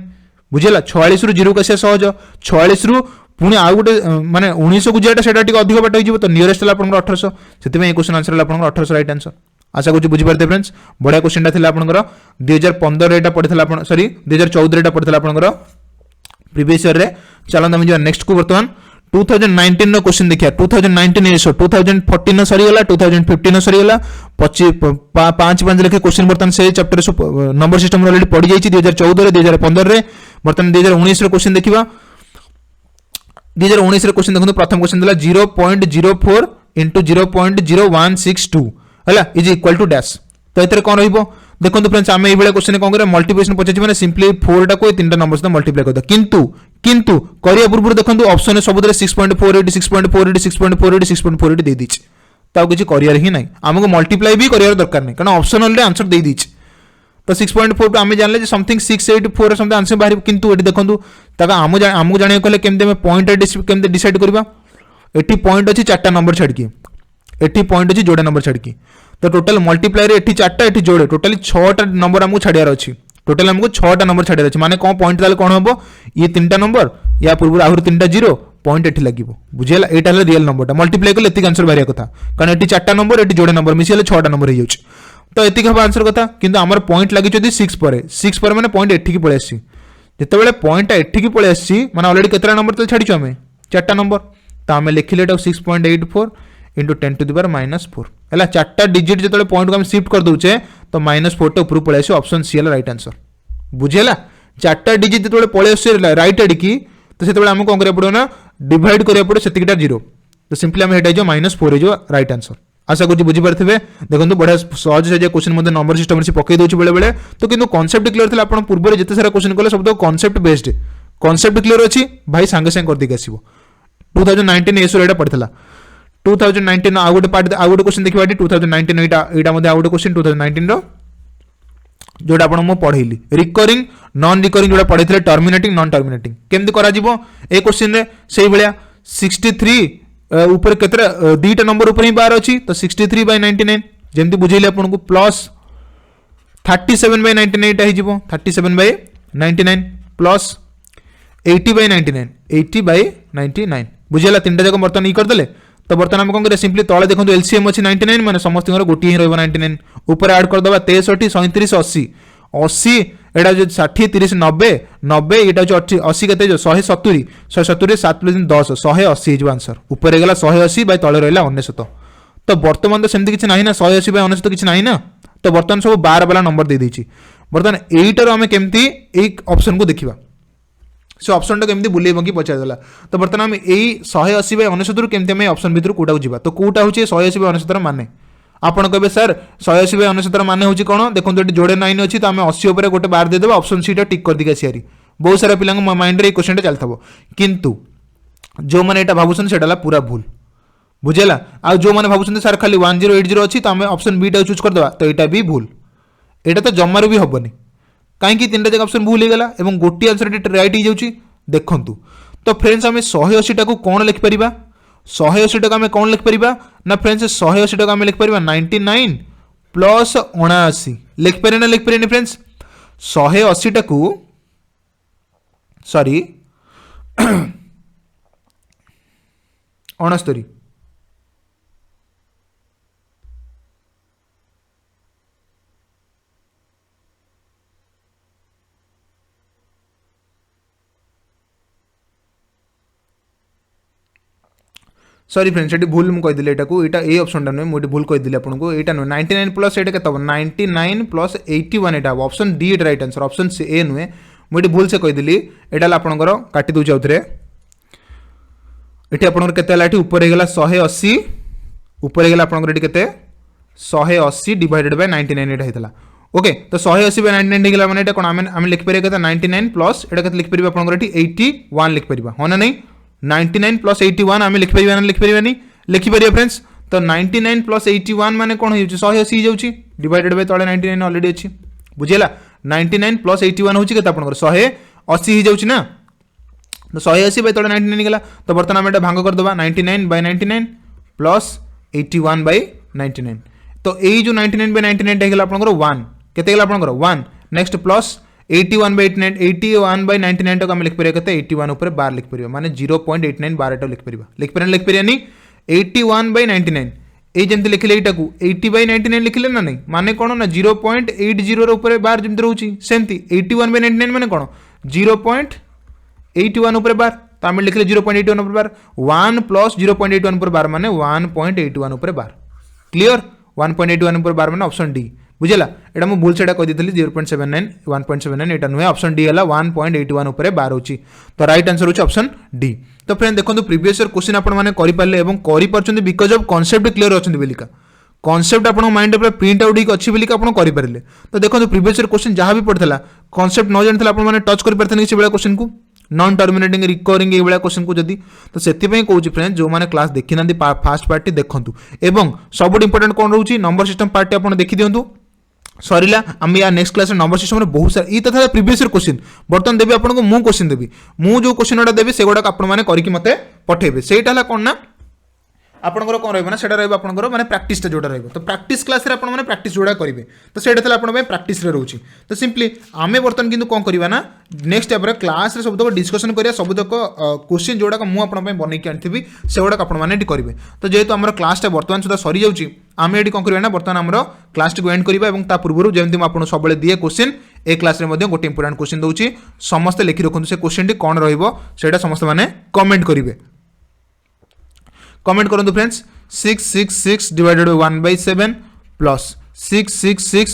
बुझेला 46 रु 0 कसे सहज 46 रु पुणी आ गोटे माने 1900 को जेटा सेटा टिक अधिक बाट होई जिवो तो नियरेस्ट ला आपनकर 1800 सेति में क्वेश्चन आंसर ला आपनकर 1800 राइट आंसर आशा करू बुझी पारते फ्रेंड्स बढ़िया क्वेश्चन ता थिला आपनकर 2015 रे एटा पढिथला आपन सॉरी 2014 रे एटा पढिथला आपनकर प्रीवियस ईयर रे चलन हम जो नेक्स्ट को वर्तमान 2019 नो क्वेश्चन देखिया 2019 एसो 2014 नो सरी गला 2015 नो सरी गला 5 लेखे क्वेश्चन वर्तमान से चैप्टर नंबर सिस्टम ऑलरेडी पढि जाईची 2014 रे 2015 रे वर्तमान 2019 रो क्वेश्चन देखिबा 2019 रे क्वेश्चन देखंतु प्रथम क्वेश्चन दिला 0.04 into 0.0162 हला इज इक्वल टू डैश तो एतरे कोन रहइबो देखंतु फ्रेंड्स आमे ए बेले क्वेश्चन कोन करे मल्टीप्लिकेशन पछछि माने सिंपली 4 टा को तीनटा नंबर से मल्टीप्लाई कर दो किंतु करिया पूर्व देखंतु ऑप्शन सब दरे 6.48 6.48 6.48 6.48 दे दिछ तो किसी करार ही ना आमको मल्टीप्लाई भी करार दरकार नहीं कारण ऑप्शनल आंसर दे दीची तो 6.4 आम जानले समथिंग 684 समथिंग आंसर बाहर किंतु ये देखो आमको जाना कहले केमती पॉइंट केमती डिसाइड करवा एटी पॉइंट अच्छी 4टा नंबर छाड़की एटी पॉइंट अच्छी जोड़े नंबर छाड़की तो टोटल मल्टीप्लाई एटी 4टा एटी जोड़े टोटली 6टा नंबर आमको छाड़ियार अच्छी टोटल आमको 6टा नंबर छाड़ियार अच्छी माने कौन पॉइंट कौन हम ये 3टा नंबर या पूर्व आहरी 3टा जीरो पॉइंट एटी लगे बुझेगा यहाँ रियल नंबर मल्टीप्लाई कले एतिक आंसर बाहर कथा कारण एटी 4टा नंबर एटी जोड़े नंबर मिसी 6टा नंबर हो तो एतिक हम आंसर कथा किंतु आमर पॉइंट लगी 6 पर मैंने पॉइंट एठिकी पळै आसी जितेबाला पॉइंट एठिकी पळै आसी माने ऑलरेडी केतरा नंबर तो छाड़ीचु आमे 4टा नंबर तो आम लिखिले 6.84 इंटू 10 to the power -4 है 4टा डिजिट जो पॉइंट को हम शिफ्ट कर दूचे तो -4 टा ऊपर पळै आसी ऑप्शन सी है राइट आंसर बुझेला 4टा डिजिट जो पळै आसी राइट एडिकी तो से आम कौन करा ना डिवाइड करा पड़े से जीरो तो सिंपली आम हेटा -4 हो राइट आंसर आशा करूँ बुझीपारे देखो बढ़िया सहज से क्वेश्चन मध्य नंबर सिस्टम से पकई दूसरी बेले बेले तो किंतु कॉन्सेप्ट क्लियर थी आप पूर्व जिते सारा क्वेश्चन कले सब तो कॉन्सेप्ट बेस्ड कॉन्सेप्ट क्लियर अच्छी भाई सांगे सांगे करदेक आसो 2019 एसो यहाँ पड़ता 2019 आउ गोटे पार्ट आउ गोटे क्वेश्चन देखा 2019 यहाँ आउ गोटे क्वेश्चन 2019 जोटा आप पढ़ेली रिकरिंग नॉन रिकरिंग जो पढ़े टर्मिनेटिंग नॉन टर्मिनेटिंग केमती करा ए क्वेश्चन से भाया 63 ऊपर केतरा 2टा नंबर ऊपर ही बार अच्छी तो 63/99 जमती बुझेली आपको प्लस 37/99 हो 37/99 प्लस 80/99 80/99 बुझेगा 3टा जाक बर्तमान ये करदे तो बर्तमान आम कौन करें सिंपली तले देखो एलसीएम अच्छी 99 मैंने समस्त गोटे ही रहा 99 ऊपर ऐड करदे 63 37 80 80 एटा जो 60 30 90 90 ये 80 के 170 170 7 10 180 हो आंसर ऊपर गला 180 बाय तले रहा 99 तो बर्तमान तो सेमती किसी ना 180 बाय 99 किसी ना तो बर्तमान सब 12 वाला नंबर दे देछि बर्तमान एटार आम केमती एक ऑप्शन को देखिबा से ऑप्शन टा केमती बुले बंकी पचार देला तो बर्तमान आम एई 180 बाय 99 रु केमती आम ऑप्शन भितर कोटा को जिबा तो कोटा होची 180 बाय 99 माने आपन कहे सर 180 बाय 99 माने होची कोन देखो तो जोड़े 9 अच्छी तो आम 80 ऊपर गोटे बार देदेबा ऑप्शन सी टिक कर दिका सियारी बहुत सारा पिला माइंड रे क्वेश्चन चलता किंतु जो मैंने यहाँ भावुन से पूरा भूल बुझेगा आ जो मैंने भावुं सर खाली 1080 अच्छी तो आम ऑप्शन बी टा चूज करदे तो यहाँ भी भूल यहाँ तो जमार भी हेनी कहीं 3टा जगह ऑप्शन भूल होगा और गोटे आंसर राइट हो जाऊँगी देखूँ तो फ्रेंड्स आम 180 टाक कौन लिखिपर 180 टाक आम कौन लिखिपर ना फ्रेंड्स 180 टाक आम लिखिपर 99 प्लस 79 लिखिपर ना लिखिपर फ्रेंड्स 180 टाक सॉरी 69 सॉरी फ्रेंड्स ये भूल मुझे कहीदे यहाँ ये ऑप्शन टा नुहे मुझे भूल कहीदे आपको यहाँ नुहे 99 प्लस ये के 99 प्लस 81 यहाँ हम option D right answer option C ए नुहे मुझे भूल से कहीदेली यहाँ आपंकर काटी दूसरे आउ थे ये आपंकर ऊपर होगा 180 ऊपर होगा आपंकर ये 180 डिवाइडेड बाय 99 होता ओके तो 180 बाय 99 होगा मैंने कौन आम लिखिपर 99 प्लस ये लिखिपर आपंकर 81 लिखिपर हाँ ना नहीं 99 प्लस 81 आम लिखिपर ना लिखिपर लिखिपर फ्रेंड्स तो 99 प्लस 81 माने कौन हो 180 हो डिवाइडेड बाय तले 99 ऑलरेडी अच्छी बुझेगा 99 प्लस 81 हूँ के 180 हो जाऊँ ना तो 180 बाय तले 99 गला तो बर्तमान आम भांग करदे 99 बाय 99 प्लस 81 बाय 99 तो यही जो 99 बाय 99 होगा आपंकर 1 केते गला आपंकर 1 नेक्स्ट प्लस 81 बाय 81 बाय 99 टाक आम लिखिपर 81 ऊपर बार लिखिपर माने 0.89 बार एटा लिखिपर नहीं 81 बाय 99 ये जमती लिखिले यहाँ 80 बाय 99 लिखिले ना नहीं माने कौन ना 0.80 ऊपर बार जमती रोची सेमती 81 बाय 99 माने कौन 0.81 ऊपर बार तो आम लिखिले 0.81 ऊपर बार 1 प्लस 0.81 ऊपर बार माने 1.81 ऊपर बार क्लियर 1.81 ऊपर बार माने ऑप्शन डी बुझेगा एटा मुझे भूल से कही 0.79 1.79 यहाँ नुहे ऑप्शन डी है 1.81 ऊपर बार होची तो राइट आंसर होची ऑप्शन डी तो फ्रेंड देखो प्रीवियस ईयर क्वेश्चन आपने करें बिकज ऑफ कॉन्सेप्ट क्लियर अच्छे बोलिका कॉन्सेप्ट आप माइंड में प्रिंट आउट होगी अच्छी बोलिका आप करें तो देखो प्रीवियस ईयर क्वेश्चन जहाँ भी पड़ता कॉन्सेप्ट न जानी आपने टच कर क्वेश्चन को नॉन टर्मिनेटिंग रिकवरिंग ये भाया क्वेश्चन को जदि तो से कौन फ्रेंड जो मैंने क्लास देखी ना फास्ट पार्टी देखूँ एवं सब इंपोर्टेंट कौन रोचे नंबर सिस्टम पार्टी आप देखी दिंतु सरिला आम या नेक्स्ट क्लास नंबर सिस्टम में बहुत सारा ये तो था प्रीवियस क्वेश्चन बर्तमान देवी आपको मु क्वेश्चन देवी मु जो क्वेश्चन गुड़ा देवी से गुड़ाक आपके मते पठेबे सेटा कौन ना आपंकर कौन रहा है आपंकर मैंने प्राक्टिस जोटा रही तो प्राक्टिस क्लास आपने प्राक्टिस जोड़ा करेंगे तो सेटा आपको प्राक्टिस रोचे तो सिंपली आम बर्तमान कितु कौन करवा ना नेक्स्ट स्टेप क्लास सबुतक डिस्कसन करिया सबुतक क्वेश्चन जोड़ा मुझे बनईकी आनी से गुड़ाक आपने करेंगे तो जेहेतु आम क्लासटा बर्तमान सुधा सरी जाऊँगी आम ये कौन करवा ना बर्तमान आम क्लास टी एंड करवा और पूर्व जमी आपको सब दिए क्वेश्चन ए क्लास में गोटे इंपोर्टेंट क्वेश्चन दूसरी समस्ते लिखि रखुद से क्वेश्चन टी कौन रहा समस्त मैंने कमेंट करेंगे कमेंट करूँ friends 666 divided by 1 by 7 plus 666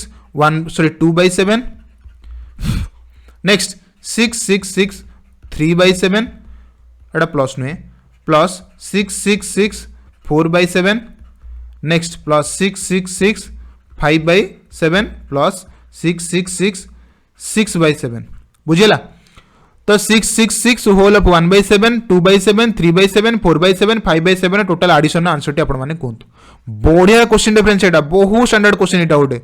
2 by 7 next 666 3 by 7 Etah plus नुहे plus 666 4 by 7 next plus 666 5 by 7 plus 666 6 by 7 बुझेला तो 666 whole of 1 by 7 2 by 7 3 by 7 4 by 7 5 by 7 total addition answer T आपण माने कहतु बढ़िया क्वेश्चन डिफरेंस एटा बहुत standard question एटा गोटे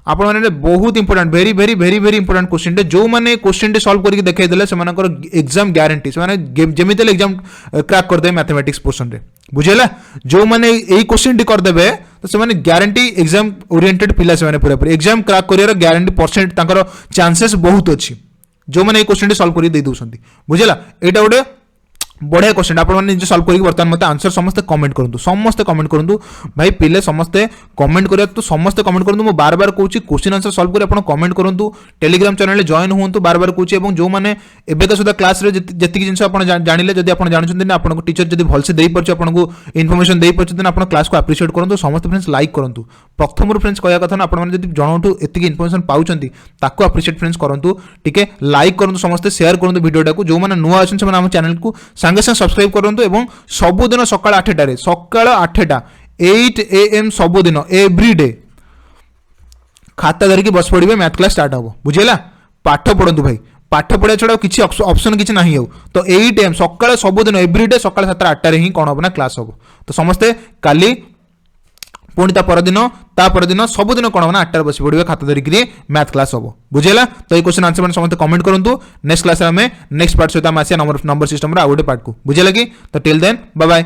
आपण माने बहुत important very very very very important question टे जो माने क्वेश्चन टे सॉल्व करके देखाई देले से मानकर एग्जाम गारंटी से माने जेमितल एग्जाम क्रैक कर दे मैथमेटिक्स पोर्शन रे बुझेला जो माने एई क्वेश्चन टी कर देबे तो से माने गारंटी एग्जाम ओरिएंटेड पिला से माने पूरा पूरा एग्जाम क्रैक करियर गारंटी परसेंट ताकर चांसेस बहुत अछि जो मैंने क्वेश्चन सॉल्व कर दे दूसरी बुझेला यहाँ गोटे बढ़िया क्वेश्चन आप सॉल्व करके बर्तमान मत आंसर समस्त कमेंट करूँ समस्त कमेंट करूँ भाई पिले समस्ते कमेंट करा तो समस्त कमेंट करूँ मुझे बार बार कहूँ क्वेश्चन आंसर सॉल्व कर आप कमेंट करूँ टेलीग्राम चैनल जॉइन हूँ बार बार कहूँ जो मैंने एवं सुधा क्लास जी जिन आप जानिले जब आप जानते आपको टीचर जब भलसे दे पार्छ आपको इनफर्मेशन दे पार्छ आप क्लास को आप्रिशिएट करूँ समस्त फ्रेंड्स लाइक करूँ प्रथम फ्रेंड्स कहया कथा ना आपने जनठू एति इनफर्मेशन पाँच ताको आप्रिशिएट फ्रेंड्स करूँ टिके लाइक करूँ समस्त शेयर करूँ वीडियोटा को जो मैंने नुआ अच्छे आम चैनल को सांगे सांगे सब्सक्राइब करूँ और सबुदिन सकाल 8टार सकाल 8टा 8 AM सबुदिन एवरीडे खाता धरिकी बस पड़े मैथ क्लास स्टार्ट हम बुझेगा पाठ पढ़ु भाई पाठ पढ़ा छड़ा किसी ऑप्शन किसी ना तो 8 AM सकाल सबुदिन एवरीडे सकाल 7टा 8टार ही कौन हम ना क्लास हम तो समस्ते काली पुणी परदिन सबुदिन कौन ना 8टार बस पड़े खाता धरिकी मैथ क्लास हम बुझेगा तो ये क्वेश्चन आंसर समस्त कमेंट करूँ नेक्स्ट क्लास में नेक्स्ट पार्ट सहित आम आसिया नंबर सिस्टम आउ गोटे पार्ट को बुझेगा कि तो टिल देन बाय बाय।